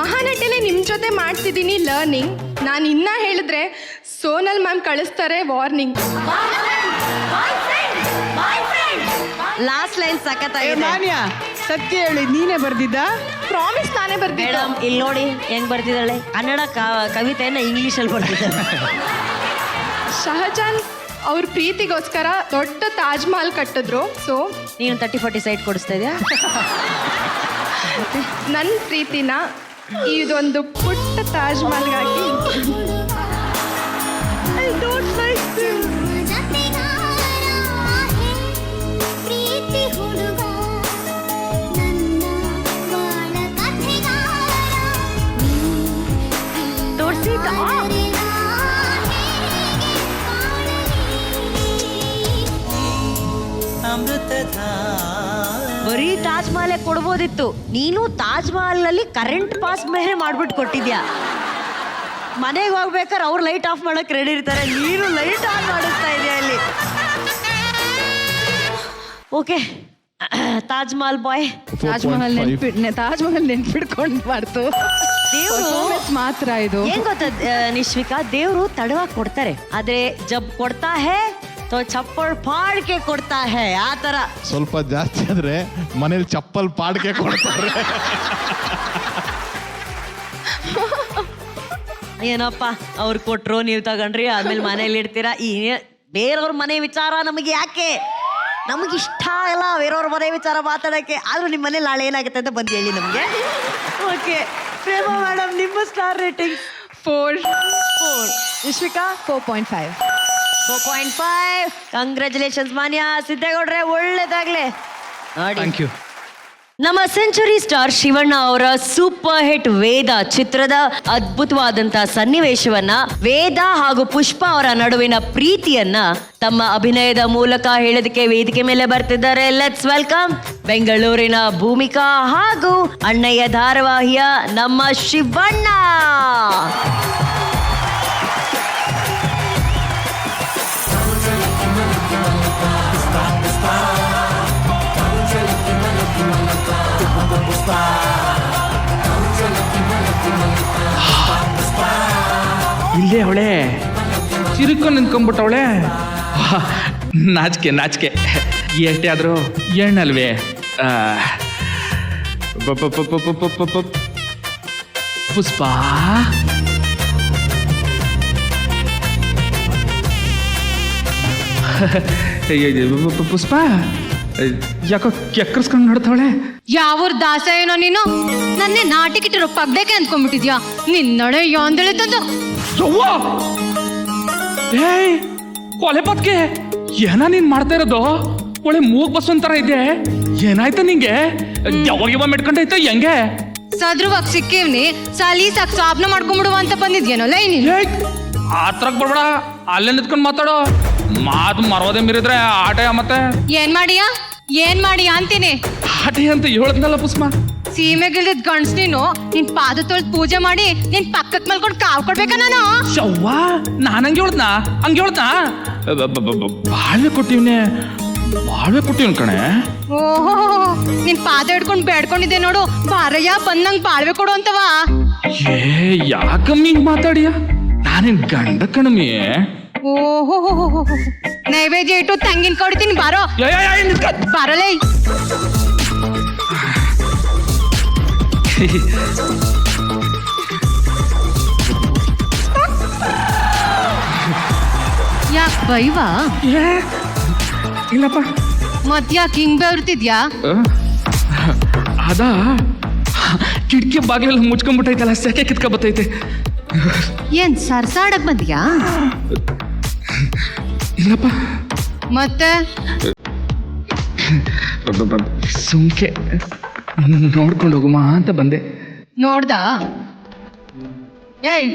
ಮಹಾನಟಿಲಿ ನಿಮ್ಮ ಜೊತೆ ಮಾಡ್ತಿದ್ದೀನಿ ಲರ್ನಿಂಗ್. ನಾನು ಇನ್ನ ಹೇಳಿದ್ರೆ ಸೋನಲ್ ಮ್ಯಾಮ್ ಕಳಿಸ್ತಾರೆ ವಾರ್ನಿಂಗ್. ಲಾಸ್ಟ್ ಲೈನ್ ಸಖತ್ತಾಗಿದೆ. ಸತ್ಯ ಹೇಳಿ, ನೀನೇ ಬರ್ದಿದ್ದ? ಪ್ರಾಮಿಸ್ ನಾನೇ ಬರ್ದಿದ್ದೆ. ಮೇಡಮ್ ಇಲ್ಲಿ ನೋಡಿ ಹೆಂಗ್ ಬರ್ತಿದ್ದಾಳೆ, ಕನ್ನಡ ಕವಿತೆಯನ್ನ ಇಂಗ್ಲಿಷಲ್ಲಿ ಬರ್ತಿದ್ದಾಳೆ. ಶಹಜಾನ್ ಅವ್ರ ಪ್ರೀತಿಗೋಸ್ಕರ ದೊಡ್ಡ ತಾಜ್ ಮಹಲ್ ಕಟ್ಟಿದ್ರು. ಸೊ ನೀನು 30-40 ಸೈಟ್ ಕೊಡಿಸ್ತಾ ಇದೆಯಾ? ನನ್ನ ಪ್ರೀತಿನ ಇದೊಂದು ಪುಟ್ಟ ತಾಜ್ ಮಹಲ್ಗಾಗಿ ಐ ಡೋಂಟ್ ಲೈಕ್ ಬರೀ ತಾಜ್ ಮಹಲ್ ಕೊಡ್ಬೋದಿತ್ತು. ನೀನು ತಾಜ್ ಮಹಲ್ ನಲ್ಲಿ ಕರೆಂಟ್ ಪಾಸ್ ಬೇರೆ ಮಾಡ್ಬಿಟ್ಟು ಕೊಟ್ಟಿದ್ಯಾ. ಮನೆಗೆ ಹೋಗ್ಬೇಕಾದ್ರೆ ಅವ್ರು ಲೈಟ್ ಆಫ್ ಮಾಡಕ್ ರೆಡಿ ಇರ್ತಾರೆ, ನೀನು ಲೈಟ್ ಆನ್ ಮಾಡಿಸ್ತಾ ಇದೆಯಾ ಅಲ್ಲಿ. ಓಕೆ, ತಾಜ್ ಮಹಲ್ ಬಾಯ್. ತಾಜ್ ಮಹಲ್ ನೆನ್ಪಿಡ್ಕೊಂಡ್ಬಾರ್ದು. ದೇವ್ರು ಮಾತ್ರ ಇದು ಏನ್ ಗೊತ್ತ ನಿಶ್ವಿಕಾ, ದೇವ್ರು ತಡವಾಗಿ ಕೊಡ್ತಾರೆ, ಆದ್ರೆ ಜಬ್ ಕೊಡ್ತಾ ಹೇ ತೋ ಚಪ್ಪಲ್ ಪಾಡ್ಕೆ ಕೊಡ್ತಾ ಹೇ. ಆ ತರ ಸ್ವಲ್ಪ ಜಾಸ್ತಿ ಆದ್ರೆ ಮನೇಲಿ ಚಪ್ಪಲ್ ಪಾಡ್ಕೆ ಕೊಡ್ತಾರೆ. ಏನಪ್ಪ, ಅವ್ರು ಕೊಟ್ರು ನೀವು ತಗೊಂಡ್ರಿ, ಆದ್ಮೇಲೆ ಮನೇಲಿ ಇಡ್ತೀರಾ. ಈ ಬೇರೆಯವ್ರ ಮನೆ ವಿಚಾರ ನಮಗೆ ಯಾಕೆ? ನಮಗಿಷ್ಟ ಎಲ್ಲ ಬೇರೆಯವ್ರ ಮನೆ ವಿಚಾರ ಮಾತಾಡೋಕ್ಕೆ. ಆದರೂ ನಿಮ್ಮ ಮನೇಲಿ ನಾಳೆ ಏನಾಗುತ್ತೆ ಅಂತ ಬಂದು ಹೇಳಿ ನಮಗೆ. ಓಕೆ ಪ್ರೇಮ ಮೇಡಮ್, ನಿಮ್ಮ ಸ್ಟಾರ್ ರೇಟಿಂಗ್ 4. ವಿಶ್ವಿಕಾ 4.5. ಕಂಗ್ರ್ಯಾಚುಲೇಷನ್ಸ್ ಮಾನ್ಯ ಸಿದ್ದೇಗೌಡ್ರೆ, ಒಳ್ಳೇದಾಗ್ಲಿ ನೋಡಿ. Thank you. ನಮ್ಮ ಸೆಂಚುರಿ ಸ್ಟಾರ್ ಶಿವಣ್ಣ ಅವರ ಸೂಪರ್ ಹಿಟ್ ವೇದ ಚಿತ್ರದ ಅದ್ಭುತವಾದಂತಹ ಸನ್ನಿವೇಶವನ್ನ, ವೇದ ಹಾಗೂ ಪುಷ್ಪ ಅವರ ನಡುವಿನ ಪ್ರೀತಿಯನ್ನ ತಮ್ಮ ಅಭಿನಯದ ಮೂಲಕ ಹೇಳೋದಕ್ಕೆ ವೇದಿಕೆ ಮೇಲೆ ಬರ್ತಿದ್ದಾರೆ. ಲೆಟ್ಸ್ ವೆಲ್ಕಮ್ ಬೆಂಗಳೂರಿನ ಭೂಮಿಕಾ ಹಾಗೂ ಅಣ್ಣಯ್ಯ ಧಾರಾವಾಹಿಯ ನಮ್ಮ ಶಿವಣ್ಣ. ಇಲ್ಲೇ ಅವಳೆ ಚಿರುಕೊಂಡು ನಿಂತ್ಕೊಂಡ್ಬಿಟ್ಟವಳೆ. ನಾಚಿಕೆ ನಾಚಿಕೆ ಎಷ್ಟೇ ಆದರೂ ಎಣ್ಣಲ್ವೇ. ಪುಷ್ಪ ಪುಷ್ಪ ಯಾಕೋ ಕೆಕ್ಕರ್ಸ್ಕೊಂಡು ನೋಡ್ತಾವಳೆ. ಯಾವ್ರ ದಾಸ ಏನೋ ನೀನು, ನನ್ನೇ ನಾಟಿಕಿಟ್ಟಿರೋ ಪಗ್ದಕ್ಕೆ ಅಂದ್ಕೊಂಡ್ಬಿಟ್ಟಿದ್ಯಾ? ನಿನ್ನಡೆ ಯಾಂದಳೆ ತಂದು ಏಯ್ ಕೊಲೆ ಪತ್ಕೆ ಏನ ನೀನ್ ಮಾಡ್ತಾ ಇರೋದು? ಒಳ್ಳೆ ಮೂಗ್ ಬಸ್ ಒಂಥರ ಇದೆ. ಏನಾಯ್ತ ನಿಂಗೆ? ಯಾವಾಗ ಮೆಟ್ಕೊಂಡೈತ ಹೆಂಗೆ? ಸದ್ರವಾಗ ಸಿಕ್ಕಿವ್ನಿ ಸಲೀಸಾಕ್ ಸಾಬ್ನ ಮಾಡ್ಕೊಂಡ್ಬಿಡುವ ಅಂತ ಬಂದಿದ್ಯೇನಲ್ಲ ನೀನು. ಆತ್ರಕ್ ಬರ್ಬೇಡ, ಅಲ್ಲೇ ನಿಂತ್ಕೊಂಡ್ ಮಾತಾಡೋ. ಮಾತು ಮರವದೆ ಮೀರಿದ್ರೆ ಆಟ. ಮತ್ತೆ ಏನ್ ಮಾಡಿಯಾ ಅಂತೀನಿ. ಆಟ ಅಂತ ಹೇಳದ್ನಲ್ಲ ಪುಷ್ಪ. ಸೀಮೆಗಿಲ್ದಿದ್ ಗಂಡ್ಸ್ ನೀನು, ನಿನ್ ಪಾದ ತೊಳ್ದ್ ಪೂಜೆ ಮಾಡಿ ನಿನ್ ಪಕ್ಕಕ್ ಮಲ್ಕೊಂಡ್ ಕಾವ್ ಕೊಡ್ಬೇಕ ನಾನು? ಶವ್ವ, ನಾನ್ ಹಂಗೆ ಹೇಳ್ದ್ನಾ ಬಾಳ್ವೆ ಕೊಟ್ಟಿವ್ನ ಕಣೆ. ಓಹೋ, ನಿನ್ ಪಾದ ಹಿಡ್ಕೊಂಡ್ ಬೇಡ್ಕೊಂಡಿದ್ದೆ ನೋಡು, ಬಾರಯ್ಯ ಬಂದಂಗ್ ಬಾಳ್ವೆ ಕೊಡು ಅಂತವ. ಏ ಯಾಕಮ್ಮಿ ಹಿಂಗ್ ಮಾತಾಡಿಯ? ನಾನೇನ್ ಗಂಡ ಕಣಮಿ. ಓಹೋ, ನೈವೇದ್ಯ ಇಟ್ಟು ತಂಗಿನ ಕೊಡ್ತೀನಿ ಬಾರೋ. ಬರಲೇ. ಯಾಕೆ ಬೈವಾ? ಇಲ್ಲಪ್ಪ. ಮತ್ಯಾಕೆ ಹಿಂಗ್ ಬೆವರ್ತಿದ್ಯಾ? ಅದ ಕಿಟಕಿ ಬಾಗಿಲೆಲ್ಲ ಮುಚ್ಕೊಂಡ್ಬಿಟ್ಟೈತಲ್ಲ, ಸೆಕೆ ಕಿತ್ಕ ಬತ್ತೈತೆ. ಏನ್ ಸರ್ಸಾಡಕ್ ಬಂದ್ಯಾ? ಇಲ್ಲಪ್ಪ. ಮತ್ತೆ ಸುಮ್ಕೆ ನೋಡ್ಕೊಂಡು ಹೋಗುಮ ಅಂತ ಬಂದೆ. ನೋಡ್ದ? ಏಯ್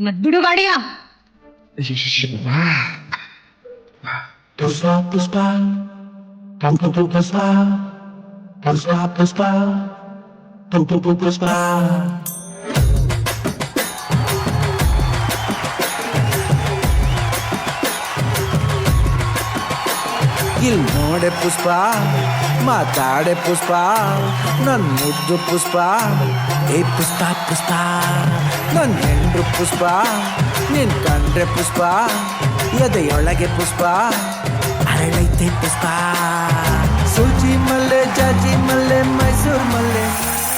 ಮತ್ ಬಿಡು ಗಾಡಿಯ. ಇಲ್ಲಿ ನೋಡೆ ಪುಷ್ಪ, ಮಾತಾಡೆ ಪುಷ್ಪ, ನನ್ ಮುದ್ದು ಪುಷ್ಪ. ಏ ಪುಷ್ಪ ಪುಷ್ಪ, ನನ್ ಹೆಂಡ್ರು ಪುಷ್ಪ, ನಿನ್ ಕಂಡ್ರೆ ಪುಷ್ಪ, ಎದೆಯೊಳಗೆ ಪುಷ್ಪ ಅರಳೈತೆ ಪುಷ್ಪ. ಸೂಜಿ ಮಲ್ಲೆ, ಜಾಜಿ ಮಲ್ಲೆ, ಮೈಸೂರು ಮಲ್ಲೆ.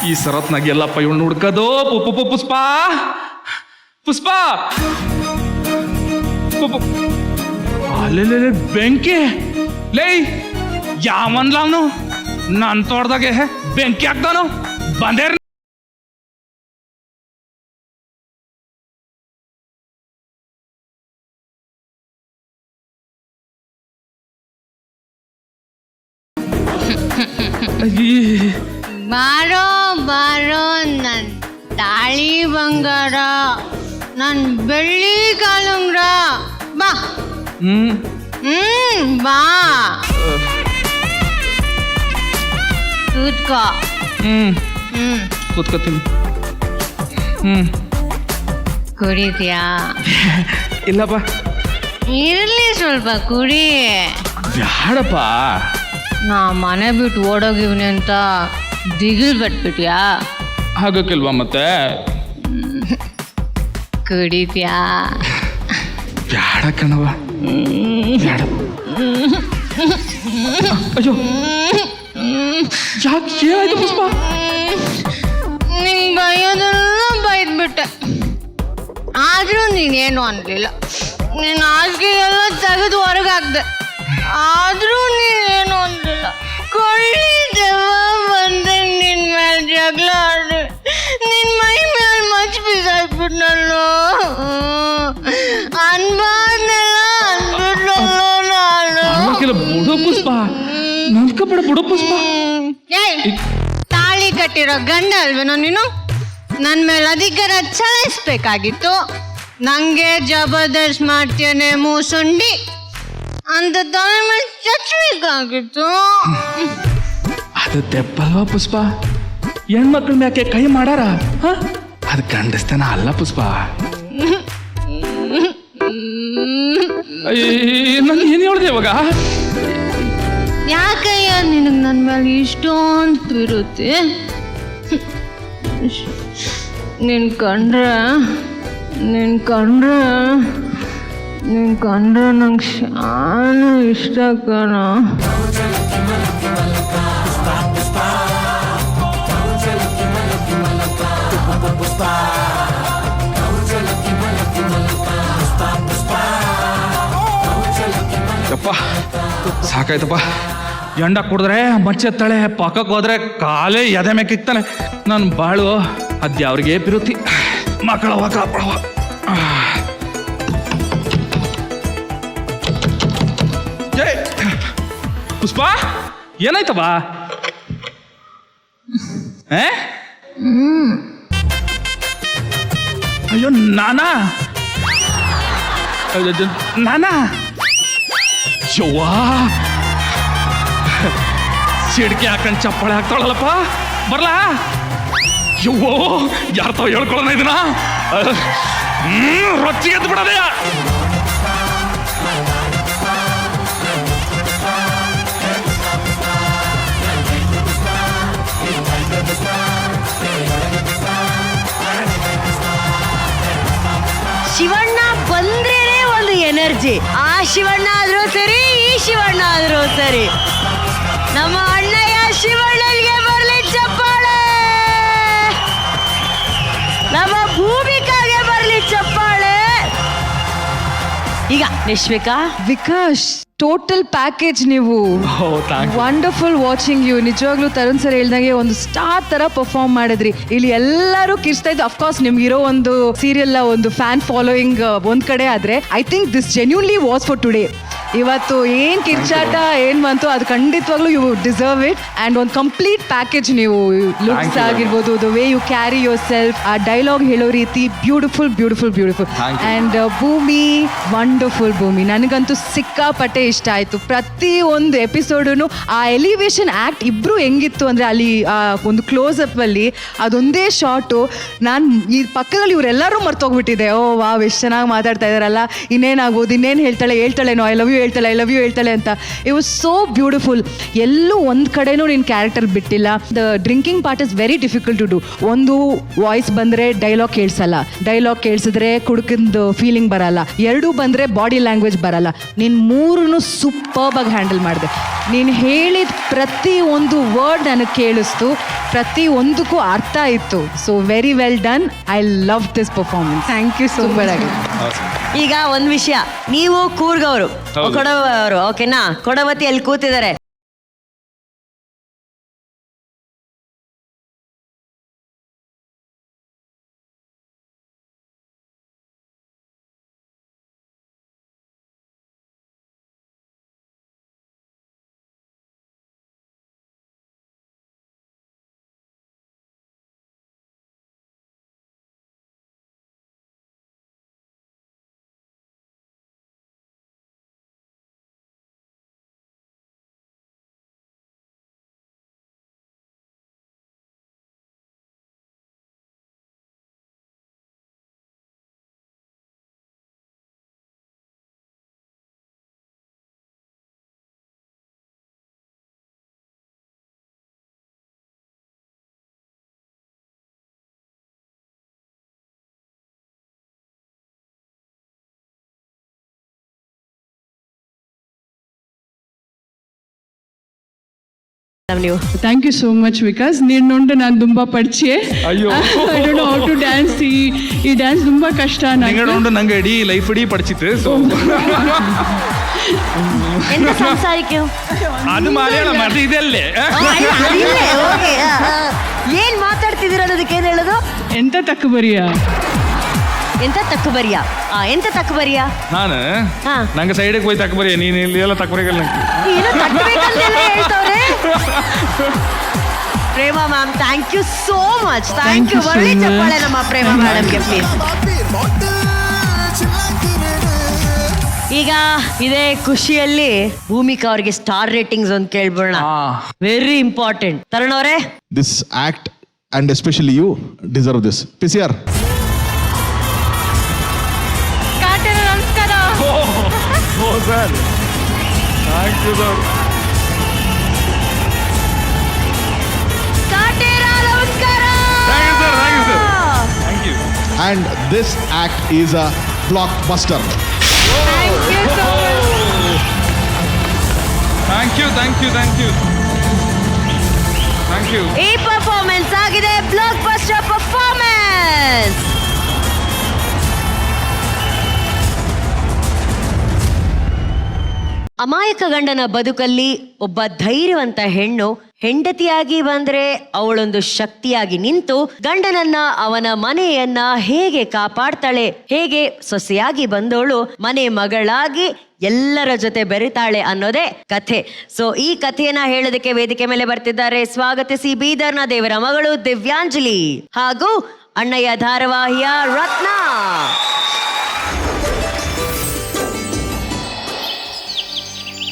ಈ ಸರತ್ನಾಗ ಎಲ್ಲಪ್ಪ ಇವಳು ಹುಡ್ಕದು. ಪುಷ್ಪ ಪುಷ್ಪ ಅಲ್ಲೆಲ್ಲ ಬೆಂಕಿ. ಲೇ ಯಾವನ್ಲ ಅವನು? ನನ್ ತೋಟದಾಗೆ ಬೆಂಕಿ ಹಾಕ್ತಾನು. ಬಂದೇರ್ ಬಾರೋ ಬಾರೋ ನನ್ ತಾಳಿ ಬಂಗಾರ, ನನ್ ಬೆಳ್ಳಿ ಕಾಲುಂಗ್ರ, ಬಾ. ಬಾ ಕೂತ್ಕೋ. ಕೂತ್ಕೋತೀನಿ. ಕುಡಿದ್ಯಾ? ಇಲ್ಲಪ್ಪ. ಇರ್ಲಿ ಸ್ವಲ್ಪ ಕುಡಿ. ಬ್ಯಾಡಪ್ಪ. ನಾ ಮನೆ ಬಿಟ್ಟು ಓಡೋಗಿವ್ನಿ ಅಂತ ದಿಗಿಲ್ ಬಟ್ಬಿಟ್ಯಾ? ಆಗಕ್ಕಿಲ್ವಾ ಮತ್ತೆ? ಕುಡಿದ್ಯಾ? ಬ್ಯಾಡ ಕಣವ, ಬ್ಯಾಡ. ಅಯ್ಯೋ ಯಾಕೆ ಏನಾಯ್ತು ಪುಷ್ಪ? ನಿಂಗೆ ಬೈಯೋದೆಲ್ಲ ಬೈದ್ಬಿಟ್ಟೆ, ಆದ್ರೂ ನೀನೇನು ಅನ್ಲಿಲ್ಲ. ನಿನ್ನ ಹಾಸಿಗೆ ಎಲ್ಲ ತೆಗೆದು ಹೊರಗಾಕ್ದೆ. ಆದ್ರೂ ನೀನೇನು ಅಂದಿಲ್ಲ. ಕೊಳ್ಳಿ ದೆವ್ವ ಬಂದಂಗ್ ನಿನ್ ಮೇಲೆ ಜಗಳ ಆಡ್ರೆ ನಿನ್ ಮೈ ಮೇಲೆ ಮಚ್ ಬಿಸಾಕ್ಬಿಟ್ನಲ್ಲೋ. ಅನ್ಬಾರ್ದೆಲ್ಲ ಅಂದ್ಬಿಟ್ನಲ್ಲೋ ನಾನು. ಪರವಾಗಿಲ್ಲ ಬಿಡು ಪುಷ್ಪ, ನಂದ್ಕಬೇಡ ಬಿಡು ಪುಷ್ಪ. ತಾಳಿ ಕಟ್ಟಿರೋ ಗಂಡ ಅಲ್ವೇನೋ ನೀನು? ನನ್ನ ಮೇಲೆ ಅಧಿಕಾರ ಚಲಾಯಿಸ್ಬೇಕಾಗಿತ್ತು. ನಂಗೆ ಜಬರ್ದಸ್ತ್ ಮಾಡ್ತೇನೆ ಮೂಸುಂಡಿ ಅಂತ ತಲೆ ಮೇಲೆ ಚಚ್ಚಬೇಕಾಗಿತ್ತು. ಅದು ತೆಪ್ಪಲ್ವಾ ಪುಷ್ಪ? ಹೆಣ್ಮಕ್ಳ ಮ್ಯಾಕೆ ಕೈ ಮಾಡಾರ? ಅದು ಗಂಡಸ್ತನ ಅಲ್ಲ ಪುಷ್ಪ. ನಾನು ಏನು ಹೇಳ್ದೆ ಇವಾಗ? ಯಾಕಯ್ಯ ನಿನಗೆ ನನ್ನ ಮೇಲೆ ಇಷ್ಟೊಂದು ಇರುತ್ತೆ? ನಿನ್ ಕಂಡ್ರೆ ನಂಗೆ ಶಾನ ಇಷ್ಟ ಕಣ. ಯಪ್ಪ ಸಾಕಾಯ್ತಪ್ಪ. ಎಂಡ ಕುಡಿದ್ರೆ ಮಚ್ಚೆತ್ತಾಳೆ, ಪಕ್ಕಕ್ಕೆ ಹೋದ್ರೆ ಕಾಲೇ ಎದೆ ಮೇಕಿಕ್ತಾನೆ. ನಾನು ಬಾಳು ಅದ್ಯಾವ್ರಿಗೆ ಪಿರುತಿ ಮಕ್ಕಳವ ಕಾಪಳವ. ಪುಷ್ಪ ಏನಾಯ್ತವ? ಅಯ್ಯೋ ನಾನಾ ಯವ್ವಾ, ಸಿಡ್ಕೆ ಹಾಕೊಂಡು ಚಪ್ಪಾಳೆ ಹಾಕ್ತಾಳಲ್ಲಪ್ಪ. ಬರ್ಲಾ? ಯವ್ವೋ, ಯಾರ ತಾವ ಹೇಳ್ಕೊಳ್ಳೋಣ ಇದನ್ನ? ರೊಚ್ಚಿಗೆ ಎದ್ದು ಬಿಡೋದೇ. ಶಿವಣ್ಣ ಬಂದ್ರೇನೆ ಒಂದು ಎನರ್ಜಿ. ಆ ಶಿವಣ್ಣ ಆದ್ರೂ ಸರಿ, ಈ ಶಿವಣ್ಣ ಆದ್ರೂ ಸರಿ. ನಮ್ಮ ಅಣ್ಣಯ್ಯ ಶಿವಣ್ಣನಿಗೆ ಬರ್ಲಿ ಚಪ್ಪಾಳೆ, ನಮ್ಮ ಭೂಮಿಕಾಗೆ ಬರ್ಲಿ ಚಪ್ಪಾಳೆ. ಈಗ ನಿಶ್ವಿಕಾ, ವಿಕಾಶ್, ಟೋಟಲ್ ಪ್ಯಾಕೇಜ್ ನೀವು. Wonderful watching you. ನಿಜವಾಗ್ಲೂ ತರುಣ್ ಸರ್ ಹೇಳ್ದಂಗೆ ಒಂದು ಸ್ಟಾರ್ ತರ ಪರ್ಫಾರ್ಮ್ ಮಾಡಿದ್ರಿ. ಇಲ್ಲಿ ಎಲ್ಲರೂ ಕಿರ್ಸ್ತಾ ಇದ್ದು. ಅಫ್ಕೋರ್ಸ್ ನಿಮ್ಗಿರೋ ಒಂದು ಸೀರಿಯಲ್ ಒಂದು ಫ್ಯಾನ್ ಫಾಲೋಯಿಂಗ್ ಒಂದ್ ಕಡೆ ಆದ್ರೆ, I think this genuinely was for today. ಇವತ್ತು ಏನ್ ಕಿರ್ಚಾಟ ಏನ್ ಬಂತು ಅದು ಖಂಡಿತವಾಗ್ಲೂ ಯು ಡಿಸರ್ವ್ ಇಟ್. ಅಂಡ್ ಒಂದು ಕಂಪ್ಲೀಟ್ ಪ್ಯಾಕೇಜ್ ನೀವು. ಲುಕ್ಸ್ ಆಗಿರ್ಬೋದು, the way you carry yourself, ಆ ಡೈಲಾಗ್ ಹೇಳೋ ರೀತಿ beautiful beautiful beautiful. And Bhoomi, wonderful Bhoomi. ನನಗಂತೂ ಸಿಕ್ಕಾಪಟ್ಟೆ ಇಷ್ಟ ಆಯ್ತು. ಪ್ರತಿ ಒಂದು ಎಪಿಸೋಡನು ಆ ಎಲಿವೇಶನ್ ಆಕ್ಟ್ ಇಬ್ರು ಹೆಂಗಿತ್ತು ಅಂದ್ರೆ, ಅಲ್ಲಿ ಒಂದು ಕ್ಲೋಸ್ ಅಪ್ ಅಲ್ಲಿ ಅದೊಂದೇ ಶಾರ್ಟು. ನಾನು ಈ ಪಕ್ಕದಲ್ಲಿ ಇವರೆಲ್ಲರೂ ಮರ್ತೋಗ್ಬಿಟ್ಟಿದೆ. ಓ ವಾವ್, ಎಷ್ಟು ಚೆನ್ನಾಗಿ ಮಾತಾಡ್ತಾ ಇದಾರಲ್ಲ, ಇನ್ನೇನಾಗ್ಬೋದು, ಇನ್ನೇನು ಹೇಳ್ತಾಳೇನೋ, ಐ ಲವ್ ಯು ಹೇಳ್ತಾಳೆ ಅಂತ. It was so beautiful. ಎಲ್ಲೂ ಒಂದು ಕಡೆನೂ ನಿನ್ನ ಕ್ಯಾರೆಕ್ಟರ್ ಬಿಟ್ಟಿಲ್ಲ. The drinking part is very difficult to do. ಒಂದು ವಾಯ್ಸ್ ಬಂದರೆ ಡೈಲಾಗ್ ಕೇಳಿಸಲ್ಲ, ಡೈಲಾಗ್ ಕೇಳಿಸಿದ್ರೆ ಕುಡುಕಿಂದು ಫೀಲಿಂಗ್ ಬರಲ್ಲ, ಎರಡೂ ಬಂದರೆ ಬಾಡಿ ಲ್ಯಾಂಗ್ವೇಜ್ ಬರಲ್ಲ. ನೀನು ಮೂರನ್ನು ಸೂಪರ್ಬ್ ಆಗಿ ಹ್ಯಾಂಡಲ್ ಮಾಡಿದೆ. ನೀನು ಹೇಳಿದ ಪ್ರತಿ ಒಂದು ವರ್ಡ್ ನನಗೆ ಕೇಳಿಸ್ತು, ಪ್ರತಿ ಒಂದಕ್ಕೂ ಅರ್ಥ ಇತ್ತು. So very well done. I love this performance. Thank you so much. ಈಗ ಒಂದ್ ವಿಷಯ, ನೀವು ಕೂರ್ಗವರು, ಕೊಡವರು, ಓಕೆನಾ? ಕೊಡವತಿ ಅಲ್ಲಿ ಕೂತಿದ್ದಾರೆ. Thank you so much Vikas. ನೀನು ನೋಡಿ ನಾನು ತುಂಬ ಪಡಿಚೆ. ಅಯ್ಯೋ, I don't know how to dance. ಈ ಡ್ಯಾನ್ಸ್ ತುಂಬ ಕಷ್ಟ. ನಂಗೆ ಇಡೀ ಲೈಫ್ ಇಡೀ ಪಡಿಚಿತ್ತು. ಎಂತ ಸಂಸಾರಿಕೆ ಅದು ಮಲಯಾಳಂ ಅದು ಇದೆಲ್ಲೇ ಏನ್ ಮಾತಾಡ್ತಿದ್ದೀರ ಅನ್ನೋದಕ್ಕೆ ಏನ್ ಹೇಳೋದು? ಎಂತ ತಕ್ಕ ಬರಿಯ ಎಂತ ತಕ್ಕು ಬರಿಯಾ? ಎಂತ ತಕ್ಕು ಬರಿಯಾ? ನಾನು ಹಾ. ನಂಗೆ ಸೈಡಿಗೆ ಹೋಗಿ ತಕ್ಕ ನೀನು ಇಲ್ಲಿ ಎಲ್ಲ ತಕ್ಕ ಬರೀಗಲ್ಲ ಏನೋ ತಕ್ಕಬೇಕಂತೆಲ್ಲ ಹೇಳ್ತವ್ರೆ. Prema ma'am, thank you so much. Thank you. ಒಳ್ಳೆ ಚಪ್ಪಾಳೆ ನಮ್ಮ ಪ್ರೇಮ ಮೇಡಮ್ಗೆ ಪ್ಲೀಸ್. ಈಗ ಇದೇ ಖುಷಿಯಲ್ಲಿ ಭೂಮಿಕಾ ಅವರಿಗೆ ಸ್ಟಾರ್ ರೇಟಿಂಗ್ಸ್ ಒಂದು ಕೇಳ್ಬೋಣ. Very important. ತರುಣ್ ಅವರೇ, this act and especially you deserve this. PCR. ನಮಸ್ಕಾರ. Sir thank you sir. And this act is a blockbuster. Thank you. ಈ ಪರ್ಫಾರ್ಮೆನ್ಸ್ ಆಗಿದೆ ಬ್ಲಾಕ್ ಬಸ್ಟರ್ ಪರ್ಫಾರ್ಮೆನ್ಸ್. ಅಮಾಯಕ ಗಂಡನ ಬದುಕಲ್ಲಿ ಒಬ್ಬ ಧೈರ್ಯವಂತ ಹೆಣ್ಣು ಹೆಂಡತಿಯಾಗಿ ಬಂದ್ರೆ ಅವಳೊಂದು ಶಕ್ತಿಯಾಗಿ ನಿಂತು ಗಂಡನನ್ನ, ಅವನ ಮನೆಯನ್ನ ಹೇಗೆ ಕಾಪಾಡ್ತಾಳೆ, ಹೇಗೆ ಸೊಸೆಯಾಗಿ ಬಂದವಳು ಮನೆ ಮಗಳಾಗಿ ಎಲ್ಲರ ಜೊತೆ ಬೆರಿತಾಳೆ ಅನ್ನೋದೇ ಕಥೆ. ಸೊ ಈ ಕಥೆಯನ್ನ ಹೇಳೋದಕ್ಕೆ ವೇದಿಕೆ ಮೇಲೆ ಬರ್ತಿದ್ದಾರೆ, ಸ್ವಾಗತಿಸಿ ಬೀದರ್ನ ದೇವರ ಮಗಳು ದಿವ್ಯಾಂಜಲಿ ಹಾಗೂ ಅಣ್ಣಯ್ಯ ಧಾರಾವಾಹಿಯ ರತ್ನ.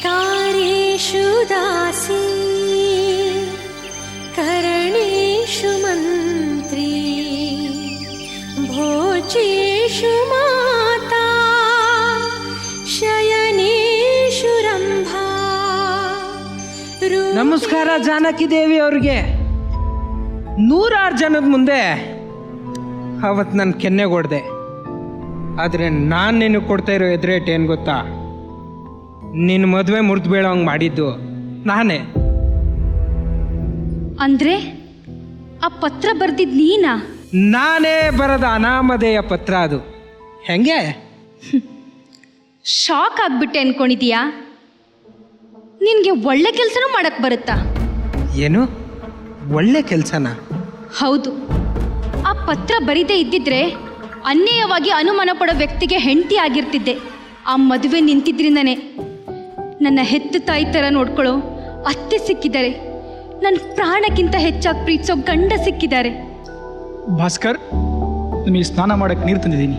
ಕಾರ್ಯೇಷು ದಾಸಿ ಕರಣೇಷು ಮಂತ್ರಿ ಭೋಜೇಷು ಮಾತಾ ಶಯನೇಷು ರಂಭಾ. ನಮಸ್ಕಾರ ಜಾನಕಿ ದೇವಿ ಅವ್ರಿಗೆ. 106 ಜನದ ಮುಂದೆ ಅವತ್ತು ನಾನು ಕೆನ್ನೆಗೊಡ್ದೆ. ಆದರೆ ನಾನು ನಿನಗೆ ಕೊಡ್ತಾ ಇರೋ ಎದುರೇಟ್ ಏನು ಗೊತ್ತಾ? ನಿನ್ನ ಮದುವೆ ಮುರಿದು ಬೀಳೋಂಗೆ ಮಾಡಿದ್ದು ನಾನೇ. ಅಂದ್ರೆ ಆ ಪತ್ರ ಬರ್ದಿದ್ ನೀನಾ? ನಾನೇ ಬರದ ಅನಾಮಧೇಯ ಪತ್ರ ಅದು. ಹೆಂಗೆ? ಶಾಕ್ ಆಗ್ಬಿಟ್ಟೆ ಅನ್ಕೊಂಡಿದೀಯಾ? ನಿನ್ಗೆ ಒಳ್ಳೆ ಕೆಲಸನೂ ಮಾಡಕ್ ಬರುತ್ತಾ? ಏನು ಒಳ್ಳೆ ಕೆಲಸನ? ಹೌದು. ಆ ಪತ್ರ ಬರೀದೇ ಇದ್ದಿದ್ರೆ ಅನ್ಯಾಯವಾಗಿ ಅನುಮಾನ ಪಡೋ ವ್ಯಕ್ತಿಗೆ ಹೆಂಡತಿ ಆಗಿರ್ತಿದ್ದೆ. ಆ ಮದುವೆ ನಿಂತಿದ್ರಿಂದನೇ ನನ್ನ ಹೆತ್ತು ತಾಯಿ ಥರ ನೋಡ್ಕೊಳ್ಳೋ ಅತ್ತೆ ಸಿಕ್ಕಿದ್ದಾರೆ. ನನ್ನ ಪ್ರಾಣಕ್ಕಿಂತ ಹೆಚ್ಚಾಗಿ ಪ್ರೀತಿಸೋ ಗಂಡ ಸಿಕ್ಕಿದ್ದಾರೆ. ಭಾಸ್ಕರ್, ನಿಮಗೆ ಸ್ನಾನ ಮಾಡಕ್ಕೆ ನೀರು ತಂದಿದ್ದೀನಿ.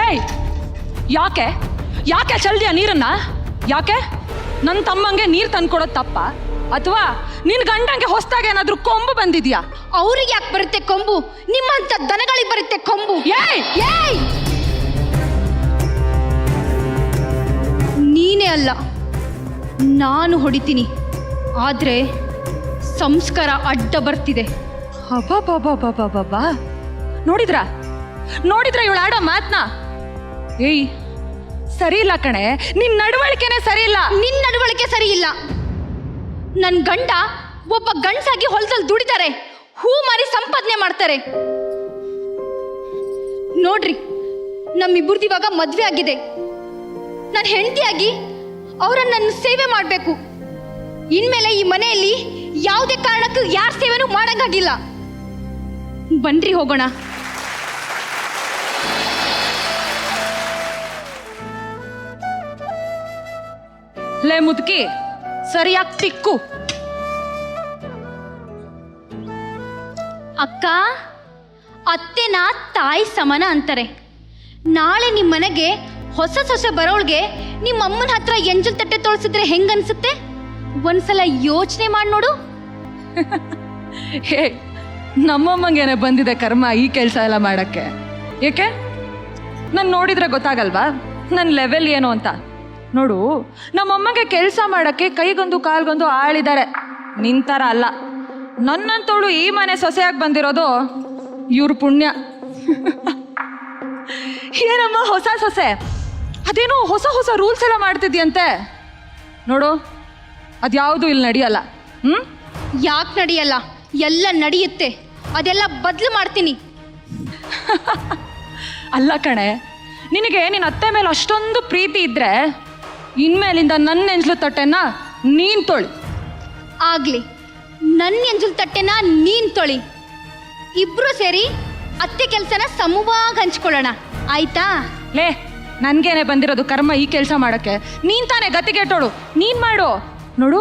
ಏಯ್, ಯಾಕೆ ಯಾಕೆ ಚಲ್ದಿಯ ನೀರನ್ನ? ಯಾಕೆ ನನ್ನ ತಮ್ಮಂಗೆ ನೀರು ತಂದ್ಕೊಡೋದು ತಪ್ಪ? ಅಥವಾ ನಿನ್ ಗಂಡಂಗೆ ಹೊಸದಾಗಿ ಏನಾದ್ರೂ ಕೊಂಬು ಬಂದಿದ್ಯಾ? ಅವ್ರಿಗೆ ಯಾಕೆ ಬರುತ್ತೆ ಕೊಂಬು? ನಿಮ್ಮಂತ ದನಗಳಿಗೆ ಬರುತ್ತೆ ಕೊಂಬು. ಏಯ್ ಏಯ್, ನೀನೇ ಅಲ್ಲ, ನಾನು ಹೊಡಿತೀನಿ. ಆದ್ರೆ ಸಂಸ್ಕಾರ ಅಡ್ಡ ಬರ್ತಿದೆ. ಹಬ್ಬ ನೋಡಿದ್ರ ಇವಳು ಆಡೋ ಮಾತ್ನ? ಏಯ್, ಸರಿ ಇಲ್ಲ ಕಣೆ, ನಿನ್ ನಡವಳಿಕೆನೆ ಸರಿ ಇಲ್ಲ. ನಿನ್ ನಡವಳಿಕೆ ಸರಿ ಇಲ್ಲ. ನನ್ ಗಂಡ ಒಬ್ಬ ಗಂಡಸಾಗಿ ಹೊಲದಲ್ಲಿ ದುಡಿತಾರೆ, ಹೂ ಮಾರಿ ಸಂಪಾದನೆ ಮಾಡ್ತಾರೆ. ನೋಡ್ರಿ, ನಮ್ಮಿಬ್ಬರದು ಇವಾಗ ಮದ್ವೆ ಆಗಿದೆ. ನಾನು ಹೆಂಡತಿಯಾಗಿ ಅವರನ್ನ ನನ್ನ ಸೇವೆ ಮಾಡಬೇಕು. ಇನ್ಮೇಲೆ ಈ ಮನೆಯಲ್ಲಿ ಯಾವುದೇ ಕಾರಣಕ್ಕೂ ಯಾರ ಸೇವೆನೂ ಮಾಡಂಗಾಗಿಲ್ಲ. ಬನ್ರಿ ಹೋಗೋಣ. ಲೇ ಮುದುಕಿ, ಸರಿಯಾಗಿ ತಿಕ್ಕು. ಅಕ್ಕ, ಅತ್ತೆನ ತಾಯಿ ಸಮಾನ ಅಂತಾರೆ. ನಾಳೆ ನಿಮ್ಮ ಮನೆಗೆ ಹೊಸ ಸೊಸೆ ಬರೋಳ್ಗೆ ನಿಮ್ಮ ಅಮ್ಮನ ಹತ್ರ ಎಂಜಲ್ ತಟ್ಟೆ ತೋರಿಸಿದ್ರೆ ಹೆಂಗನ್ಸುತ್ತೆ? ಒಂದ್ಸಲ ಯೋಚನೆ ಮಾಡಿ ನೋಡು. ಹೇ, ನಮ್ಮಮ್ಮಂಗೇನೆ ಬಂದಿದೆ ಕರ್ಮ ಈ ಕೆಲಸ ಎಲ್ಲ ಮಾಡಕ್ಕೆ. ಏಕೆ? ನಾನು ನೋಡಿದ್ರೆ ಗೊತ್ತಾಗಲ್ವಾ ನನ್ನ ಲೆವೆಲ್ ಏನು ಅಂತ? ನೋಡು, ನಮ್ಮಮ್ಮಗೆ ಕೆಲಸ ಮಾಡಕ್ಕೆ ಕೈಗೊಂದು ಕಾಲ್ಗೊಂದು ಆಳಿದ್ದಾರೆ, ನಿಂತರ ಅಲ್ಲ. ನನ್ನಂತೋಳು ಈ ಮನೆ ಸೊಸೆಯಾಗಿ ಬಂದಿರೋದು ಇವ್ರ ಪುಣ್ಯ. ಏನಮ್ಮ ಹೊಸ ಸೊಸೆ, ಅದೇನೋ ಹೊಸ ರೂಲ್ಸ್ ಎಲ್ಲ ಮಾಡ್ತಿದ್ಯಂತೆ. ನೋಡು, ಅದ್ಯಾವುದು ಇಲ್ಲಿ ನಡೆಯಲ್ಲ. ಯಾಕೆ ನಡೆಯಲ್ಲ? ಎಲ್ಲ ನಡೆಯುತ್ತೆ. ಅದೆಲ್ಲ ಬದಲು ಮಾಡ್ತೀನಿ. ಅಲ್ಲ ಕಣೆ, ನಿನಗೆ ನಿನ್ನ ಅತ್ತೆ ಮೇಲೆ ಅಷ್ಟೊಂದು ಪ್ರೀತಿ ಇದ್ರೆ ಇನ್ಮೇಲಿಂದ ನನ್ನ ಎಂಜಲು ತಟ್ಟೆನ ನೀನ್ ತೊಳಿ. ಆಗ್ಲಿ, ನನ್ನ ಎಂಜಲ್ ತಟ್ಟೆನ ನೀನ್ ತೊಳಿ. ಇಬ್ರು ಸೇರಿ ಅತ್ತೆ ಕೆಲಸನ ಸಮವಾಗಿ ಹಂಚ್ಕೊಳ್ಳೋಣ, ಆಯ್ತಾ? ಲೇ, ನನ್ಗೇನೆ ಬಂದಿರೋದು ಕರ್ಮ ಈ ಕೆಲಸ ಮಾಡಕ್ಕೆ. ನೀನ್ ತಾನೇ ಗತಿಗೆಟ್ಟೋಳು, ನೀನ್ ಮಾಡು. ನೋಡು,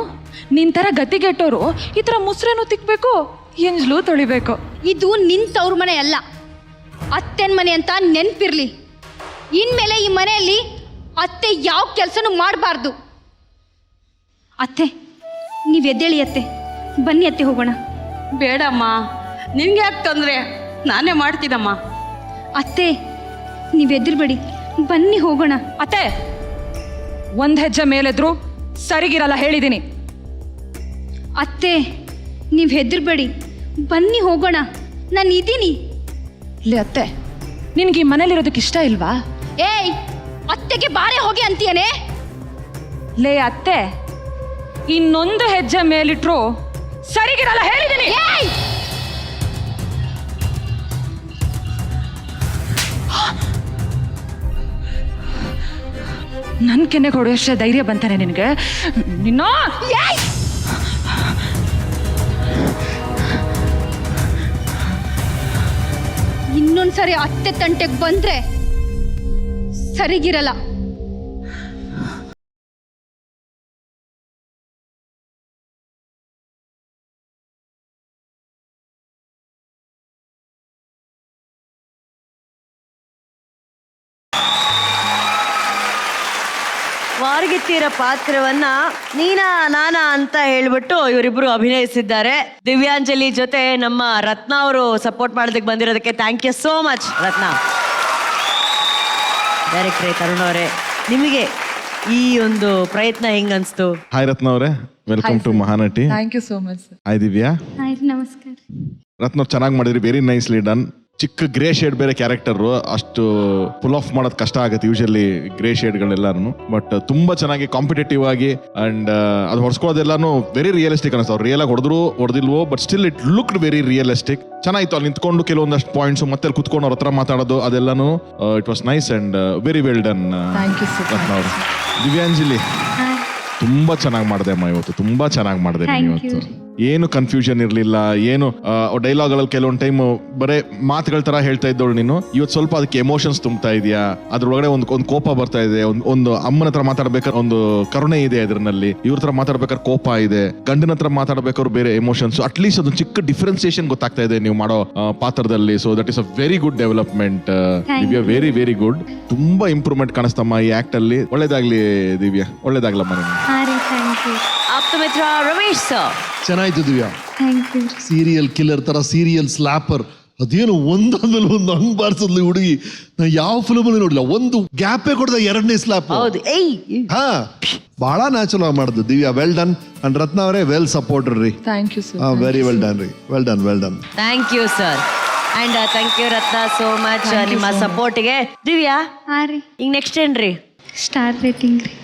ನಿನ್ ತರ ಗತಿಗೆಟ್ಟೋರು ಈ ತರ ಮುಸ್ರೇನು ತಿಕ್ಬೇಕು, ಎಂಜಲು ತೊಳಿಬೇಕು. ಇದು ನಿನ್ ತವ್ರ ಮನೆ ಅಲ್ಲ, ಅತ್ತೆನ ಮನೆ ಅಂತ ನೆನ್ಪಿರ್ಲಿ. ಇನ್ಮೇಲೆ ಈ ಮನೆಯಲ್ಲಿ ಅತ್ತೆ ಯಾವ ಕೆಲಸನೂ ಮಾಡಬಾರ್ದು. ಅತ್ತೆ, ನೀವು ಎದ್ದೇಳಿ ಅತ್ತೆ, ಬನ್ನಿ ಅತ್ತೆ ಹೋಗೋಣ. ಬೇಡಮ್ಮ, ನಿನ್ಗೆ ಯಾಕೆ ತೊಂದರೆ? ನಾನೇ ಮಾಡ್ತೀನಮ್ಮ. ಅತ್ತೆ, ನೀವು ಎದ್ರಬೇಡಿ, ಬನ್ನಿ ಹೋಗೋಣ. ಅತ್ತೆ, ಒಂದ್ ಹೆಜ್ಜೆ ಮೇಲೆದ್ರು ಸರಿಗಿರಲ್ಲ, ಹೇಳಿದ್ದೀನಿ. ಅತ್ತೆ, ನೀವು ಹೆದರ್ಬೇಡಿ, ಬನ್ನಿ ಹೋಗೋಣ, ನಾನು ಇದ್ದೀನಿ. ಲೇ ಅತ್ತೆ, ನಿನ್ಗೆ ಈ ಮನೇಲಿರೋದಕ್ಕೆ ಇಷ್ಟ ಇಲ್ವಾ? ಏಯ್, ಅತ್ತೆಗೆ ಬಾರೆ ಹೋಗಿ ಅಂತೀಯನೇ? ಲೇ ಅತ್ತೆ, ಇನ್ನೊಂದು ಹೆಜ್ಜೆ ಮೇಲಿಟ್ರು ಸರಿಗಿರಲ್ಲ, ಹೇಳಿದ್ದೀನಿ. ನನ್ ಕೆನ್ನೆಗೆ ಹೊಡೆಯೋಷ್ಟೇ ಧೈರ್ಯ ಬಂತಾನೆ ನಿನಗೆ? ನಿನ್ನ ಇನ್ನೊಂದ್ಸರಿ ಅತ್ತೆ ತಂಟೆಗೆ ಬಂದ್ರೆ ಸರಿಗಿರಲ್ಲ. ವಾರಗಿತ್ತಿರ ಪಾತ್ರವನ್ನ ನೀನಾ ನಾನಾ ಅಂತ ಹೇಳ್ಬಿಟ್ಟು ಇವರಿಬ್ರು ಅಭಿನಯಿಸಿದ್ದಾರೆ. ದಿವ್ಯಾಂಜಲಿ ಜೊತೆ ನಮ್ಮ ರತ್ನ ಅವರು ಸಪೋರ್ಟ್ ಮಾಡೋದಕ್ಕೆ ಬಂದಿರೋದಕ್ಕೆ ಥ್ಯಾಂಕ್ ಯು ಸೋ ಮಚ್ ರತ್ನ. ಡೈರೆಕ್ಟ್ರೇ ತರುಣ್ ಅವರೇ, ನಿಮಗೆ ಈ ಒಂದು ಪ್ರಯತ್ನ ಹೆಂಗ್ ಅನ್ಸ್ತು? ಹಾಯ್ ರತ್ನ ಅವರೇ, welcome to Mahanati. Thank you so much. Hi Divya. ನಮಸ್ಕಾರ. ರತ್ನ ಅವ್ರು ಚೆನ್ನಾಗಿ ಮಾಡಿದ್ರಿ, ವೆರಿ ನೈಸ್ಲಿ ಡನ್. ಚಿಕ್ಕ ಗ್ರೇ ಶೇಡ್ ಬೇರೆ ಕ್ಯಾರೆಕ್ಟರ್, ಅಷ್ಟು ಫುಲ್ ಆಫ್ ಮಾಡೋದು ಕಷ್ಟ ಆಗುತ್ತೆ ಯೂಶಲಿ ಗ್ರೇ ಶೇಡ್ಗಳೆಲ್ಲಾನು. ಬಟ್ ತುಂಬಾ ಚೆನ್ನಾಗಿ ಕಾಂಪಿಟೇಟಿವ್ ಆಗಿ ಅಂಡ್ ಅದು ಹೊಡ್ಸ್ಕೊಳ್ಳೋದೆಲ್ಲಾನು ವೆರಿ ರಿಯಲಿಸ್ಟಿಕ್ ಅನಿಸ್ತು. ಅವ್ರು ರಿಯಲ್ ಆಗಿ ಹೊಡೆದಿಲ್ವೋ, but still it looked very realistic. ಚೆನ್ನಾಗಿತ್ತು. ಅಲ್ಲಿ ನಿಂತ್ಕೊಂಡು ಕೆಲವೊಂದಷ್ಟು ಪಾಯಿಂಟ್ಸ್ ಮತ್ತೆ ಅಲ್ಲಿ ಕುತ್ಕೊಂಡು ಅವ್ರ ಹತ್ರ ಮಾತಾಡೋದು ಅದೆಲ್ಲಾನು it was nice and very well done Ratna ಅವರು. ದಿವ್ಯಾಂಜಲಿ ತುಂಬಾ ಚೆನ್ನಾಗಿ ಮಾಡಿದೆ ಅಮ್ಮ ಇವತ್ತು, ತುಂಬಾ ಚೆನ್ನಾಗಿ ಮಾಡಿದೆ ಇವತ್ತು. ಏನು ಕನ್ಫ್ಯೂಷನ್ ಇರಲಿಲ್ಲ, ಏನು ಡೈಲಾಗ್ಗಳಲ್ಲಿ ಕೆಲವೊಂದು ಟೈಮ್ ಬರೇ ಮಾತುಗಳ ತರ ಹೇಳ್ತಾ ಇದ್ದವಳು ನೀನು, ಇವತ್ತು ಸ್ವಲ್ಪ ಅದಕ್ಕೆ ಎಮೋಷನ್ಸ್ ತುಂಬ್ತಾ ಇದೆಯಾ, ಅದ್ರೊಳಗಡೆ ಒಂದು ಕೋಪ ಬರ್ತಾ ಇದೆ. ಒಂದು ಅಮ್ಮನ ಹತ್ರ ಮಾತಾಡ್ಬೇಕಾದ್ರೆ ಒಂದು ಕರುಣೆ ಇದೆ ಅದರಲ್ಲಿ, ಇವ್ರ ಹತ್ರ ಮಾತಾಡ್ಬೇಕಾದ್ರೆ ಕೋಪ ಇದೆ, ಗಂಡನ ಹತ್ರ ಮಾತಾಡ್ಬೇಕಾದ್ರೆ ಬೇರೆ ಎಮೋಷನ್ಸ್. ಅಟ್ಲೀಸ್ಟ್ ಅದೊಂದು ಚಿಕ್ಕ ಡಿಫ್ರೆನ್ಸಿಯೇಷನ್ ಗೊತ್ತಾಗ್ತಾ ಇದೆ ನೀವು ಮಾಡೋ ಪಾತ್ರದಲ್ಲಿ. So that is a very good development Divya, very very good. ತುಂಬಾ ಇಂಪ್ರೂವ್ಮೆಂಟ್ ಕಾಣಿಸ್ತಮ್ಮ ಈ ಆಕ್ಟ್ ಅಲ್ಲಿ. ಒಳ್ಳೇದಾಗ್ಲಿ ದಿವ್ಯಾ, ಒಳ್ಳೇದಾಗ್ಲಮ್ಮ ನಿಮ್ಗೆ. ಆಪ್ತ ಮಿತ್ರ ರಮೇಶ್ ಸರ್, ಚೆನ್ನಾಯ್ತು ದಿವ್ಯಾ. ಸೀರಿಯಲ್ ಕಿಲ್ಲರ್ ತರ ಸೀರಿಯಲ್ ಸ್ಲಾಪರ್, ಅದೇನು ಒಂದಾದ್ಮೇಲೆ ಒಂದು ಹಂಗ್ ಬಾರಿಸಿದ್ಲು ಹುಡುಗಿ. ನಾ ಯಾವ ಫಿಲ್ಮ್ ಅಲ್ಲಿ ನೋಡಿಲ್ಲ, ಒಂದು ಗ್ಯಾಪೇ ಕೊಡ್ದ ಎರಡನೇ ಸ್ಲಾಪ್. ಹೌದು. ಹಾ, ಬಹಳ ನ್ಯಾಚುರಲ್ ಆಗಿ ಮಾಡಿದ್ದು Divya. Well done. And Ratna ಅವರೇ ವೆಲ್ ಸಪೋರ್ಟೆಡ್ ರೀ. Thank you sir. Very well done ರೀ. Well done, well done. Thank you sir. And thank you Ratna so much ನಿಮ್ಮ ಸಪೋರ್ಟ್ಗೆ. ದಿವ್ಯಾ, ಈಗ ನೆಕ್ಸ್ಟ್ ಏನ್ರಿ? ಸ್ಟಾರ್ ರೇಟಿಂಗ್ ರೀ.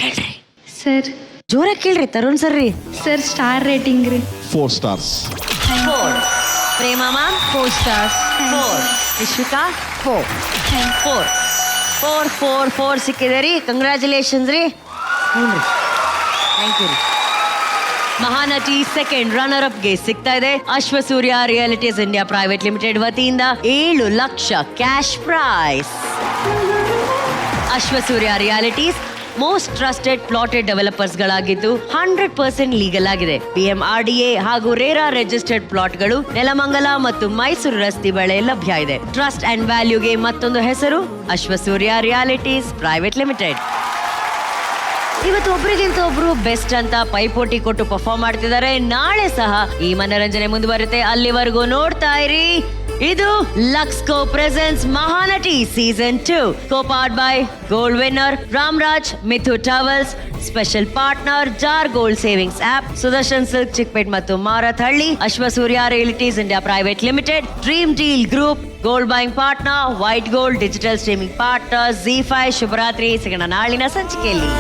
ಕೇಳ್ರಿ ಸರ್, ಜೋರಾಗಿ ಕೇಳ್ರಿ ತರುಣ್ ಸರ್ ರೀ. ಸರ್, ಸ್ಟಾರ್ ರೇಟಿಂಗ್ ರೀ. 4 stars. 4. ಪ್ರೇಮ ಮ್ಯಾಮ್ 4 stars. 4. ವಿಶ್ವಿಕಾ 4. 4 4 4 4 ಸಿಕ್ಕಿದೆ ರೀ. ಕಂಗ್ರ್ಯಾಚುಲೇಷನ್ಸ್ ರೀ. ಥ್ಯಾಂಕ್ ಯು ರೀ. ಮಹಾನಟಿ ಸೆಕೆಂಡ್ ರನ್ನರ್ ಅಪ್ಗೆ ಸಿಗ್ತಾ ಇದೆ Ashwasurya realities India private limited ವತಿಯಿಂದ 7 lakh cash prize. Ashwasurya realities most trusted plotted developers ಗಳಾಗಿದ್ದು 100% ಲೀಗಲ್ ಆಗಿದೆ. PMRDA ಹಾಗೂ ರೇರಾ ರಿಜಿಸ್ಟರ್ಡ್ ಪ್ಲಾಟ್ಗಳು ನೆಲಮಂಗಲ ಮತ್ತು ಮೈಸೂರು ರಸ್ತೆ ಬಳಿ ಲಭ್ಯ ಇದೆ. ಟ್ರಸ್ಟ್ ಅಂಡ್ ವ್ಯಾಲ್ಯೂಗೆ ಮತ್ತೊಂದು ಹೆಸರು ಅಶ್ವಸೂರ್ಯ ರಿಯಾಲಿಟೀಸ್ ಪ್ರೈವೇಟ್ ಲಿಮಿಟೆಡ್. ಇವತ್ತು ಒಬ್ರಿಗಿಂತ ಒಬ್ರು ಬೆಸ್ಟ್ ಅಂತ ಪೈಪೋಟಿ ಕೊಟ್ಟು ಪರ್ಫಾರ್ಮ್ ಮಾಡ್ತಿದ್ದಾರೆ. ನಾಳೆ ಸಹ ಈ ಮನರಂಜನೆ ಮುಂದುವರುತ್ತೆ. ಅಲ್ಲಿವರೆಗೂ ನೋಡ್ತಾ ಇರಿ. ಇದು ಲಕ್ಸ್ಕೋ presents Mahanati season 2, co-powered by gold winner Ramraj, Mithu towels, special partner Jar gold savings app, Sudarshan silk Chickpet ಮತ್ತು Marathahalli, Ashwasurya realities India private limited, dream deal group, gold buying partner, white gold digital streaming partner, ZEE5. ಶುಭರಾತ್ರಿ. ಸಿಗೋಣ ನಾಳಿನ ಸಂಚಿಕೆಯಲ್ಲಿ.